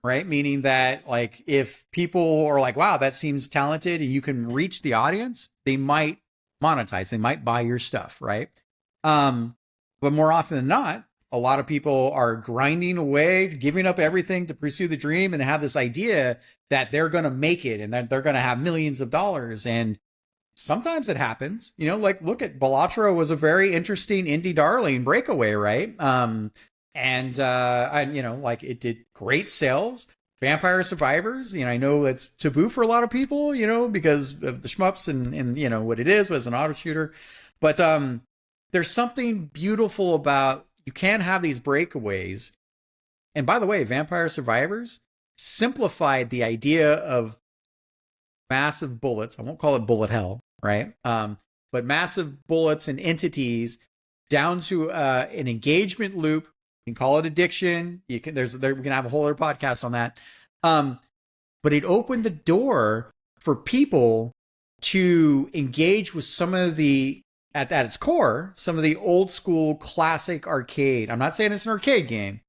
right? Meaning that, like, if people are like, wow, that seems talented, and you can reach the audience, they might monetize, they might buy your stuff, right? But more often than not, a lot of people are grinding away, giving up everything to pursue the dream and have this idea that they're going to make it and that they're going to have millions of dollars. And sometimes it happens, you know, like look at Balatro was a very interesting indie darling breakaway, right? And you know, like it did great sales. Vampire Survivors, you know, I know that's taboo for a lot of people, you know, because of the shmups and you know what it is was an auto shooter. But there's something beautiful about, you can't have these breakaways. And by the way, Vampire Survivors simplified the idea of massive bullets. I won't call it bullet hell, right? But massive bullets and entities down to an engagement loop. You can call it addiction. We can have a whole other podcast on that. But it opened the door for people to engage with some of the, at its core, some of the old school classic arcade. I'm not saying it's an arcade game,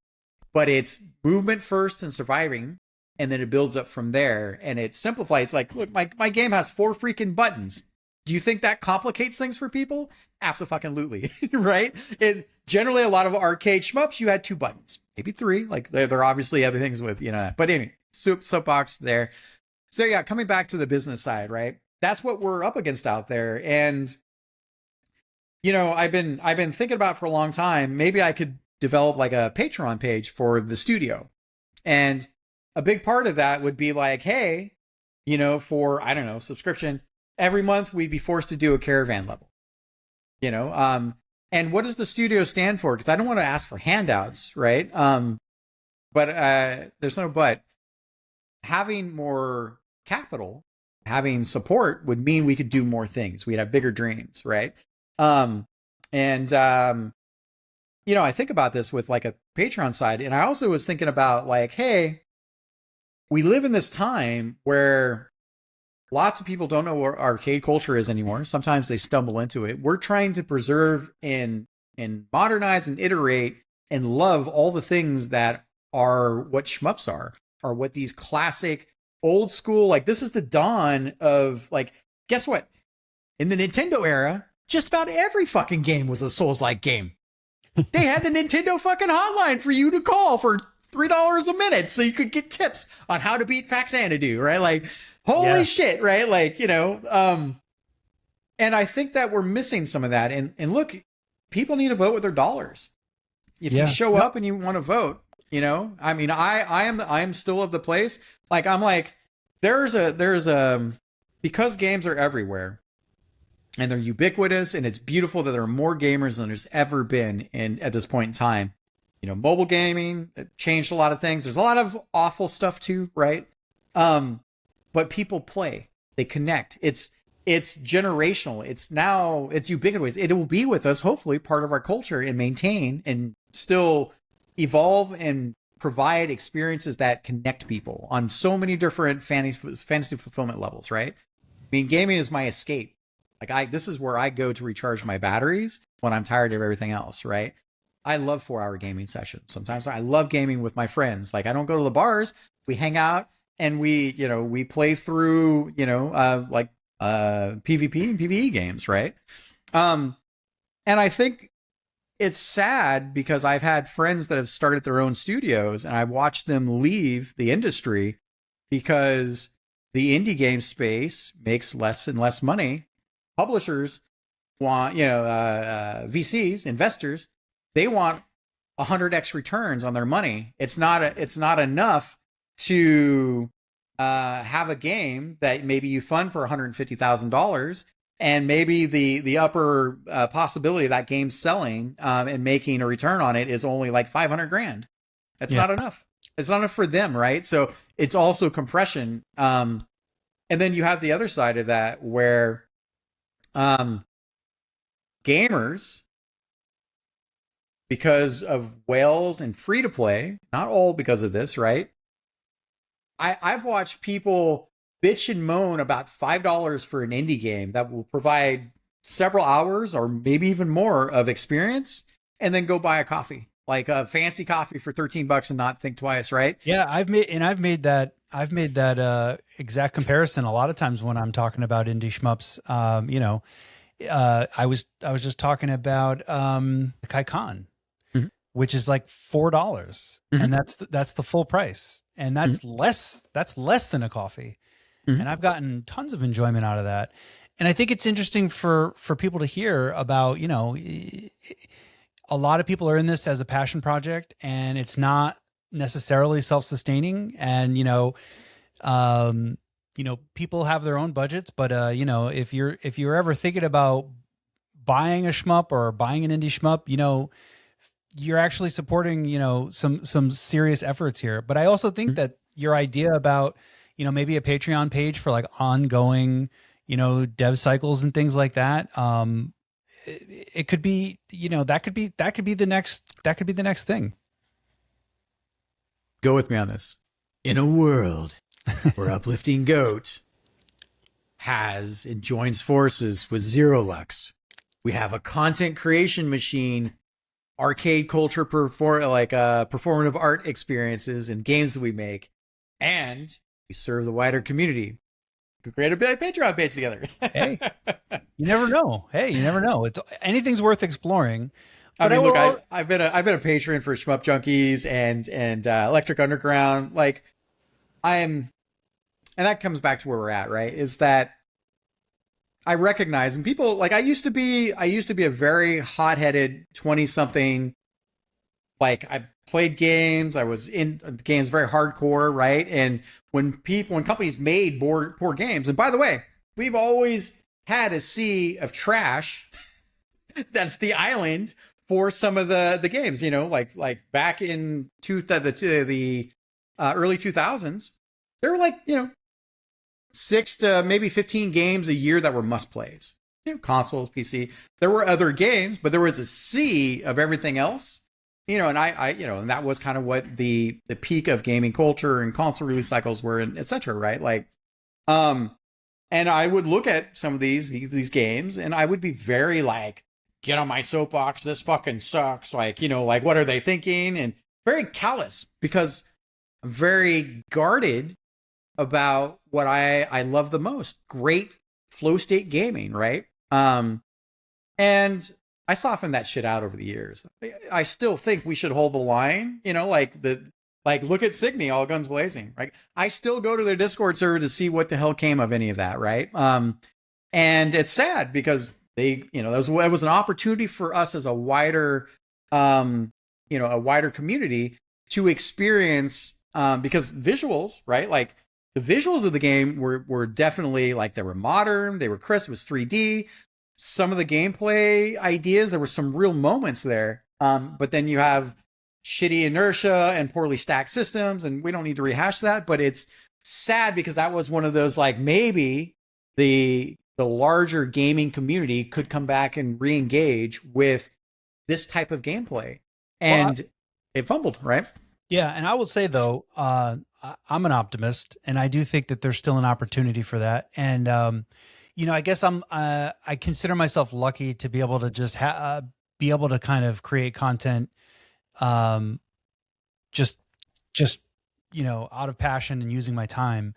but it's movement first and surviving. And then it builds up from there, and it simplifies. It's like, look, my game has 4 freaking buttons. Do you think that complicates things for people? Absolutely, right? It generally a lot of arcade shmups, you had 2 buttons, maybe 3. Like there are obviously other things with, but anyway, soapbox there. So yeah, coming back to the business side, right? That's what we're up against out there. And I've been thinking about for a long time, maybe I could develop like a Patreon page for the studio. And a big part of that would be like, hey, for, I don't know, subscription, every month we'd be forced to do a Caravan level, and what does the studio stand for? Because I don't want to ask for handouts, right? But there's no but. Having more capital, having support would mean we could do more things. We'd have bigger dreams, right? I think about this with like a Patreon side, and I also was thinking about like, hey, we live in this time where lots of people don't know what arcade culture is anymore. Sometimes they stumble into it. We're trying to preserve and modernize and iterate and love all the things that are what shmups are what these classic old school, like this is the dawn of like, guess what? In the Nintendo era, just about every fucking game was a Souls-like game. They had the Nintendo fucking hotline for you to call for $3 a minute so you could get tips on how to beat Faxanadu, right? Like, holy shit, right? Like, and I think that we're missing some of that. And look, people need to vote with their dollars. If you show up and you want to vote, I mean, I am still of the place. Like, I'm like, there's because games are everywhere and they're ubiquitous, and it's beautiful that there are more gamers than there's ever been at this point in time. Mobile gaming changed a lot of things. There's a lot of awful stuff too, right? But people play, they connect. It's generational. It's ubiquitous. It will be with us, hopefully, part of our culture, and maintain and still evolve and provide experiences that connect people on so many different fantasy fulfillment levels, right? I mean, gaming is my escape. Like this is where I go to recharge my batteries when I'm tired of everything else, right? I love 4-hour gaming sessions. Sometimes I love gaming with my friends. Like I don't go to the bars. We hang out and we play through, PvP and PvE games, right? And I think it's sad because I've had friends that have started their own studios and I've watched them leave the industry because the indie game space makes less and less money. Publishers want, VCs, investors, they want 100x returns on their money. It's not enough to have a game that maybe you fund for $150,000. And maybe the upper possibility of that game selling and making a return on it is only like $500,000. That's not enough. It's not enough for them, right? So it's also compression. And then you have the other side of that where gamers, because of whales and free to play, not all because of this, right? I've watched people bitch and moan about $5 for an indie game that will provide several hours or maybe even more of experience, and then go buy a coffee, like a fancy coffee for $13 and not think twice, right? Yeah, I've made that exact comparison a lot of times when I'm talking about indie shmups. I was just talking about Kaikan, which is like $4, and that's the full price, and that's less than a coffee. And I've gotten tons of enjoyment out of that. And I think it's interesting for people to hear about, a lot of people are in this as a passion project, and it's not necessarily self-sustaining. And, people have their own budgets, but, if you're ever thinking about buying a shmup or buying an indie shmup, you're actually supporting, some serious efforts here. But I also think that your idea about, maybe a Patreon page for like ongoing, dev cycles and things like that. It could be, that could be the next thing. Go with me on this. In a world where Uplifting Goat has and joins forces with Zirolux, we have a content creation machine, arcade culture, performative art experiences and games that we make, and we serve the wider community. could create a big Patreon page together. Hey, you never know. It's anything's worth exploring. I mean, look, I've been a patron for Shmup Junkies and Electric Underground. Like, and that comes back to where we're at, right? Is that I recognize, and people like I used to be a very hot-headed 20-something. Like, I played games, I was in games very hardcore, right? And when companies made poor games, and by the way, we've always had a sea of trash. That's the island for some of the games, you know, like back in the early 2000s, there were like, you know, 6 to maybe 15 games a year that were must plays. You know, consoles, PC. There were other games, but there was a sea of everything else. You know, and I and that was kind of what the peak of gaming culture and console release cycles were, and etc. Right? Like, and I would look at some of these games, and I would be very like, get on my soapbox. This fucking sucks. Like, you know, like what are they thinking? And very callous because I'm very guarded about what I love the most. Great flow state gaming, right? And I softened that shit out over the years. I still think we should hold the line, you know, like look at Signy, all guns blazing, right? I still go to their Discord server to see what the hell came of any of that, right? And it's sad because they, you know, it was an opportunity for us as a wider, a wider community to experience, because visuals, right? Like the visuals of the game were definitely like, they were modern, they were crisp, it was 3D. Some of the gameplay ideas, there were some real moments there. But then you have shitty inertia and poorly stacked systems, and we don't need to rehash that, but it's sad because that was one of those, like, maybe the larger gaming community could come back and re-engage with this type of gameplay. And it fumbled, right? Yeah, and I will say, though, I'm an optimist, and I do think that there's still an opportunity for that. And, you know, I guess I consider myself lucky to be able to just be able to kind of create content, just, you know, out of passion and using my time.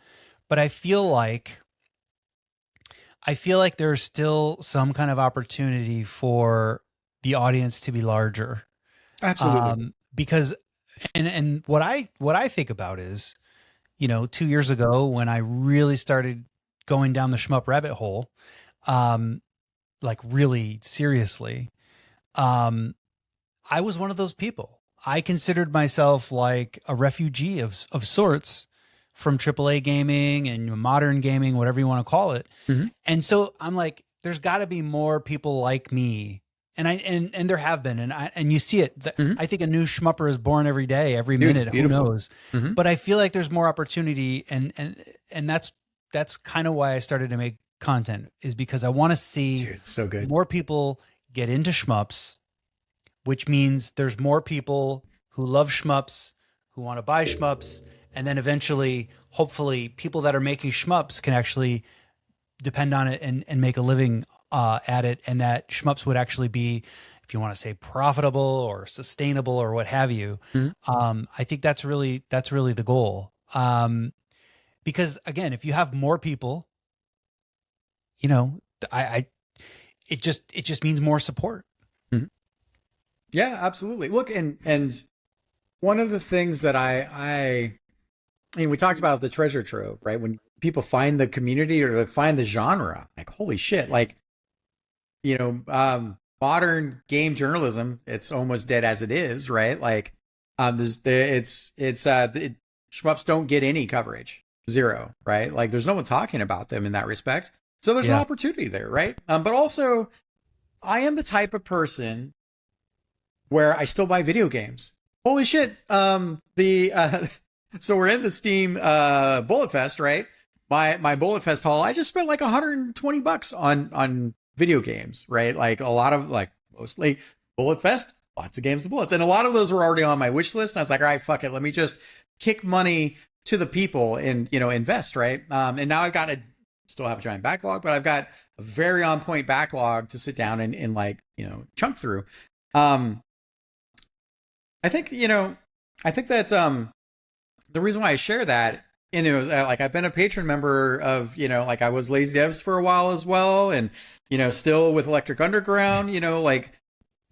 But I feel like there's still some kind of opportunity for the audience to be larger. Absolutely. Because, and what I think about is, you know, 2 years ago when I really started going down the shmup rabbit hole, like really seriously, I was one of those people. I considered myself like a refugee of sorts from AAA gaming and modern gaming, whatever you want to call it. Mm-hmm. And so I'm like, there's got to be more people like me. And there have been, and you see it. Mm-hmm. I think a new shmupper is born every day, every minute. Who knows? Mm-hmm. But I feel like there's more opportunity, and that's kind of why I started to make content, is because I want to see so good. More people get into shmups, which means there's more people who love shmups, who want to buy shmups, and then eventually, hopefully, people that are making shmups can actually depend on it and make a living at it, and that shmups would actually be, if you want to say, profitable or sustainable or what have you. Mm-hmm. I think that's really the goal. Because again, if you have more people, you know, it just means more support. Mm-hmm. Yeah, absolutely. Look, and one of the things that I mean, we talked about the treasure trove, right? When people find the community or they find the genre, like, holy shit, like, you know, modern game journalism, it's almost dead as it is, right? Like, shmups don't get any coverage. Zero, right? Like, there's no one talking about them in that respect. So there's an opportunity there, right? But also, I am the type of person where I still buy video games. Holy shit. So we're in the Steam Bullet Fest, right? My Bullet Fest haul, I just spent like $120 on video games, right? Like a lot of, like, mostly Bullet Fest, lots of games of bullets. And a lot of those were already on my wish list. And I was like, all right, fuck it. Let me just kick money to the people and, you know, invest, right? And now I've got still have a giant backlog, but I've got a very on point backlog to sit down and like, you know, chunk through. I think that the reason why I share that and it was like I've been a patron member of, like I was Lazy Devs for a while as well, and still with Electric Underground. Like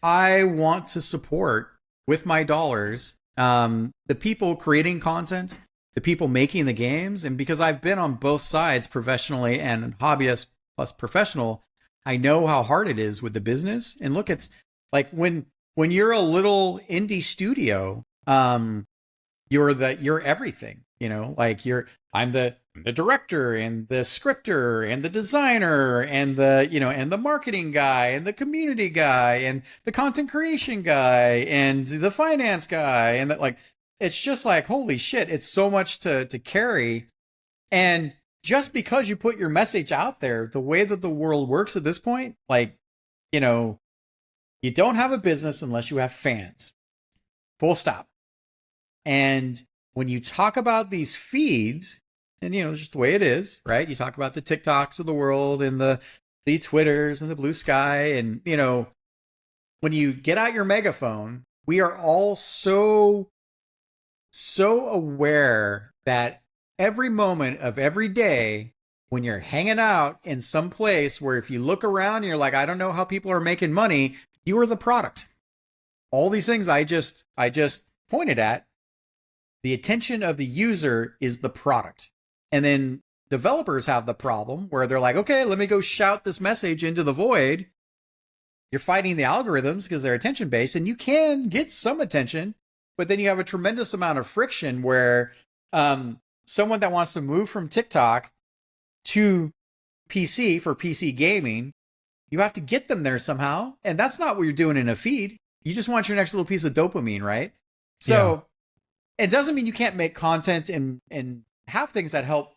I want to support with my dollars the people creating content, the people making the games, and because I've been on both sides professionally and hobbyist plus professional, I know how hard it is with the business. And look, it's like when you're a little indie studio, you're everything, like I'm the director and the scripter and the designer and and the marketing guy and the community guy and the content creation guy and the finance guy. And that, like, it's just like, holy shit, it's so much to carry. And just because you put your message out there, the way that the world works at this point, like, you don't have a business unless you have fans. Full stop. And when you talk about these feeds, and it's just the way it is, right? You talk about the TikToks of the world and the Twitters and the Blue Sky, and when you get out your megaphone, we are all so aware that every moment of every day, when you're hanging out in some place where if you look around and you're like, I don't know how people are making money, you are the product. All these things I just pointed at, the attention of the user is the product. And then developers have the problem where they're like, okay, let me go shout this message into the void. You're fighting the algorithms because they're attention based, and you can get some attention, but then you have a tremendous amount of friction where someone that wants to move from TikTok to PC for PC gaming, you have to get them there somehow. And that's not what you're doing in a feed. You just want your next little piece of dopamine, right? So it doesn't mean you can't make content and have things that help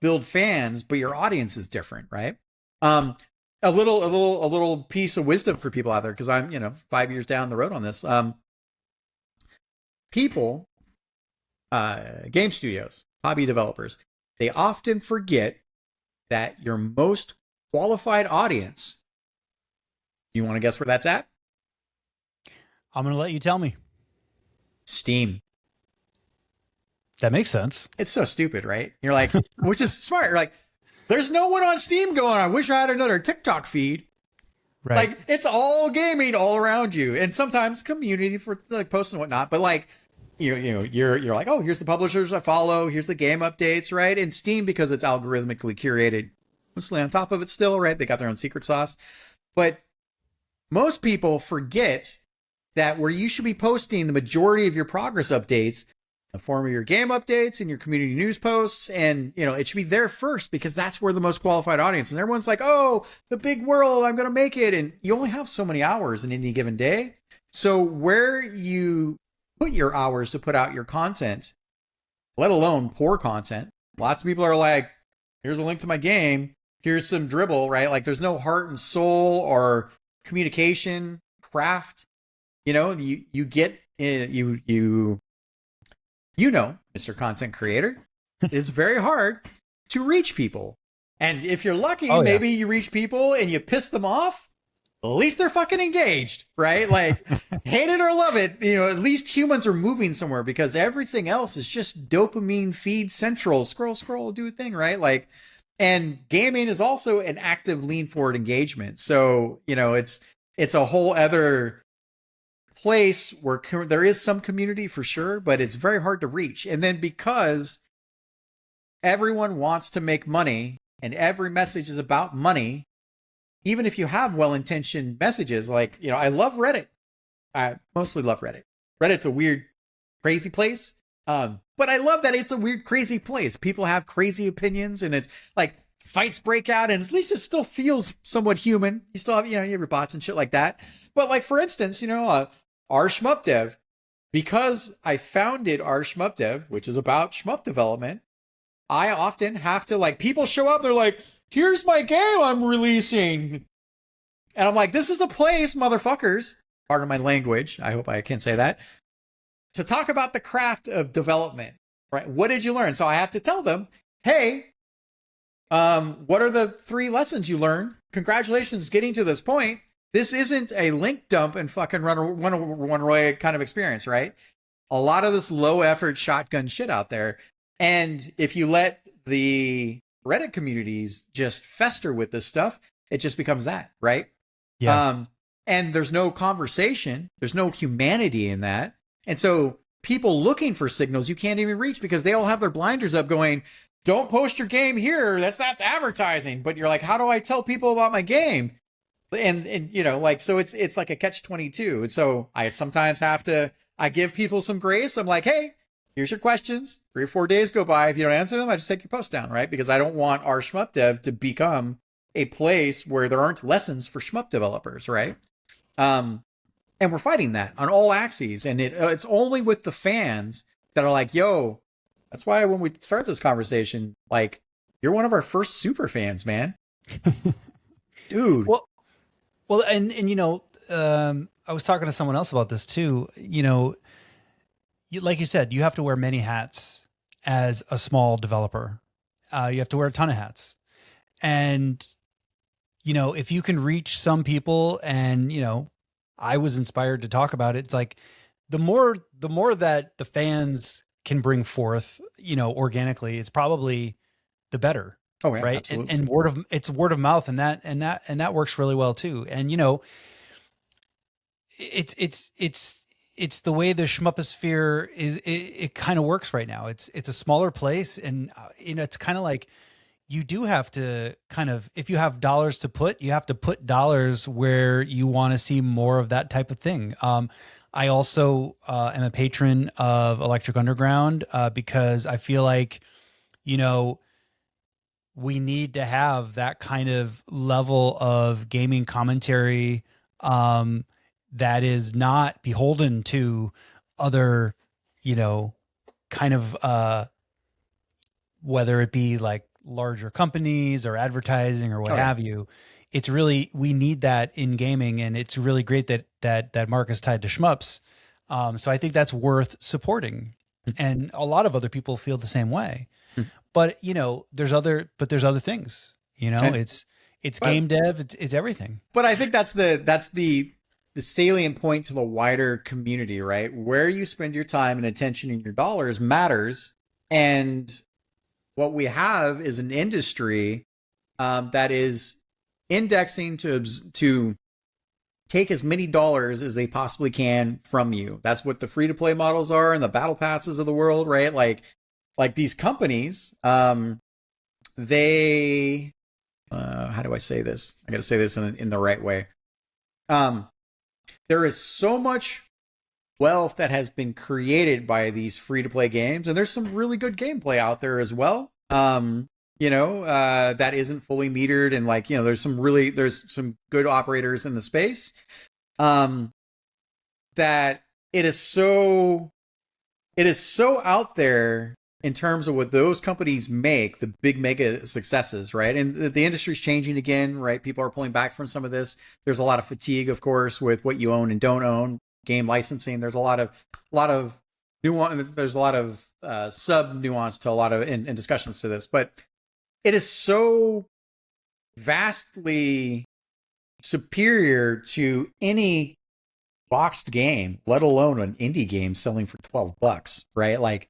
build fans, but your audience is different, right? A little piece of wisdom for people out there, because I'm 5 years down the road on this. People, game studios, hobby developers, they often forget that your most qualified audience. Do you want to guess where that's at? I'm going to let you tell me. Steam. That makes sense. It's so stupid, right? You're like, which is smart. You're like, there's no one on Steam going, I wish I had another TikTok feed. Right. Like, it's all gaming all around you. And sometimes community for like posts and whatnot. But like, you're like, oh, here's the publishers I follow. Here's the game updates, right? And Steam, because it's algorithmically curated, mostly on top of it still, right? They got their own secret sauce. But most people forget that where you should be posting the majority of your progress updates, the form of your game updates and your community news posts, and it should be there first, because that's where the most qualified audience. And everyone's like, oh, the big world, I'm gonna make it. And you only have so many hours in any given day. So where you put your hours to put out your content, let alone poor content, lots of people are like, here's a link to my game, here's some dribble, right? Like, there's no heart and soul or communication, craft. You get Mr. Content Creator, it's very hard to reach people. And if you're lucky, maybe you reach people and you piss them off, at least they're fucking engaged, right? Like, hate it or love it, at least humans are moving somewhere, because everything else is just dopamine feed central. Scroll, do a thing, right? Like, and gaming is also an active lean forward engagement. So, it's a whole other place where there is some community for sure, but it's very hard to reach. And then because everyone wants to make money and every message is about money, even if you have well-intentioned messages, like, I love Reddit. I mostly love Reddit. Reddit's a weird, crazy place. But I love that it's a weird, crazy place. People have crazy opinions, and it's like fights break out, and at least it still feels somewhat human. You still have, you have your bots and shit like that. But like, for instance, our Shmup Dev, because I founded our Shmup Dev, which is about shmup development, I often have to, like, people show up, they're like, here's my game I'm releasing. And I'm like, this is a place, motherfuckers, pardon my language, I hope I can say that, to talk about the craft of development, right? What did you learn? So I have to tell them, hey, what are the 3 lessons you learned? Congratulations getting to this point. This isn't a link dump and fucking run away kind of experience, right? A lot of this low effort shotgun shit out there. And if you let the Reddit communities just fester with this stuff, it just becomes that, right? Yeah. And there's no conversation, there's no humanity in that. And so people looking for signals you can't even reach because they all have their blinders up going, don't post your game here. That's advertising. But you're like, how do I tell people about my game? And you know, like, so it's like a catch-22. And so I sometimes I give people some grace. I'm like, hey, here's your questions. 3 or 4 days go by. If you don't answer them, I just take your post down, right? Because I don't want our shmup dev to become a place where there aren't lessons for shmup developers, right? And we're fighting that on all axes. And it's only with the fans that are like, yo, that's why when we start this conversation, like, you're one of our first super fans, man. Dude. Well, and you know, I was talking to someone else about this too. You know, like you said, you have to wear many hats as a small developer. You have to wear a ton of hats. And, you know, if you can reach some people, and, you know, I was inspired to talk about it. It's like the more that the fans can bring forth, you know, organically, it's probably the better. Oh, yeah, right. absolutely. And word of mouth, and that works really well too. And, you know, it's the way the shmuposphere is. It kind of works right now. It's a smaller place, and you know, it's kind of like, you do have to kind of, if you have dollars to put, you have to put dollars where you want to see more of that type of thing. I also am a patron of Electric Underground because I feel like, you know, we need to have that kind of level of gaming commentary that is not beholden to other, you know, kind of whether it be like larger companies or advertising or what have you. It's really, we need that in gaming, and it's really great that Mark is tied to Shmups. So I think that's worth supporting. And a lot of other people feel the same way. But, you know, there's other things, you know, it's game dev, it's everything. But I think that's the salient point to the wider community, right? Where you spend your time and attention and your dollars matters. And what we have is an industry that is indexing to take as many dollars as they possibly can from you. That's what the free-to-play models are and the battle passes of the world, right? Like these companies, they, how do I say this? I got to say this in the right way. There is so much wealth that has been created by these free-to-play games, and there's some really good gameplay out there as well. You know, that isn't fully metered, and like, you know, there's some good operators in the space. That it is so out there in terms of what those companies make, the big mega successes, right? And the industry's changing again, right? People are pulling back from some of this. There's a lot of fatigue, of course, with what you own and don't own. Game licensing. There's a lot of nuance. There's a lot of sub nuance to a lot of in discussions to this, but it is so vastly superior to any boxed game, let alone an indie game selling for $12, right? Like,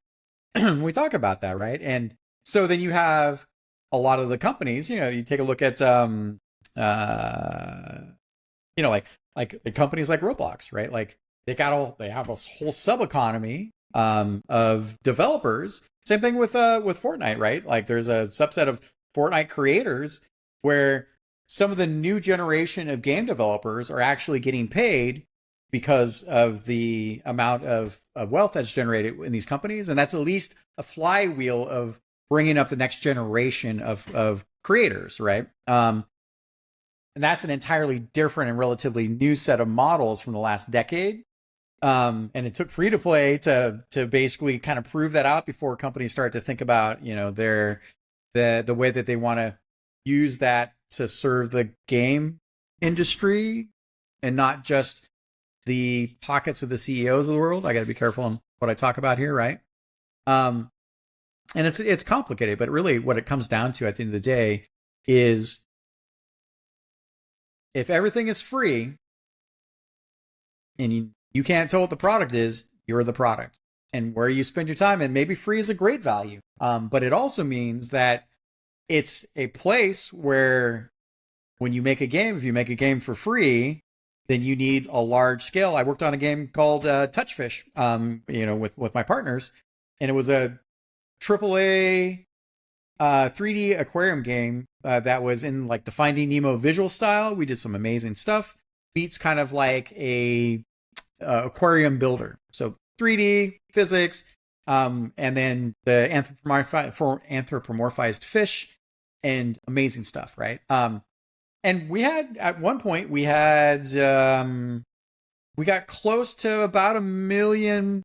we talk about that, right? And so then you have a lot of the companies, you know, you take a look at, you know, like the companies like Roblox, right? Like they have a whole sub economy of developers. Same thing with Fortnite, right? Like there's a subset of Fortnite creators where some of the new generation of game developers are actually getting paid because of the amount of wealth that's generated in these companies. And that's at least a flywheel of bringing up the next generation of creators, right? And that's an entirely different and relatively new set of models from the last decade. And it took free to play to basically kind of prove that out before companies start to think about, you know, the way that they want to use that to serve the game industry and not just the pockets of the CEOs of the world. I got to be careful on what I talk about here, right? And it's complicated, but really what it comes down to at the end of the day is if everything is free and you can't tell what the product is, you're the product. And where you spend your time, and maybe free is a great value, But it also means that it's a place where when you make a game, if you make a game for free, then you need a large scale. I worked on a game called Touchfish, with my partners, and it was a AAA 3D aquarium game that was in like the Finding Nemo visual style. We did some amazing stuff. Beats kind of like a aquarium builder. So 3D physics, and then the anthropomorphized fish, and amazing stuff, right? And we had, at one point, we got close to about 1 million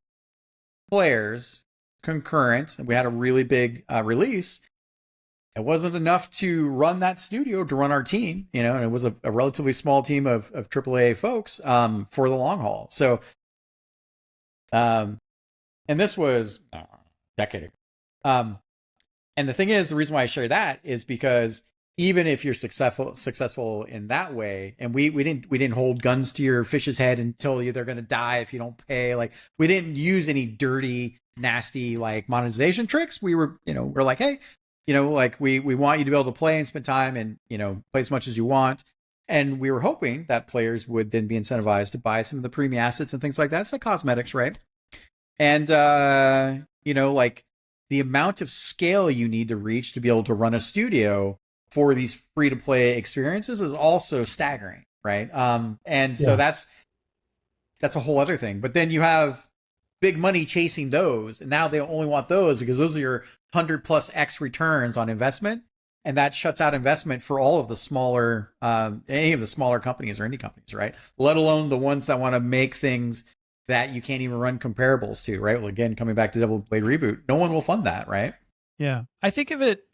players concurrent, and we had a really big release. It wasn't enough to run that studio, to run our team, and it was a relatively small team of AAA folks for the long haul. So, and this was a decade ago. And the thing is, the reason why I share that is because even if you're successful in that way, and we didn't hold guns to your fish's head and tell you they're going to die if you don't pay. Like, we didn't use any dirty, nasty, like, monetization tricks. We're like, hey, like, we want you to be able to play and spend time and, play as much as you want. And we were hoping that players would then be incentivized to buy some of the premium assets and things like that. It's like cosmetics, right? And, like, the amount of scale you need to reach to be able to run a studio for these free-to-play experiences is also staggering, right? So that's a whole other thing. But then you have big money chasing those, and now they only want those because those are your 100+X returns on investment, and that shuts out investment for all of the smaller, any of the smaller companies or indie companies, right? Let alone the ones that want to make things that you can't even run comparables to, right? Well, again, coming back to Devil Blade Reboot, no one will fund that, right? Yeah, I think of it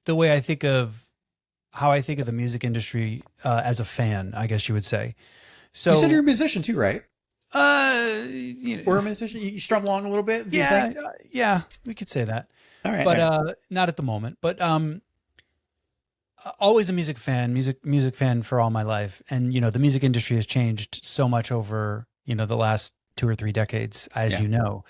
the way I think of how I think of the music industry as a fan, I guess you would say. So you said you're a musician too, right? Or a musician. You strum along a little bit. Yeah, we could say that. All right, but not at the moment. But always a music fan for all my life, and the music industry has changed so much over the last 2 or 3 decades, as you know.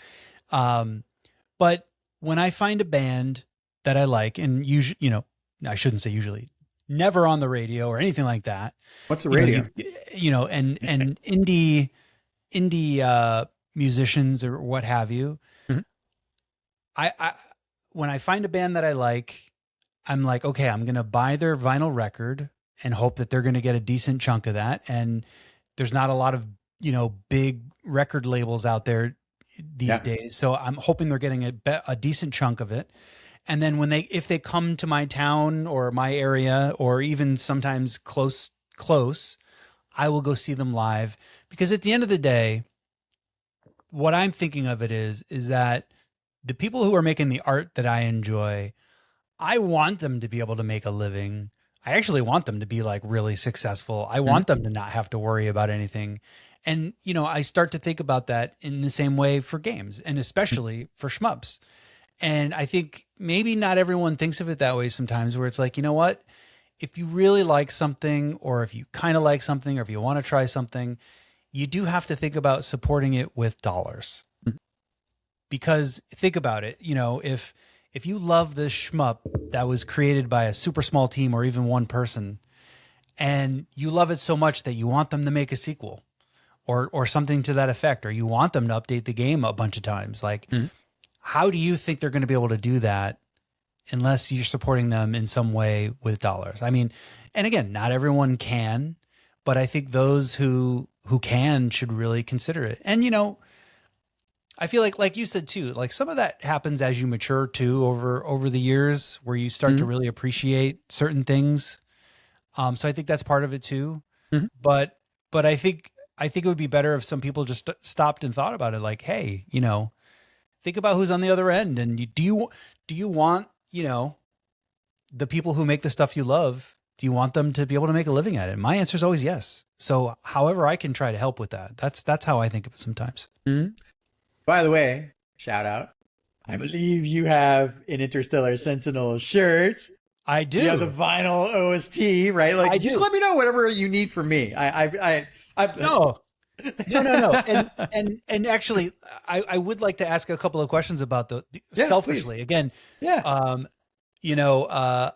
But when I find a band that I like, and usually, I shouldn't say usually, never on the radio or anything like that. What's the radio? And indie musicians or what have you. Mm-hmm. I when I find a band that I like, I'm like, okay, I'm going to buy their vinyl record and hope that they're going to get a decent chunk of that. And there's not a lot of, big record labels out there these days. So I'm hoping they're getting a decent chunk of it. And then if they come to my town or my area, or even sometimes close, I will go see them live, because at the end of the day, what I'm thinking of it is that the people who are making the art that I enjoy, I want them to be able to make a living. I actually want them to be like really successful. I want them to not have to worry about anything. And, I start to think about that in the same way for games, and especially for shmups. And I think maybe not everyone thinks of it that way sometimes, where it's like, you know what? If you really like something, or if you kind of like something, or if you want to try something, you do have to think about supporting it with dollars. Because think about it, if you love this shmup that was created by a super small team or even one person, and you love it so much that you want them to make a sequel or something to that effect, or you want them to update the game a bunch of times, like, how do you think they're going to be able to do that unless you're supporting them in some way with dollars? I mean, and again, not everyone can, but I think those who can should really consider it. And, I feel like you said too, like some of that happens as you mature too, over the years, where you start to really appreciate certain things. So I think that's part of it too. But I think it would be better if some people just stopped and thought about it, like, hey, think about who's on the other end. And do you want, the people who make the stuff you love, do you want them to be able to make a living at it? My answer is always yes. So however I can try to help with that, that's how I think of it sometimes. By the way, shout out, I believe you have an Interstellar Sentinel shirt. I do. You have the vinyl OST, right? Like, just let me know whatever you need from me. No, No. And actually, I would like to ask a couple of questions about selfishly. Please. Again, Yeah. you know,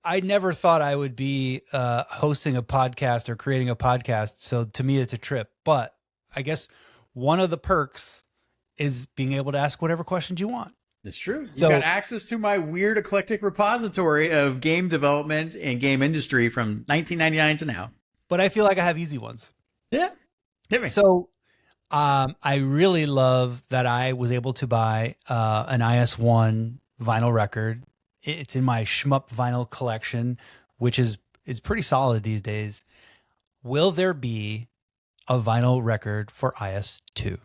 I never thought I would be hosting a podcast or creating a podcast. So to me, it's a trip. But I guess one of the perks is being able to ask whatever questions you want. It's true. So, you got access to my weird eclectic repository of game development and game industry from 1999 to now. but I feel like I have easy ones. Yeah. Hit me. So I really love that I was able to buy an IS-1 vinyl record. It's in my Shmup vinyl collection, which is pretty solid these days. Will there be a vinyl record for IS-2?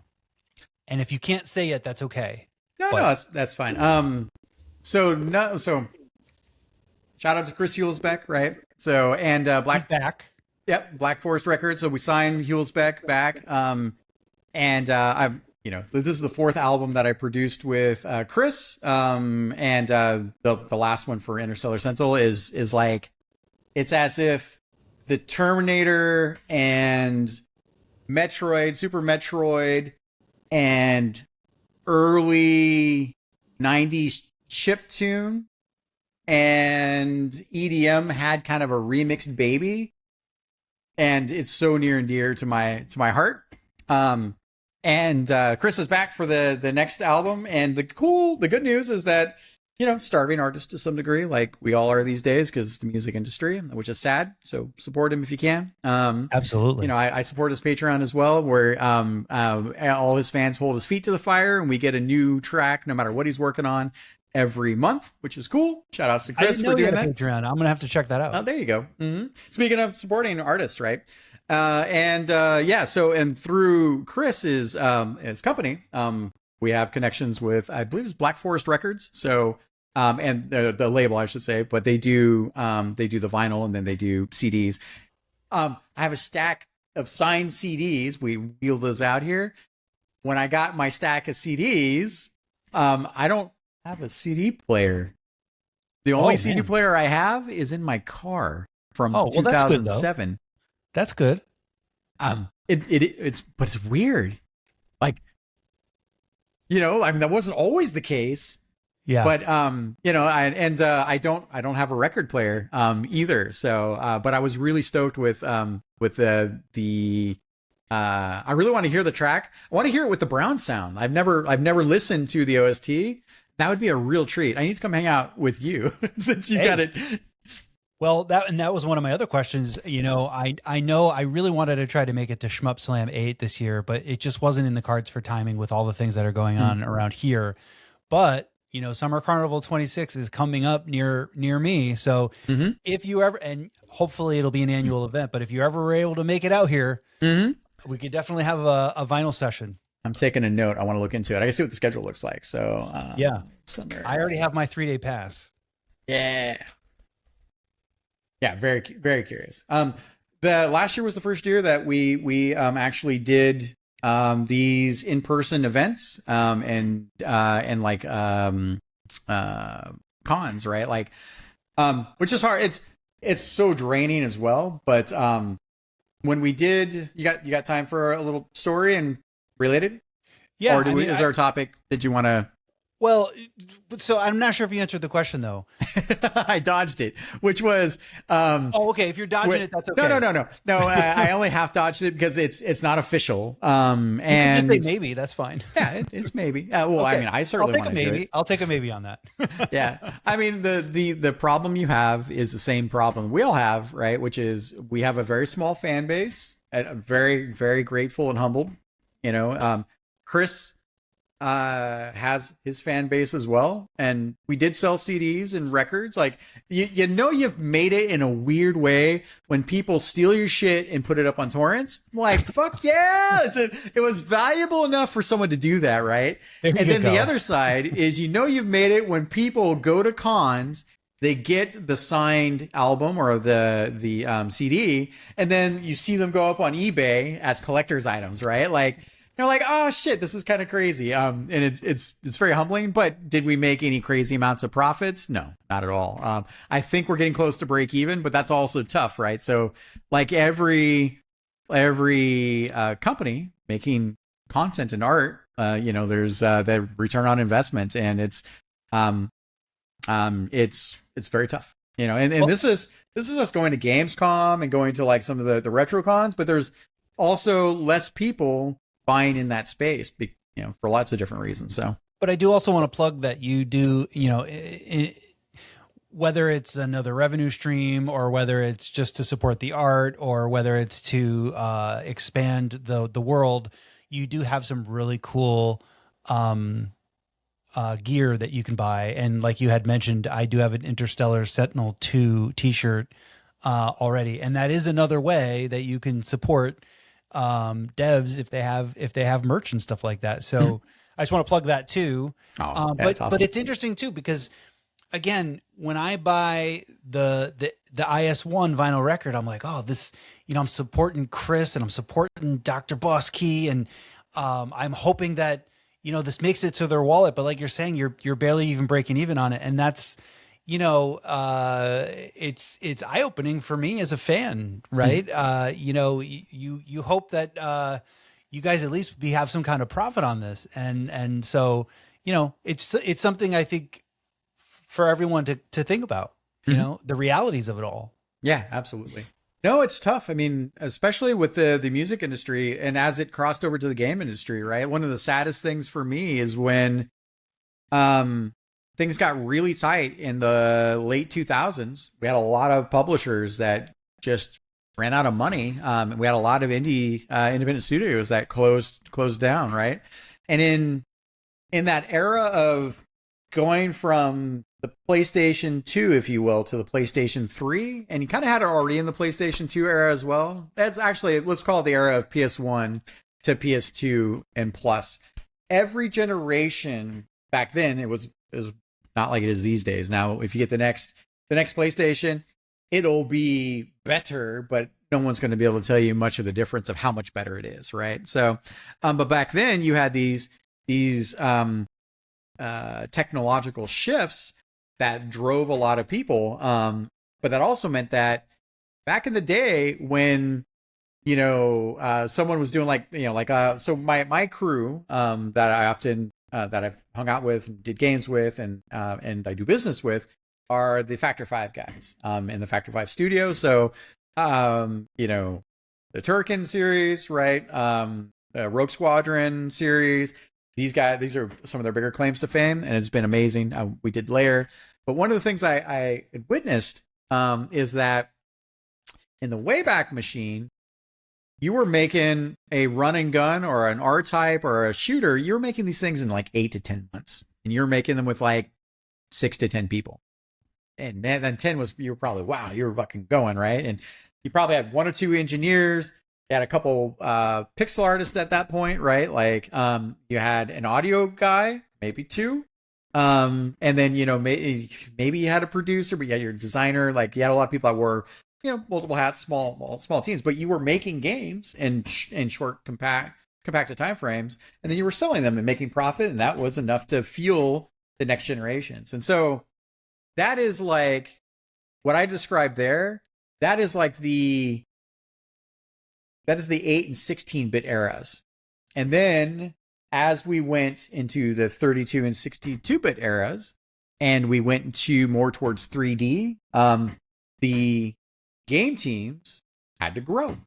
And if you can't say it, that's okay. No, that's fine. So shout out to Chris Hulsbeck, right? So, and He's back. Yep, Black Forest Records. So we signed Hulsbeck back. I'm, this is the fourth album that I produced with Chris. The last one for Interstellar Sentinel is like, it's as if the Terminator and Metroid, Super Metroid, and early 90s chiptune and EDM had kind of a remixed baby. And it's so near and dear to my heart. Chris is back for the next album. And the good news is that, starving artist to some degree, like we all are these days, because the music industry, which is sad. So support him if you can. Absolutely. I support his Patreon as well, where all his fans hold his feet to the fire, and we get a new track no matter what he's working on every month, which is cool. Shout outs to Chris for doing that. Patreon. I'm gonna have to check that out. Oh, there you go. Mm-hmm. Speaking of supporting artists, right? So through Chris's his company, we have connections with, I believe it's Black Forest Records. So and the label, I should say, but they do the vinyl and then they do CDs. I have a stack of signed CDs. We wheel those out here. When I got my stack of CDs, I don't have a CD player. The only CD player I have is in my car from 2007. That's good. It's weird. Like, that wasn't always the case. Yeah. But I don't have a record player either. So but I was really stoked with I really want to hear the track. I want to hear it with the Brown sound. I've never listened to the OST. That would be a real treat. I need to come hang out with you since you got it. Well, that was one of my other questions. I know I really wanted to try to make it to Shmup Slam 8 this year, but it just wasn't in the cards for timing with all the things that are going on around here. But, Summer Carnival 26 is coming up near me. So if you ever, and hopefully it'll be an annual event, but if you ever were able to make it out here, we could definitely have a vinyl session. I'm taking a note. I want to look into it. I can see what the schedule looks like. So I already have my 3-day pass. Yeah, very, very curious. The last year was the first year that we actually did these in-person events and cons, right? Like which is hard. It's so draining as well. But when we did, you got time for a little story and related? Yeah. Or is there a topic that you want to? Well, so I'm not sure if you answered the question though. I dodged it, which was. Okay. If you're dodging it, that's okay. No. I only half dodged it because it's not official. You can just say maybe. That's fine. Yeah, it's maybe. Well, okay. I mean, I certainly want to do it. I'll take a maybe on that. Yeah, I mean the problem you have is the same problem we all have, right? Which is we have a very small fan base, and I'm very, very grateful and humbled. Chris has his fan base as well, and we did sell CDs and records. Like you've made it in a weird way when people steal your shit and put it up on torrents. I'm like, fuck yeah, it was valuable enough for someone to do that, right? And then the other side is you've made it when people go to cons. They get the signed album or the CD, and then you see them go up on eBay as collector's items, right? Like you're like, oh shit, this is kind of crazy. And it's very humbling. But did we make any crazy amounts of profits? No, not at all. I think we're getting close to break even, but that's also tough, right? So like every company making content and art, there's the return on investment, and it's very tough, and this is us going to Gamescom and going to like some of the retro cons, but there's also less people buying in that space, for lots of different reasons. So, but I do also want to plug that you do, whether it's another revenue stream or whether it's just to support the art or whether it's to expand the world, you do have some really cool gear that you can buy. And like you had mentioned, I do have an Interstellar Sentinel 2 t-shirt already. And that is another way that you can support devs if they have merch and stuff like that. So I just want to plug that too. But it's interesting too, because again, when I buy the IS1 vinyl record, I'm like, oh, this, I'm supporting Chris and I'm supporting DrBossKey, and I'm hoping that, this makes it to their wallet. But like you're saying, you're barely even breaking even on it. And that's, it's eye-opening for me as a fan, right? You hope that you guys at least have some kind of profit on this. And so, it's something I think for everyone to think about, the realities of it all. Yeah, absolutely. No, it's tough. I mean, especially with the music industry, and as it crossed over to the game industry, right? One of the saddest things for me is when things got really tight in the late 2000s. We had a lot of publishers that just ran out of money. We had a lot of independent studios that closed down, right? And in that era of going from the PlayStation 2, if you will, to the PlayStation 3, and you kind of had it already in the PlayStation 2 era as well. That's actually, let's call it the era of PS1 to PS2 and plus. Every generation back then, it was not like it is these days. Now, if you get the next PlayStation, it'll be better, but no one's going to be able to tell you much of the difference of how much better it is, right? So, but back then you had these technological shifts that drove a lot of people. But that also meant that back in the day when, someone was doing so my crew, that I often, that I've hung out with and did games with and I do business with are the Factor 5 guys, in the Factor 5 studio. So, the Turrican series, right? Rogue Squadron series. These are some of their bigger claims to fame, and it's been amazing. We did Lair, but one of the things I had witnessed is that in the Wayback Machine, you were making a run and gun or an R-Type or a shooter. You were making these things in like 8 to 10 months, and you were making them with like 6 to 10 people. And then 10 was, you were probably, wow, you were fucking going, right? And you probably had 1 or 2 engineers. You had a couple pixel artists at that point, right? Like you had an audio guy, maybe 2. And then, maybe you had a producer, but you had your designer. Like you had a lot of people that were, multiple hats, small teams, but you were making games in short, compacted time frames, and then you were selling them and making profit, and that was enough to fuel the next generations. And so that is like what I described there. That is like the 8 and 16-bit eras. And then as we went into the 32 and 62-bit eras, and we went into more towards 3D, the game teams had to grow.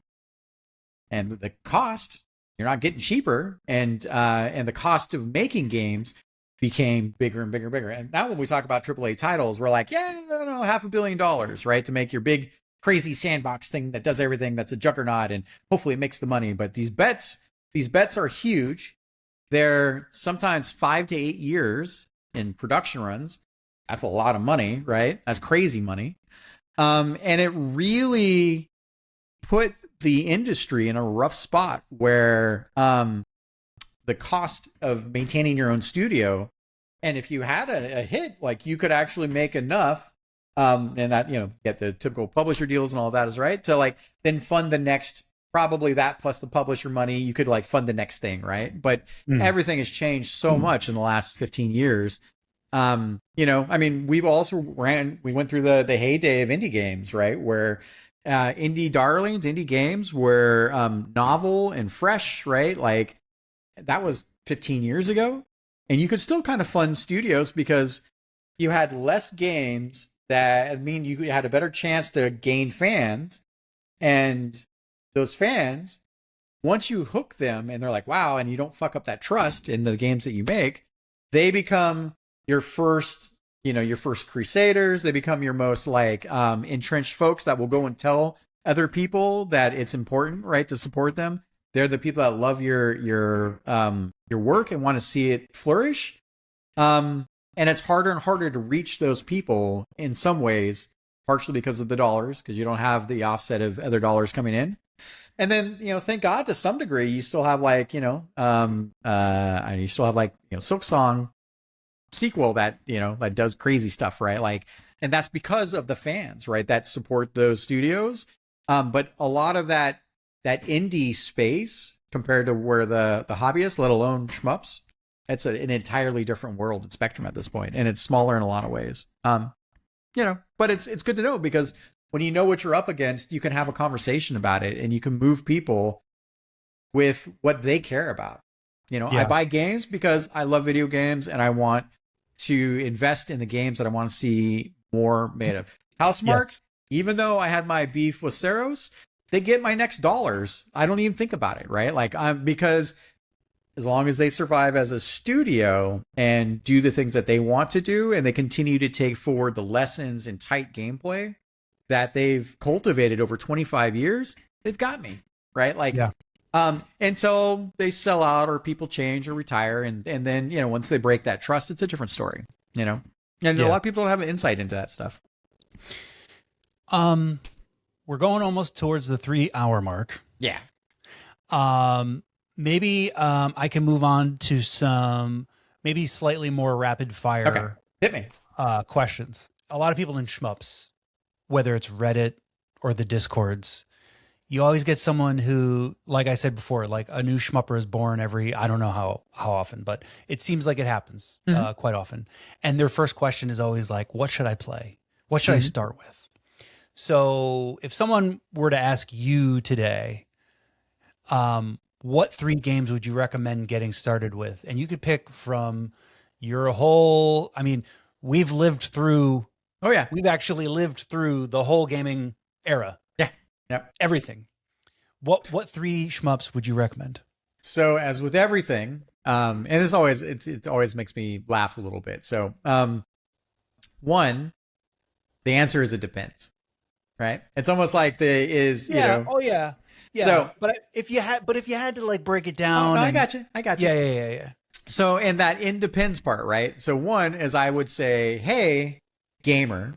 And the cost, you're not getting cheaper, and the cost of making games became bigger and bigger and bigger. And now when we talk about AAA titles, we're like, yeah, I don't know, $500 million, right? To make your big crazy sandbox thing that does everything, that's a juggernaut, and hopefully it makes the money. But these bets are huge. They're sometimes 5 to 8 years in production runs. That's a lot of money, right? That's crazy money. And it really put the industry in a rough spot where the cost of maintaining your own studio, and if you had a hit, like you could actually make enough, and that, get the typical publisher deals and all that is right, to like then fund the next, probably that plus the publisher money, you could like fund the next thing, right? But everything has changed so much in the last 15 years. I mean, we went through the heyday of indie games, right? Where indie darlings, indie games were novel and fresh, right? Like that was 15 years ago. And you could still kind of fund studios because you had less games that, I mean, you had a better chance to gain fans. And those fans, once you hook them and they're like, wow, and you don't fuck up that trust in the games that you make, they become your first, your first crusaders. They become your most like entrenched folks that will go and tell other people that it's important, right, to support them. They're the people that love your work and want to see it flourish. And it's harder and harder to reach those people in some ways, partially because of the dollars, because you don't have the offset of other dollars coming in. And then, thank God to some degree, you still have like, you still have like, Silk Song sequel that, that does crazy stuff, right? Like, and that's because of the fans, right, that support those studios. But a lot of that indie space compared to where the hobbyists, let alone shmups, it's an entirely different world and spectrum at this point, and it's smaller in a lot of ways. But it's good to know, because when you know what you're up against, you can have a conversation about it and you can move people with what they care about. I buy games because I love video games and I want to invest in the games that I want to see more made of. Housemarque, even though I had my beef with Saros, they get my next dollars. I don't even think about it, right? Like because as long as they survive as a studio and do the things that they want to do, and they continue to take forward the lessons in tight gameplay that they've cultivated over 25 years, they've got me, right? Like, until they sell out or people change or retire. And then, once they break that trust, it's a different story, and a lot of people don't have an insight into that stuff. We're going almost towards the 3-hour mark. Yeah. Maybe I can move on to some maybe slightly more rapid fire. Okay. Hit me. Questions. A lot of people in Shmups, whether it's Reddit or the Discords, you always get someone who, like I said before, like a new Shmupper is born every, I don't know how often, but it seems like it happens quite often. And their first question is always like, what should I play? What should I start with? So if someone were to ask you today, what 3 games would you recommend getting started with? And you could pick from your whole, we've lived through, we've actually lived through the whole gaming era. Yeah. Yep. Everything. What 3 shmups would you recommend? So as with everything, and it always makes me laugh a little bit. So, one, the answer is it depends. Right? It's almost like Yeah. So, but if you had to like break it down, I got you. Yeah. So, and that in depends part, right? So one is I would say, hey, gamer,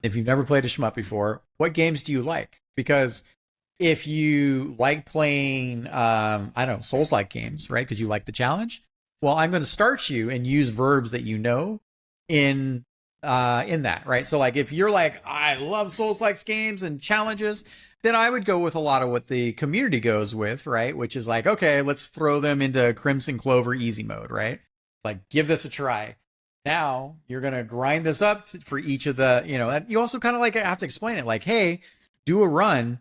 if you've never played a shmup before, what games do you like? Because if you like playing, Souls-like games, right? Because you like the challenge. Well, I'm going to start you and use verbs that in that, right? So like if you're like, I love Souls-like games and challenges, then I would go with a lot of what the community goes with, right? Which is like, okay, let's throw them into Crimson Clover easy mode, right? Like, give this a try. Now you're going to grind this up for each of the, and you also kind of like have to explain it like, hey, do a run,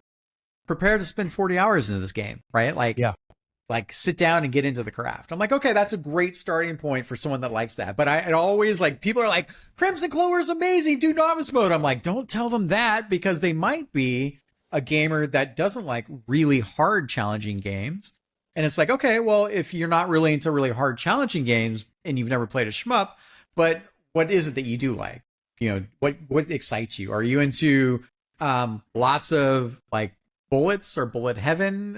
prepare to spend 40 hours into this game, right? Like, like sit down and get into the craft. I'm like, okay, that's a great starting point for someone that likes that. But I always like, people are like, Crimson Clover is amazing, do novice mode. I'm like, don't tell them that, because they might be a gamer that doesn't like really hard challenging games. And it's like, okay, well, if you're not really into really hard challenging games and you've never played a shmup, but what is it that you do like? What excites you? Are you into lots of like bullets or bullet heaven?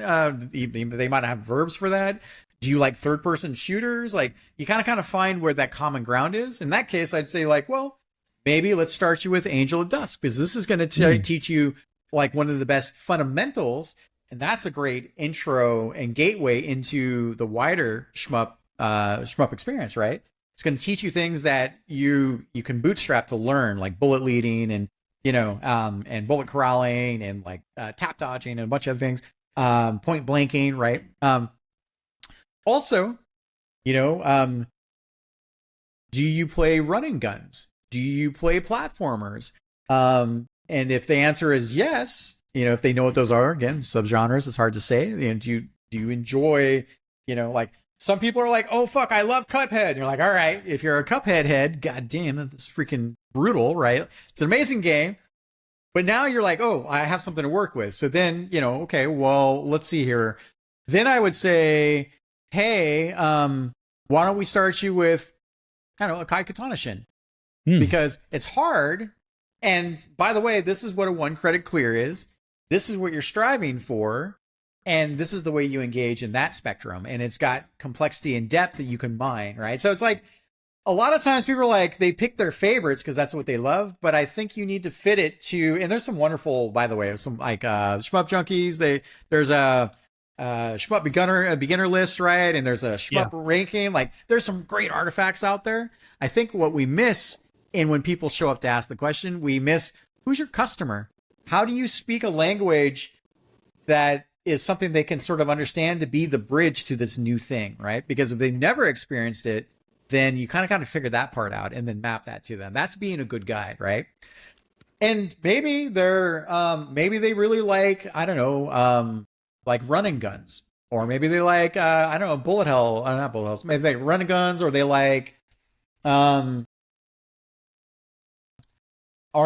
They might have verbs for that. Do you like third person shooters? Like you kind of find where that common ground is. In that case, I'd say like, well, maybe let's start you with Angel of Dusk, because this is going to teach you like one of the best fundamentals. And that's a great intro and gateway into the wider shmup experience, right? It's going to teach you things that you can bootstrap to learn, like bullet leading and, and bullet corralling and like tap dodging and a bunch of other things, point blanking, right? Also, do you play running guns? Do you play platformers? And if the answer is yes, if they know what those are. Again, subgenres, it's hard to say. And do you enjoy, like some people are like, oh fuck, I love Cuphead. And you're like, all right, if you're a Cuphead head, god damn, that's freaking brutal, right? It's an amazing game. But now you're like, oh, I have something to work with. So then, okay, well, let's see here. Then I would say, hey, why don't we start you with, I don't know, a Kai Katana Shin? Because it's hard. And by the way, this is what a 1 credit clear is. This is what you're striving for. And this is the way you engage in that spectrum. And it's got complexity and depth that you can mine, right? So it's like, a lot of times people are like, they pick their favorites because that's what they love. But I think you need to fit it to, and there's some wonderful, by the way, some like Shmup Junkies. There's a Shmup beginner list, right? And there's a Shmup ranking. Like there's some great artifacts out there. I think what we miss when people show up to ask the question, we miss who's your customer? How do you speak a language that is something they can sort of understand to be the bridge to this new thing, right? Because if they've never experienced it, then you kind of got to figure that part out and then map that to them. That's being a good guide, right? And maybe maybe they really like, I don't know, like running guns, or maybe they like, I don't know, bullet hell, not bullet hells. Maybe they like running guns, or they like, or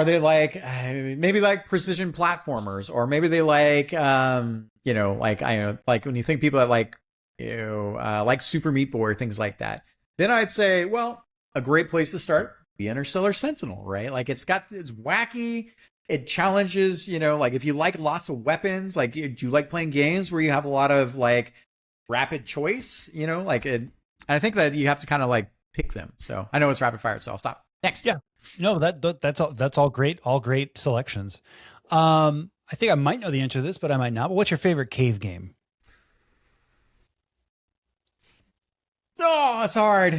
they like, maybe like precision platformers, or maybe they like, like when you think people that like Super Meat Boy or things like that. Then I'd say, well, a great place to start, the Interstellar Sentinel, right? Like it's wacky. It challenges, like if you like lots of weapons, like do you like playing games where you have a lot of like rapid choice, and I think that you have to kind of like pick them. So I know it's rapid fire, so I'll stop. Next. Yeah. No, that's all great selections. I think I might know the answer to this, but I might not. But what's your favorite cave game? Oh, it's hard.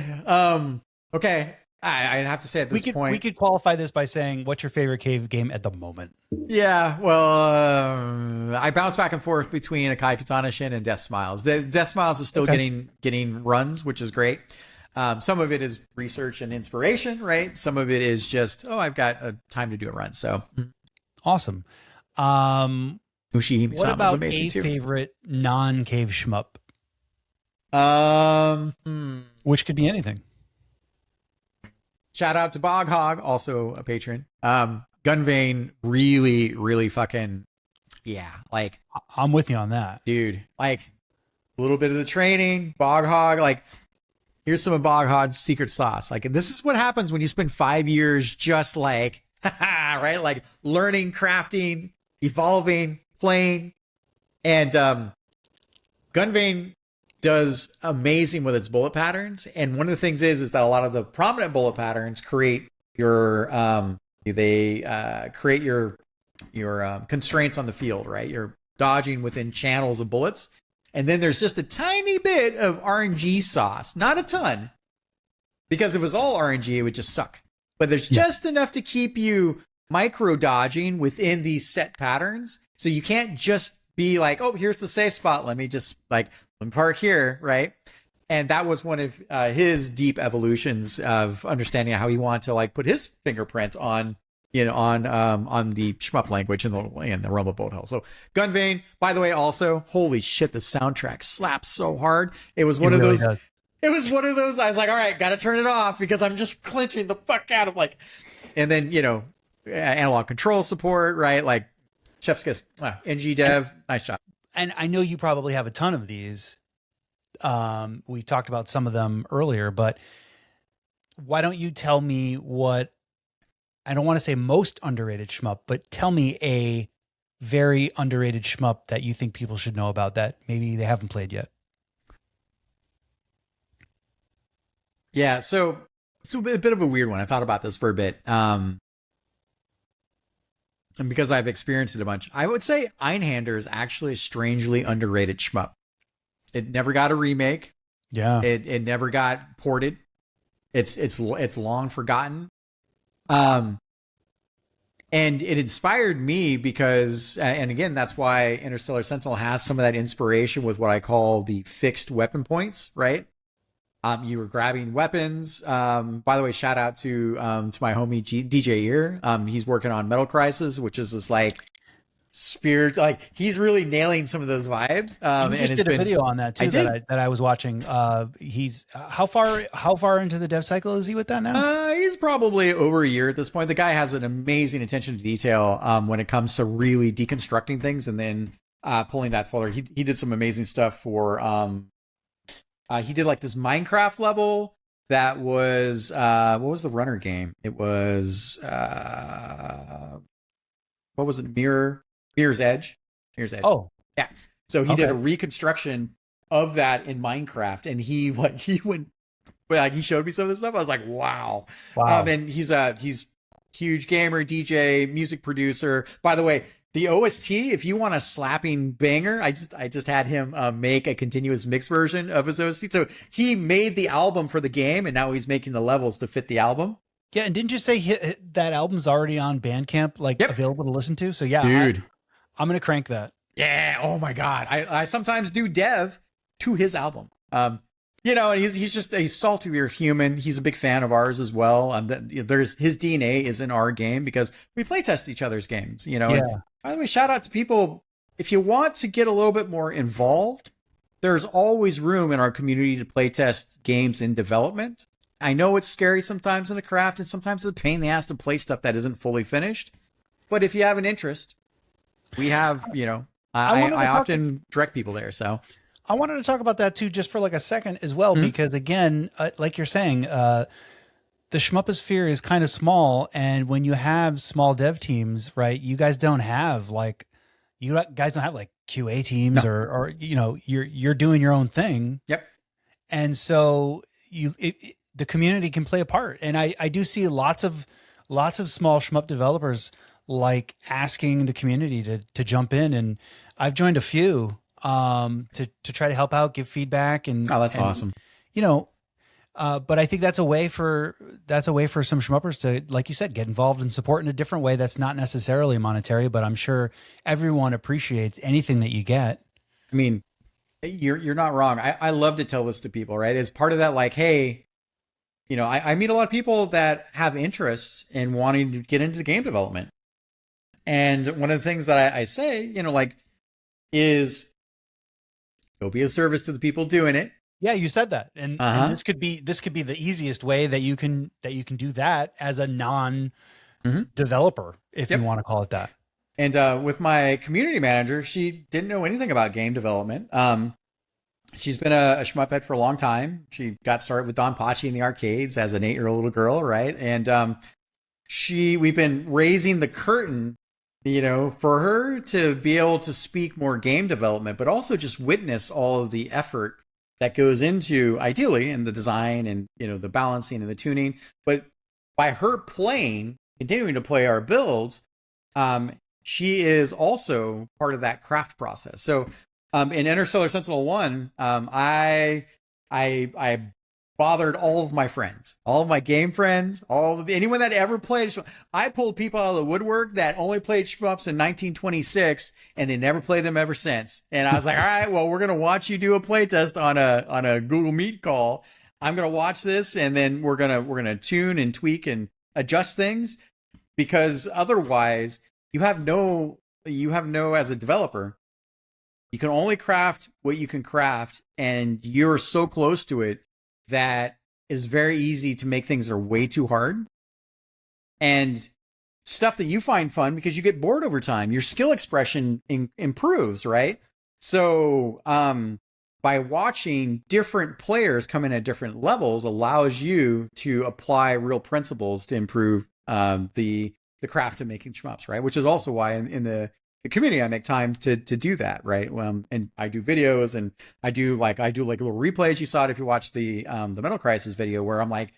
Okay. I'd have to say at this point. We could qualify this by saying, what's your favorite cave game at the moment? Yeah, well, I bounce back and forth between a Kai Katana Shin and Death Smiles. Death Smiles is still getting runs, which is great. Some of it is research and inspiration, right? Some of it is just, I've got time to do a run. So awesome. Ushihime-sama what about amazing a too. favorite non-cave shmup? Which could be anything. Shout out to Bog Hog, also a patron. Gunvein, really, really fucking, like I'm with you on that, dude. Like a little bit of the training, Bog Hog. Like here's some of Bog Hog's secret sauce. Like, and this is what happens when you spend 5 years just like, right, like learning, crafting, evolving, playing, and Gunvein does amazing with its bullet patterns. And one of the things is that a lot of the prominent bullet patterns create your create your constraints on the field, right? You're dodging within channels of bullets. And then there's just a tiny bit of RNG sauce, not a ton, because if it was all RNG, it would just suck. But there's just enough to keep you micro dodging within these set patterns. So you can't just be like, oh, here's the safe spot. Let me park here, right? And that was one of his deep evolutions of understanding how he wanted to like put his fingerprint on, on the shmup language in the Rumble Boat Hell. So Gunvein, by the way, also, holy shit, the soundtrack slaps so hard. It was one of those. Does. It was one of those. I was like, all right, got to turn it off because I'm just clenching the fuck out of like, and then analog control support, right? Like chef's kiss, NG Dev, nice job. And I know you probably have a ton of these. We talked about some of them earlier, but why don't you tell me what, I don't want to say most underrated shmup, but tell me a very underrated shmup that you think people should know about that maybe they haven't played yet. Yeah, so it's a bit of a weird one. I thought about this for a bit. And because I've experienced it a bunch, I would say Einhander is actually a strangely underrated shmup. It never got a remake. Yeah. It never got ported. It's long forgotten. And it inspired me because, and again, that's why Interstellar Sentinel has some of that inspiration with what I call the fixed weapon points, right? You were grabbing weapons. By the way, shout out to my homie DJ Ear. He's working on Metal Crisis, which is this like spirit, like he's really nailing some of those vibes. You just did a video on that too that I was watching. He's how far into the dev cycle is he with that now? He's probably over a year at this point. The guy has an amazing attention to detail when it comes to really deconstructing things and then pulling that forward. He did some amazing stuff for he did like this Minecraft level that was what was the runner game? It was what was it? Mirror's Edge. Oh, yeah. So he did a reconstruction of that in Minecraft, and he showed me some of this stuff. I was like, wow. And he's huge gamer, DJ, music producer. By the way, the OST, if you want a slapping banger, I just had him make a continuous mix version of his OST. So he made the album for the game, and now he's making the levels to fit the album. Yeah, and didn't you say that album's already on Bandcamp, like available to listen to? So yeah, dude, I'm gonna crank that. Yeah. Oh my god, I sometimes do dev to his album. And he's just a saltier human. He's a big fan of ours as well. His DNA is in our game because we play test each other's games. Yeah. And by the way, shout out to people. If you want to get a little bit more involved, there's always room in our community to play test games in development. I know it's scary sometimes in the craft, and sometimes it's a pain in the ass to play stuff that isn't fully finished. But if you have an interest, we have, I often direct people there. So I wanted to talk about that too, just for like a second as well, because again, like you're saying, the Shmuposphere is kind of small. And when you have small dev teams, right, you guys don't have like QA teams or you're doing your own thing. Yep. And so the community can play a part. And I do see lots of small shmup developers like asking the community to jump in, and I've joined a few to try to help out, give feedback, and that's awesome. But I think that's a way for some shmuppers to, like you said, get involved and support in a different way that's not necessarily monetary, but I'm sure everyone appreciates anything that you get. I mean, you're not wrong. I love to tell this to people, right? As part of that, like, hey, I meet a lot of people that have interests in wanting to get into game development. And one of the things that I say, is go be a service to the people doing it. Yeah, you said that. And this could be the easiest way that you can do that as a non-developer, if you want to call it that. And with my community manager, she didn't know anything about game development. She's been a shmup head for a long time. She got started with Danmaku in the arcades as an 8-year-old little girl, right? And we've been raising the curtain, for her to be able to speak more game development, but also just witness all of the effort that goes into, ideally, in the design and, the balancing and the tuning. But by her continuing to play our builds, she is also part of that craft process. So in Interstellar Sentinel 1, I bothered all of my friends, all of my game friends, anyone that ever played. I pulled people out of the woodwork that only played shmups in 1926, and they never played them ever since. And I was like, all right, well, we're gonna watch you do a playtest on a Google Meet call. I'm gonna watch this, and then we're gonna tune and tweak and adjust things, because otherwise, you have no as a developer. You can only craft what you can craft, and you're so close to it that it's very easy to make things that are way too hard. And stuff that you find fun because you get bored over time, your skill expression improves, right? So by watching different players come in at different levels allows you to apply real principles to improve the craft of making shmups, right? Which is also why in the community I make time to do that, right? And I do videos, and I do like little replays. You saw it if you watched the Metal Crisis video, where I'm like,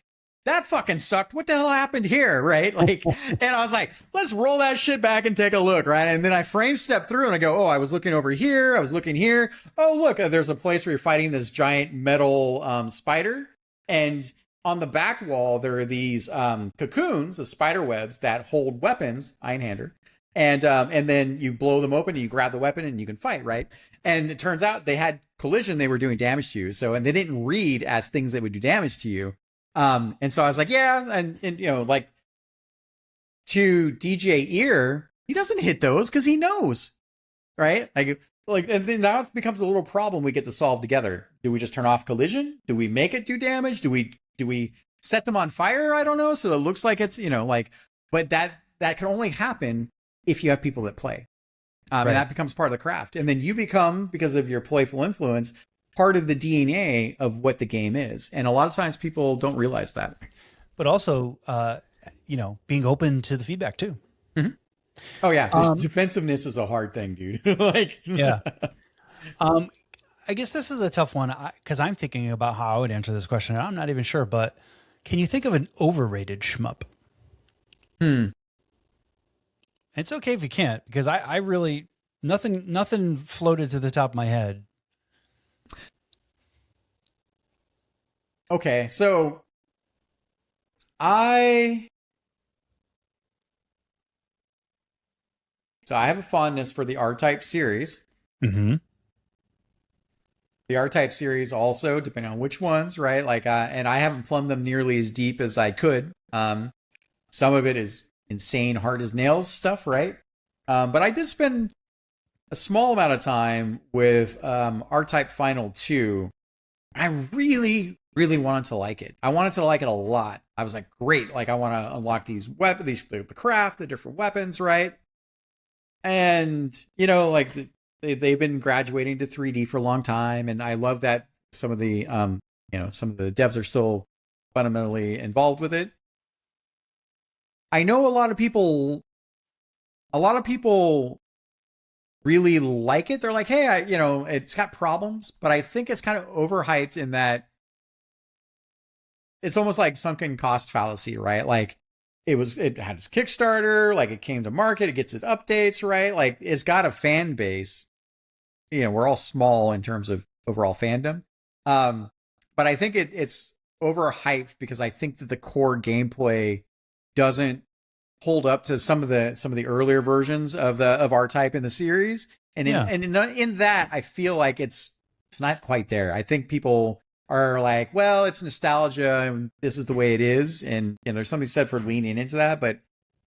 that fucking sucked. What the hell happened here, right? Like, and I was like, let's roll that shit back and take a look, right? And then I frame step through and I go, oh, I was looking over here. I was looking here. Oh, look, there's a place where you're fighting this giant metal spider, and on the back wall there are these cocoons, the spider webs that hold weapons, Einhander. And then you blow them open and you grab the weapon and you can fight, right? And it turns out they had collision, they were doing damage to you. And they didn't read as things that would do damage to you. And so I was like, yeah. And like to DJ ear, He doesn't hit those because he knows, right? And then now it becomes a little problem we get to solve together. Do we just turn off collision? Do we make it do damage? Do we set them on fire? I don't know. So it looks like it's, but that can only happen if you have people that play. Right. And that becomes part of the craft. And then you become, because of your playful influence, part of the DNA of what the game is. And a lot of times people don't realize that. But also, being open to the feedback too. Mm-hmm. Oh yeah. Defensiveness is a hard thing, dude. Yeah. I guess this is a tough one because I'm thinking about how I would answer this question. And I'm not even sure, but can you think of an overrated shmup? It's okay if you can't, because I really, nothing floated to the top of my head. Okay, so I have a fondness for the R-Type series. Mm-hmm. The R-Type series also, depending on which ones, right? And I haven't plumbed them nearly as deep as I could. Some of it is insane, hard as nails stuff, right? But I did spend a small amount of time with R-Type Final 2. I really, really wanted to like it. I wanted to like it a lot. I was like, great, I want to unlock these weapons, the craft, the different weapons, right? And, they've been graduating to 3D for a long time, and I love that some of the devs are still fundamentally involved with it. I know a lot of people really like it. They're like, hey, it's got problems, but I think it's kind of overhyped in that it's almost like sunken cost fallacy, right? It had its Kickstarter, it came to market, it gets its updates, right? It's got a fan base. We're all small in terms of overall fandom. But I think it's overhyped because I think that the core gameplay doesn't hold up to some of the earlier versions of R-Type in the series. And in that, I feel like it's not quite there. I think people are like, well, it's nostalgia and this is the way it is. And there's something said for leaning into that, but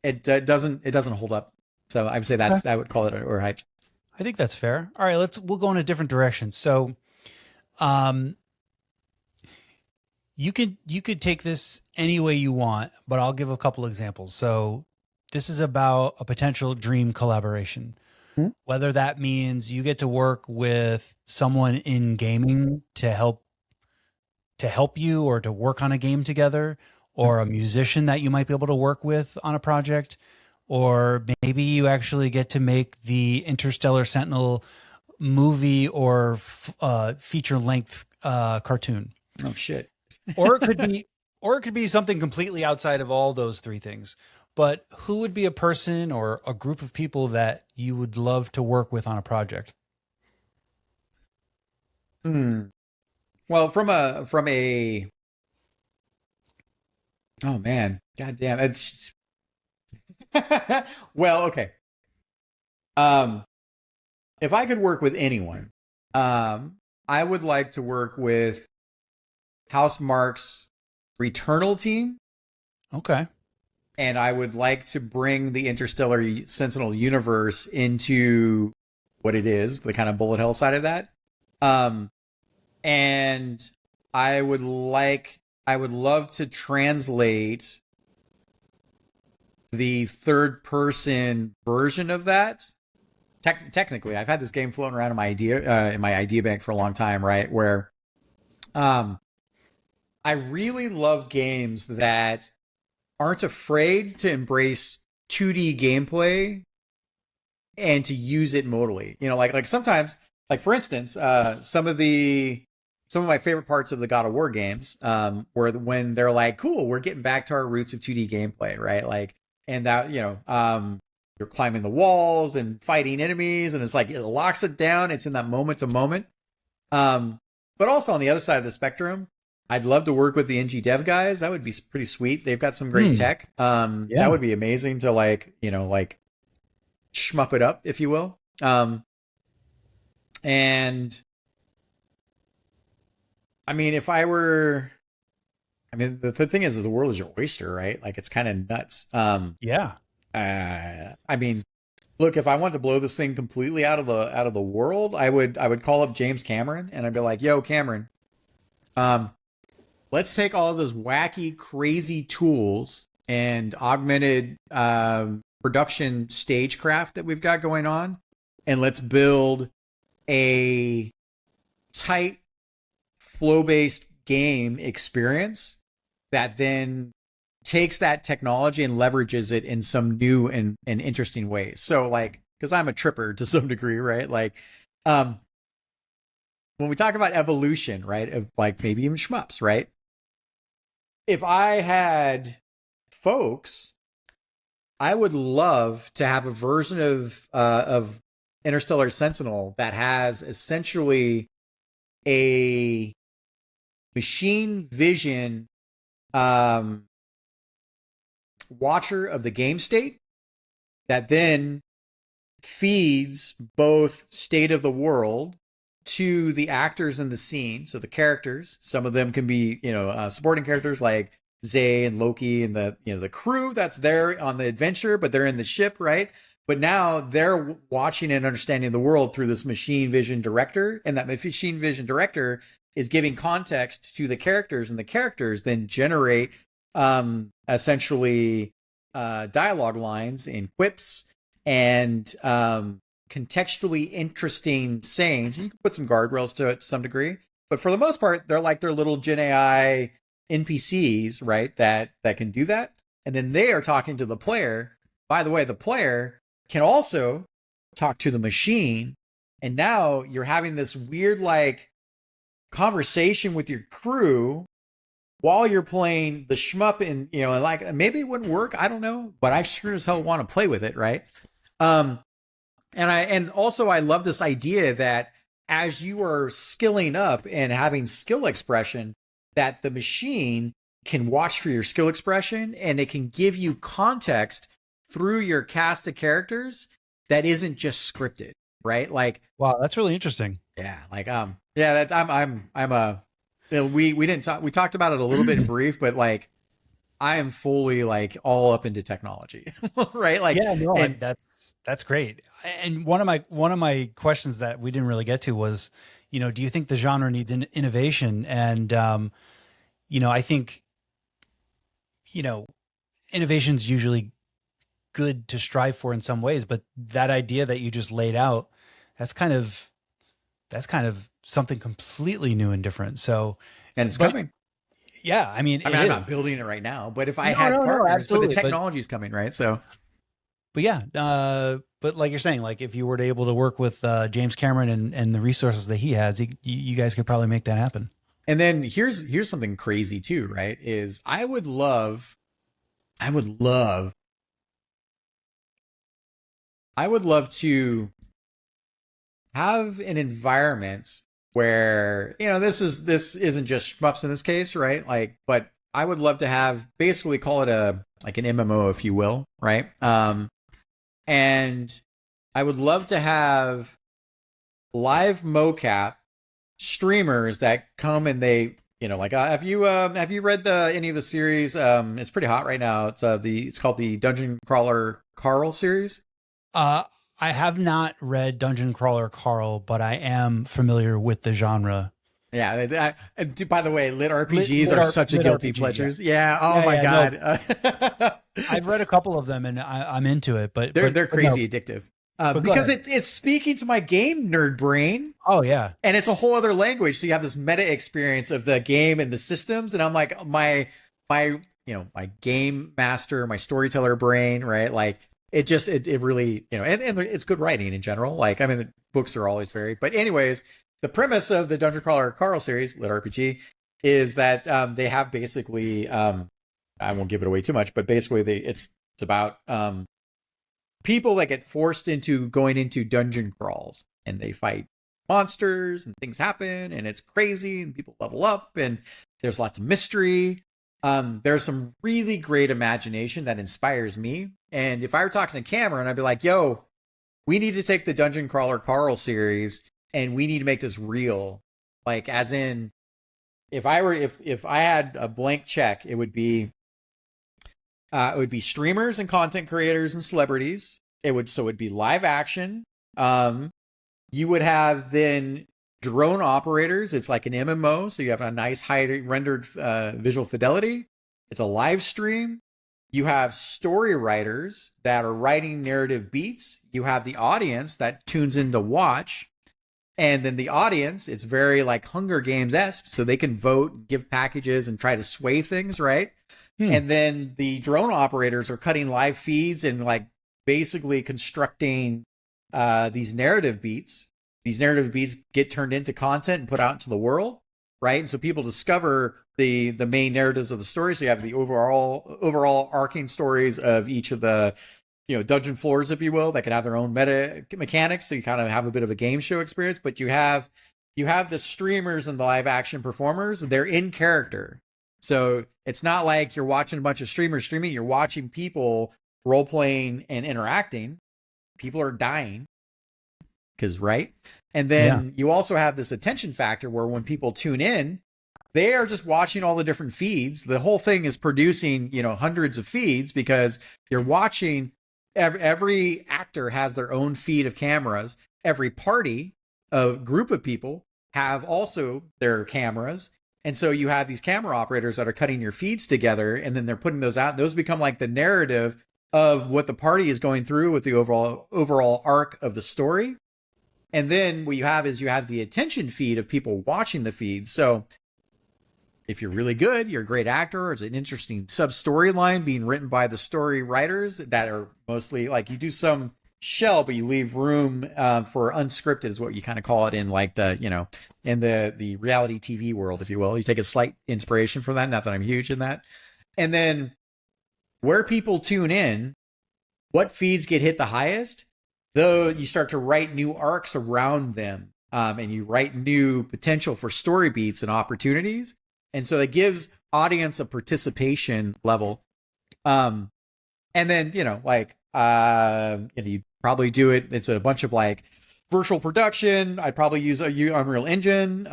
it doesn't hold up. So I would say I would call it overhyped. I think that's fair. All right, we'll go in a different direction. So, you could take this any way you want, but I'll give a couple examples. So this is about a potential dream collaboration. Mm-hmm. Whether that means you get to work with someone in gaming to help you or to work on a game together, or a musician that you might be able to work with on a project, or maybe you actually get to make the Interstellar Sentinel movie or feature length cartoon. Oh shit. Or it could be something completely outside of all those three things. But who would be a person or a group of people that you would love to work with on a project? Well, from a oh man, goddamn, it's well, okay. If I could work with anyone, I would like to work with House Mark's Returnal team. Okay. And I would like to bring the Interstellar Sentinel universe into what it is, the kind of bullet hell side of that. And I would love to translate the third person version of that. Technically, I've had this game floating around in my idea bank for a long time, right? Where, I really love games that aren't afraid to embrace 2D gameplay and to use it modally. Like sometimes, for instance, some of my favorite parts of the God of War games, were when they're like, cool, we're getting back to our roots of 2D gameplay, right? And that, you're climbing the walls and fighting enemies, and it's like, it locks it down. It's in that moment to moment. But also on the other side of the spectrum, I'd love to work with the NG dev guys. That would be pretty sweet. They've got some great tech. That would be amazing to shmup it up, if you will. And I mean, the thing is the world is your oyster, right? It's kind of nuts. Yeah. I mean, Look, if I wanted to blow this thing completely out of the world, I would call up James Cameron and I'd be like, "Yo, Cameron, um, let's take all of those wacky, crazy tools and augmented production stagecraft that we've got going on, and let's build a tight, flow-based game experience that then takes that technology and leverages it in some new and interesting ways." So, like, because I'm a tripper to some degree, right? Like, when we talk about evolution, right, of like maybe even shmups, right? If I had folks, I would love to have a version of Interstellar Sentinel that has essentially a machine vision watcher of the game state that then feeds both state of the world to the actors in the scene. So the characters, some of them can be, supporting characters like Zay and Loki and the crew that's there on the adventure, but they're in the ship, right? But now they're watching and understanding the world through this machine vision director, and that machine vision director is giving context to the characters, and the characters then generate essentially dialogue lines and quips and contextually interesting sayings. You can put some guardrails to it to some degree, but for the most part, they're like their little Gen AI NPCs, right? That can do that, and then they are talking to the player. By the way, the player can also talk to the machine, and now you're having this weird like conversation with your crew while you're playing the shmup, and like maybe it wouldn't work, I don't know, but I sure as hell want to play with it, right? And also I love this idea that as you are skilling up and having skill expression, that the machine can watch for your skill expression, and it can give you context through your cast of characters that isn't just scripted, right? Like, wow, that's really interesting. Yeah, like yeah, that I'm a we didn't talk, we talked about it a little bit in brief, but like I am fully like all up into technology, right? Like, yeah, no, and that's great. And one of my questions that we didn't really get to was, do you think the genre needs innovation? And I think innovation's usually good to strive for in some ways, but that idea that you just laid out, that's kind of something completely new and different. So, and it's coming. Yeah, I mean, I'm not building it right now, but if I had partners, but the technology's coming, right? So, but yeah, but like you're saying, like if you were able to work with James Cameron and the resources that he has, you guys could probably make that happen. And then here's something crazy too, right? Is I would love to have an environment where, this isn't just shmups in this case, right? Like, but I would love to have, basically call it an MMO, if you will, right? And I would love to have live mocap streamers that come and they, like, have you read any of the series? It's pretty hot right now. It's called the Dungeon Crawler Carl series. I have not read Dungeon Crawler Carl, but I am familiar with the genre. Yeah. By the way, lit RPGs are such a guilty pleasures. Yeah. Oh my God. No. I've read a couple of them and I'm into it, but they're crazy addictive. Because it's speaking to my game nerd brain. Oh yeah. And it's a whole other language. So you have this meta experience of the game and the systems. And I'm like, my game master, my storyteller brain, right? Like, it really, and it's good writing in general. Like, I mean, the books are always very, but anyways, the premise of the Dungeon Crawler Carl series, lit RPG, is that they have basically, I won't give it away too much, but basically it's about people that get forced into going into dungeon crawls, and they fight monsters and things happen and it's crazy and people level up and there's lots of mystery. There's some really great imagination that inspires me. And if I were talking to Cameron, I'd be like, yo, we need to take the Dungeon Crawler Carl series and we need to make this real. Like, as in, if I had a blank check, it would be streamers and content creators and celebrities it'd be live action. You would have then drone operators. It's like an MMO, so you have a nice high rendered visual fidelity. It's a live stream. You have story writers that are writing narrative beats. You have the audience that tunes in to watch. And then the audience is very like Hunger Games-esque, so they can vote, give packages, and try to sway things, right? And then the drone operators are cutting live feeds and like basically constructing these narrative beats. These narrative beats get turned into content and put out into the world, right? And so people discover the main narratives of the story. So you have the overall arcing stories of each of the dungeon floors, if you will, that can have their own meta mechanics. So you kind of have a bit of a game show experience. But you have the streamers and the live action performers. They're in character. So it's not like you're watching a bunch of streamers streaming. You're watching people role playing and interacting. People are dying. Right? And then you also have this attention factor where when people tune in, they are just watching all the different feeds. The whole thing is producing, hundreds of feeds because you're watching. Every actor has their own feed of cameras. Every party, a group of people, have also their cameras. And so you have these camera operators that are cutting your feeds together, and then they're putting those out. Those become like the narrative of what the party is going through with the overall arc of the story. And then what you have is you have the attention feed of people watching the feed. So if you're really good, you're a great actor, or it's an interesting sub-storyline being written by the story writers that are mostly like you do some shell, but you leave room for unscripted is what you kind of call it in like the, in the reality TV world, if you will. You take a slight inspiration from that. Not that I'm huge in that. And then where people tune in, what feeds get hit the highest, though you start to write new arcs around them and you write new potential for story beats and opportunities. And so it gives audience a participation level. And then, you probably do it. It's a bunch of like virtual production. I'd probably use Unreal Engine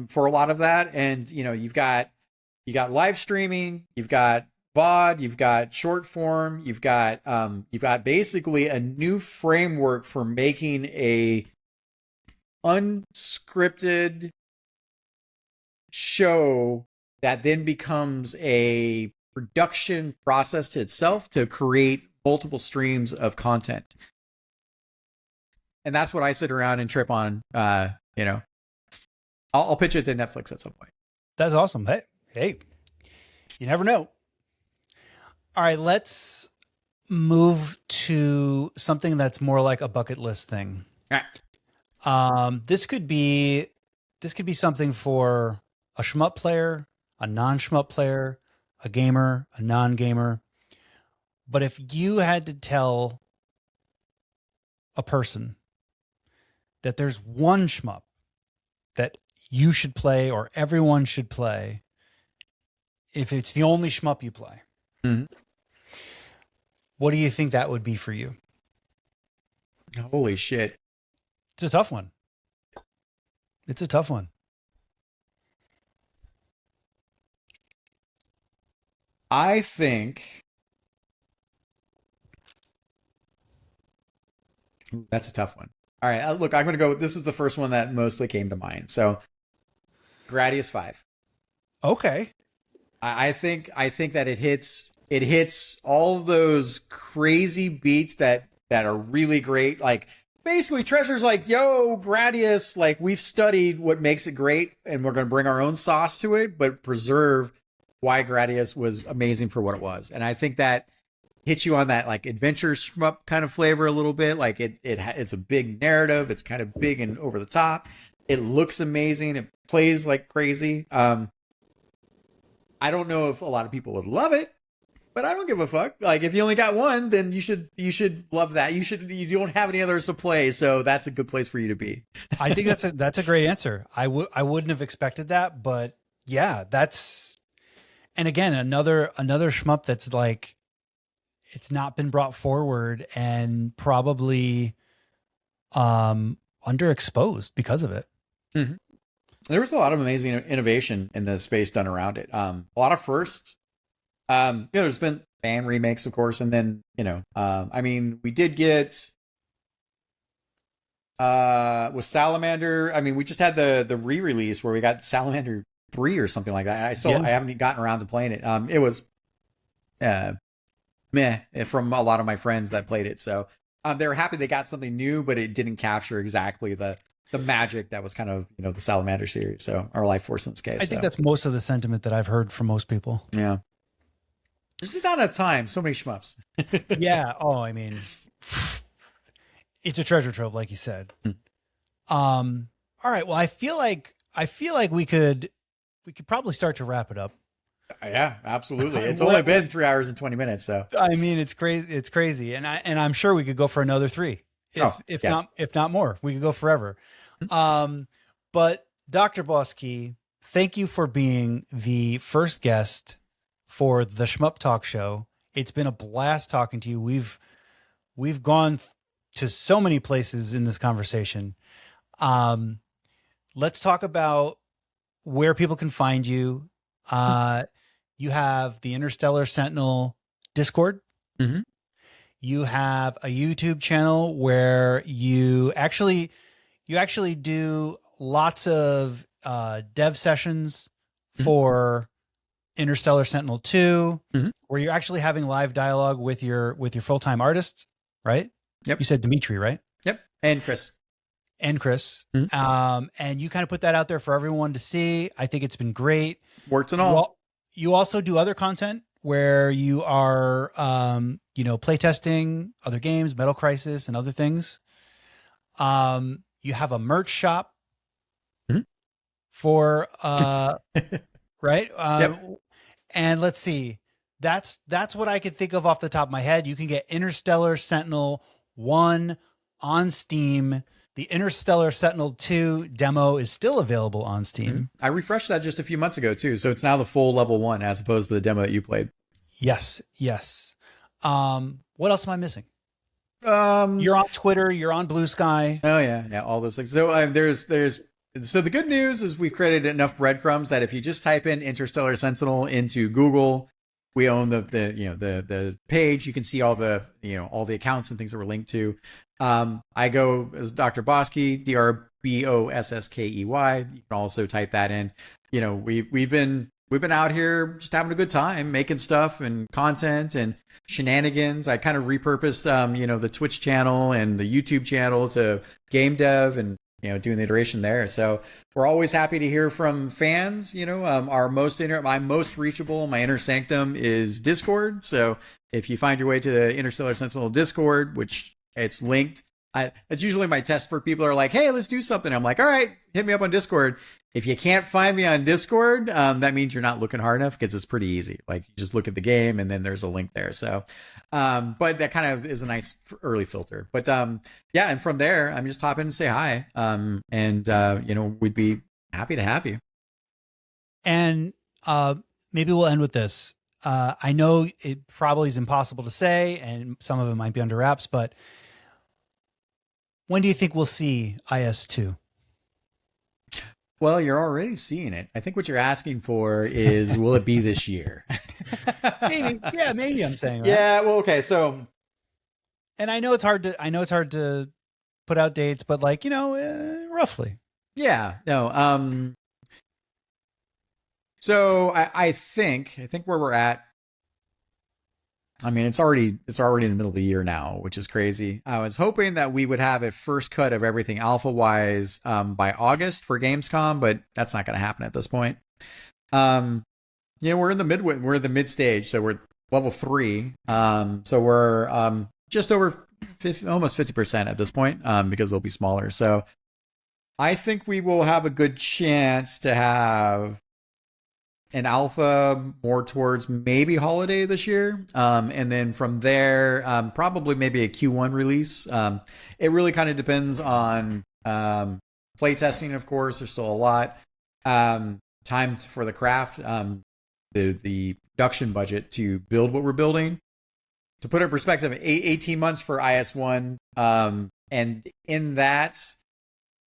for a lot of that. And, you got live streaming, you've got VOD, you've got short form, you've got basically a new framework for making a unscripted show that then becomes a production process to itself to create multiple streams of content. And that's what I sit around and trip on. I'll pitch it to Netflix at some point. That's awesome. Hey, you never know. All right, let's move to something that's more like a bucket list thing. All right. This could be something for a shmup player, a non-shmup player, a gamer, a non-gamer. But if you had to tell a person that there's one shmup that you should play or everyone should play, if it's the only shmup you play, what do you think that would be for you? Holy shit. It's a tough one. It's a tough one. I think that's a tough one. All right, look, I'm going to go. This is the first one that mostly came to mind. So, Gradius 5. Okay. I think that it hits all of those crazy beats that are really great. Like basically, Treasure's like, yo, Gradius, like we've studied what makes it great, and we're going to bring our own sauce to it, but preserve why Gradius was amazing for what it was. And I think that hits you on that like adventure shmup kind of flavor a little bit. Like it's a big narrative. It's kind of big and over the top. It looks amazing. It plays like crazy. I don't know if a lot of people would love it, but I don't give a fuck. Like if you only got one, then you should love that. You don't have any others to play, so that's a good place for you to be. I think that's a great answer. I wouldn't have expected that, but yeah, and again, another shmup that's like, it's not been brought forward and probably underexposed because of it. Mm-hmm. There was a lot of amazing innovation in the space done around it. A lot of firsts. There's been fan remakes, of course, and then I mean, we did get with Salamander. I mean, we just had the re-release where we got Salamander 3 or something like that. I haven't gotten around to playing it. It was meh from a lot of my friends that played it, so they were happy they got something new, but it didn't capture exactly the magic that was kind of the Salamander series, or Life Force in this case. I think that's most of the sentiment that I've heard from most people. Yeah. There's just not enough time. So many shmups. Yeah. Oh, I mean, it's a treasure trove, like you said. All right. Well, I feel like we could probably start to wrap it up. Yeah, absolutely. It's only been 3 hours and 20 minutes. So I mean, it's crazy. It's crazy, and I'm sure we could go for another 3, if not more. We could go forever. But DrBossKey, thank you for being the first guest for the Shmup Talk Show. It's been a blast talking to you. We've gone to so many places in this conversation. Let's talk about where people can find you. You have the Interstellar Sentinel Discord. Mm-hmm. You have a YouTube channel where you actually do lots of dev sessions for Interstellar Sentinel 2, where you're actually having live dialogue with your full-time artists, right? Yep. You said Dimitri, right? Yep. And Chris. Mm-hmm. And you kind of put that out there for everyone to see. I think it's been great. Warts and all. You also do other content where you are, playtesting other games, Metal Crisis and other things. You have a merch shop for, right? Yep. And let's see, that's what I could think of off the top of my head. You can get Interstellar Sentinel 1 on Steam. The Interstellar Sentinel 2 demo is still available on Steam. I refreshed that just a few months ago too. So it's now the full level 1 as opposed to the demo that you played. Yes. What else am I missing? You're on Twitter, you're on Blue Sky. Oh yeah, all those things. So so the good news is we've created enough breadcrumbs that if you just type in Interstellar Sentinel into Google, we own the page. You can see all the all the accounts and things that we're linked to. I go as DrBossKey, DrBossKey. You can also type that in. We've been out here just having a good time making stuff and content and shenanigans. I kind of repurposed the Twitch channel and the YouTube channel to game dev and doing the iteration there. So we're always happy to hear from fans. My most reachable, my inner sanctum is Discord. So if you find your way to the Interstellar Sentinel Discord, which it's linked, that's usually my test for people who are like, hey, let's do something. I'm like, all right, hit me up on Discord. If you can't find me on Discord, that means you're not looking hard enough, because it's pretty easy. Like, you just look at the game and then there's a link there. So, but that kind of is a nice early filter. But yeah, and from there, I'm just hop in and say hi. We'd be happy to have you. And maybe we'll end with this. I know it probably is impossible to say, and some of it might be under wraps, but when do you think we'll see IS2? Well, you're already seeing it. I think what you're asking for is, will it be this year? Maybe. Yeah, maybe I'm saying that. Yeah, well, okay. So, and I know it's hard to put out dates, but roughly. Yeah. No. So I think where we're at, I mean, it's already in the middle of the year now, which is crazy. I was hoping that we would have a first cut of everything alpha wise by August for Gamescom, but that's not going to happen at this point. We're in the mid stage, so we're level 3. So we're just over almost 50% at this point because they'll be smaller. So I think we will have a good chance to have an alpha more towards maybe holiday this year. And then from there, probably maybe a Q1 release. It really kind of depends on playtesting, of course. There's still a lot. Time for the craft, the production budget to build what we're building. To put it in perspective, 18 months for IS1. And in that,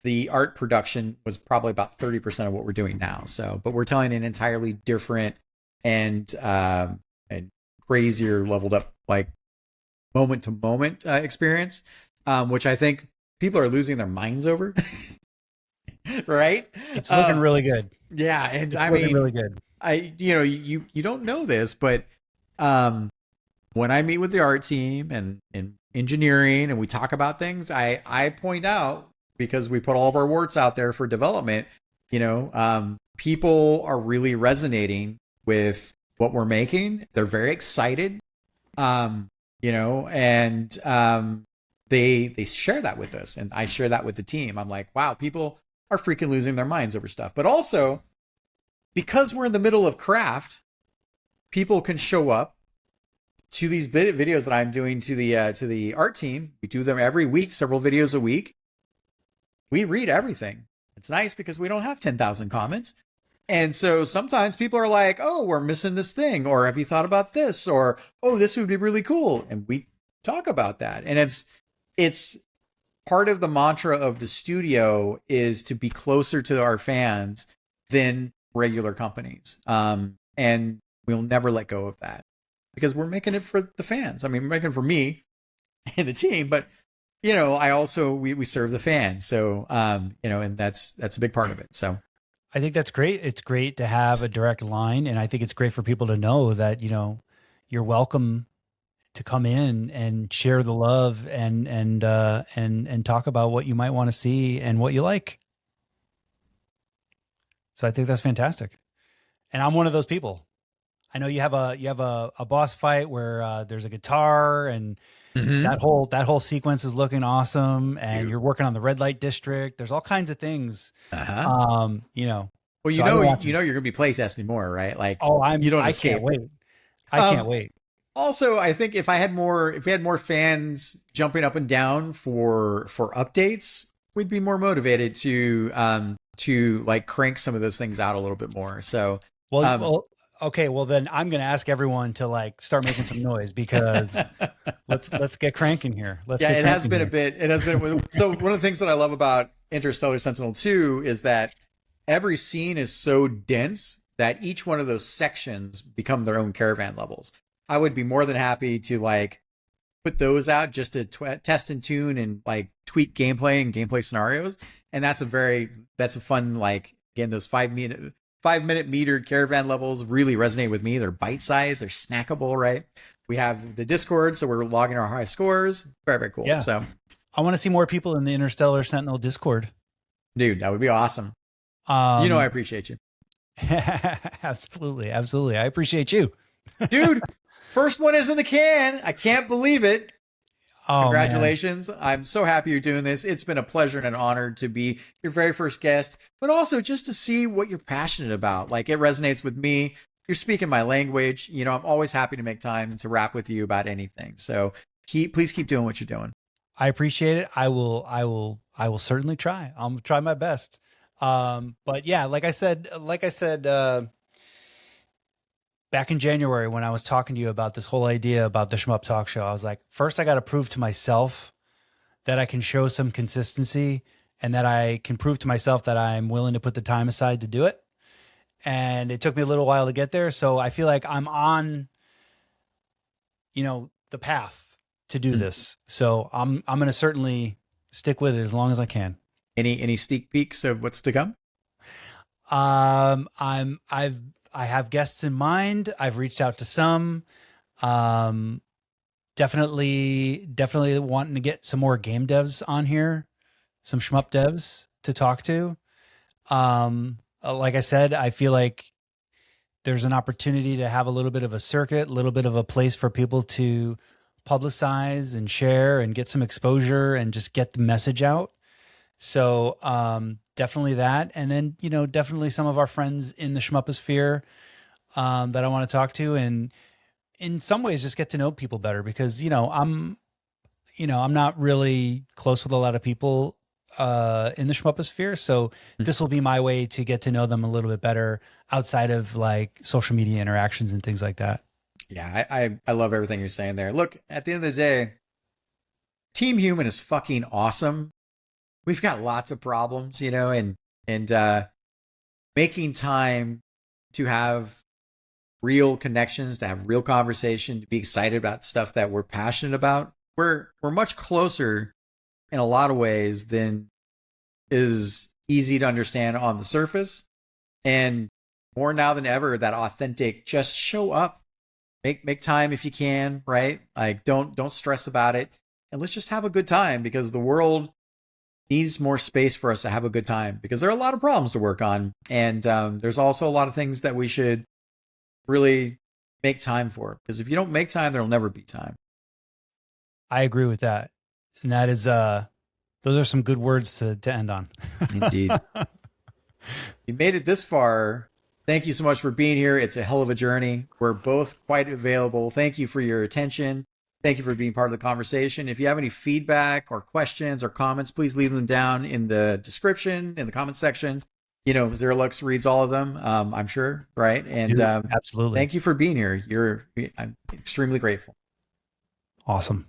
the art production was probably about 30% of what we're doing now. So, but we're telling an entirely different and crazier leveled up, like moment to moment experience, which I think people are losing their minds over. Right? It's looking really good. Yeah, and It's looking really good. You don't know this, but when I meet with the art team and engineering and we talk about things, I point out, because we put all of our works out there for development, people are really resonating with what we're making. They're very excited, and they share that with us, and I share that with the team. I'm like, wow, people are freaking losing their minds over stuff. But also, because we're in the middle of craft, people can show up to these videos that I'm doing to the art team. We do them every week, several videos a week. We read everything. It's nice because we don't have 10,000 comments. And so sometimes people are like, oh, we're missing this thing, or have you thought about this, or oh, this would be really cool. And we talk about that. And it's part of the mantra of the studio is to be closer to our fans than regular companies. And we'll never let go of that, because we're making it for the fans. I mean, we're making it for me and the team, but I also, we serve the fans. So, and that's a big part of it. So I think that's great. It's great to have a direct line. And I think it's great for people to know that, you're welcome to come in and share the love and talk about what you might want to see and what you like. So I think that's fantastic. And I'm one of those people. I know you have a boss fight where there's a guitar, and that whole sequence is looking awesome, and you're working on the red light district. There's all kinds of things. Well, so you're gonna be playtesting more, right? Like, you don't escape. Can't wait. I can't wait. Also, I think if we had more fans jumping up and down for updates, we'd be more motivated to like crank some of those things out a little bit more. So, okay. Well, then I'm going to ask everyone to like start making some noise, because let's get cranking here. It has been a bit. So one of the things that I love about Interstellar Sentinel 2 is that every scene is so dense that each one of those sections become their own Caravan levels. I would be more than happy to like put those out just to test and tune and like tweak gameplay and gameplay scenarios. And that's a fun, like, again, those 5-minute metered Caravan levels really resonate with me. They're bite sized, they're snackable, right? We have the Discord, so we're logging our high scores. Very, very cool. Yeah. So I want to see more people in the Interstellar Sentinel Discord. Dude, that would be awesome. I appreciate you. Absolutely. I appreciate you. Dude, first one is in the can. I can't believe it. Oh, congratulations. Man. I'm so happy you're doing this. It's been a pleasure and an honor to be your very first guest, but also just to see what you're passionate about. Like, it resonates with me. You're speaking my language. I'm always happy to make time to rap with you about anything. So please keep doing what you're doing. I appreciate it. I will certainly try. I'll try my best. But yeah, like I said, back in January, when I was talking to you about this whole idea about the Shmup Talk Show, I was like, first I got to prove to myself that I can show some consistency, and that I can prove to myself that I'm willing to put the time aside to do it. And it took me a little while to get there. So I feel like I'm on, the path to do this. So I'm going to certainly stick with it as long as I can. Any sneak peeks of what's to come? I have guests in mind. I've reached out to some. Definitely wanting to get some more game devs on here, some shmup devs to talk to. Like I said, I feel like there's an opportunity to have a little bit of a circuit, a little bit of a place for people to publicize and share and get some exposure and just get the message out. So definitely that. And then, definitely some of our friends in the shmuposphere that I want to talk to, and in some ways just get to know people better, because, I'm not really close with a lot of people in the shmuposphere. So this will be my way to get to know them a little bit better outside of like social media interactions and things like that. Yeah, I love everything you're saying there. Look, at the end of the day, Team Human is fucking awesome. We've got lots of problems, and making time to have real connections, to have real conversation, to be excited about stuff that we're passionate about. We're much closer in a lot of ways than is easy to understand on the surface. And more now than ever, that authentic, just show up, make time if you can, right? Like don't stress about it. And let's just have a good time, because the world needs more space for us to have a good time, because there are a lot of problems to work on. And there's also a lot of things that we should really make time for, because if you don't make time, there'll never be time. I agree with that. And that is, those are some good words to end on. Indeed. You made it this far. Thank you so much for being here. It's a hell of a journey. We're both quite available. Thank you for your attention. Thank you for being part of the conversation. If you have any feedback or questions or comments, please leave them down in the description, in the comments section. You know, Zirolux reads all of them, I'm sure, right? And Dude, absolutely. Thank you for being here. I'm extremely grateful. Awesome.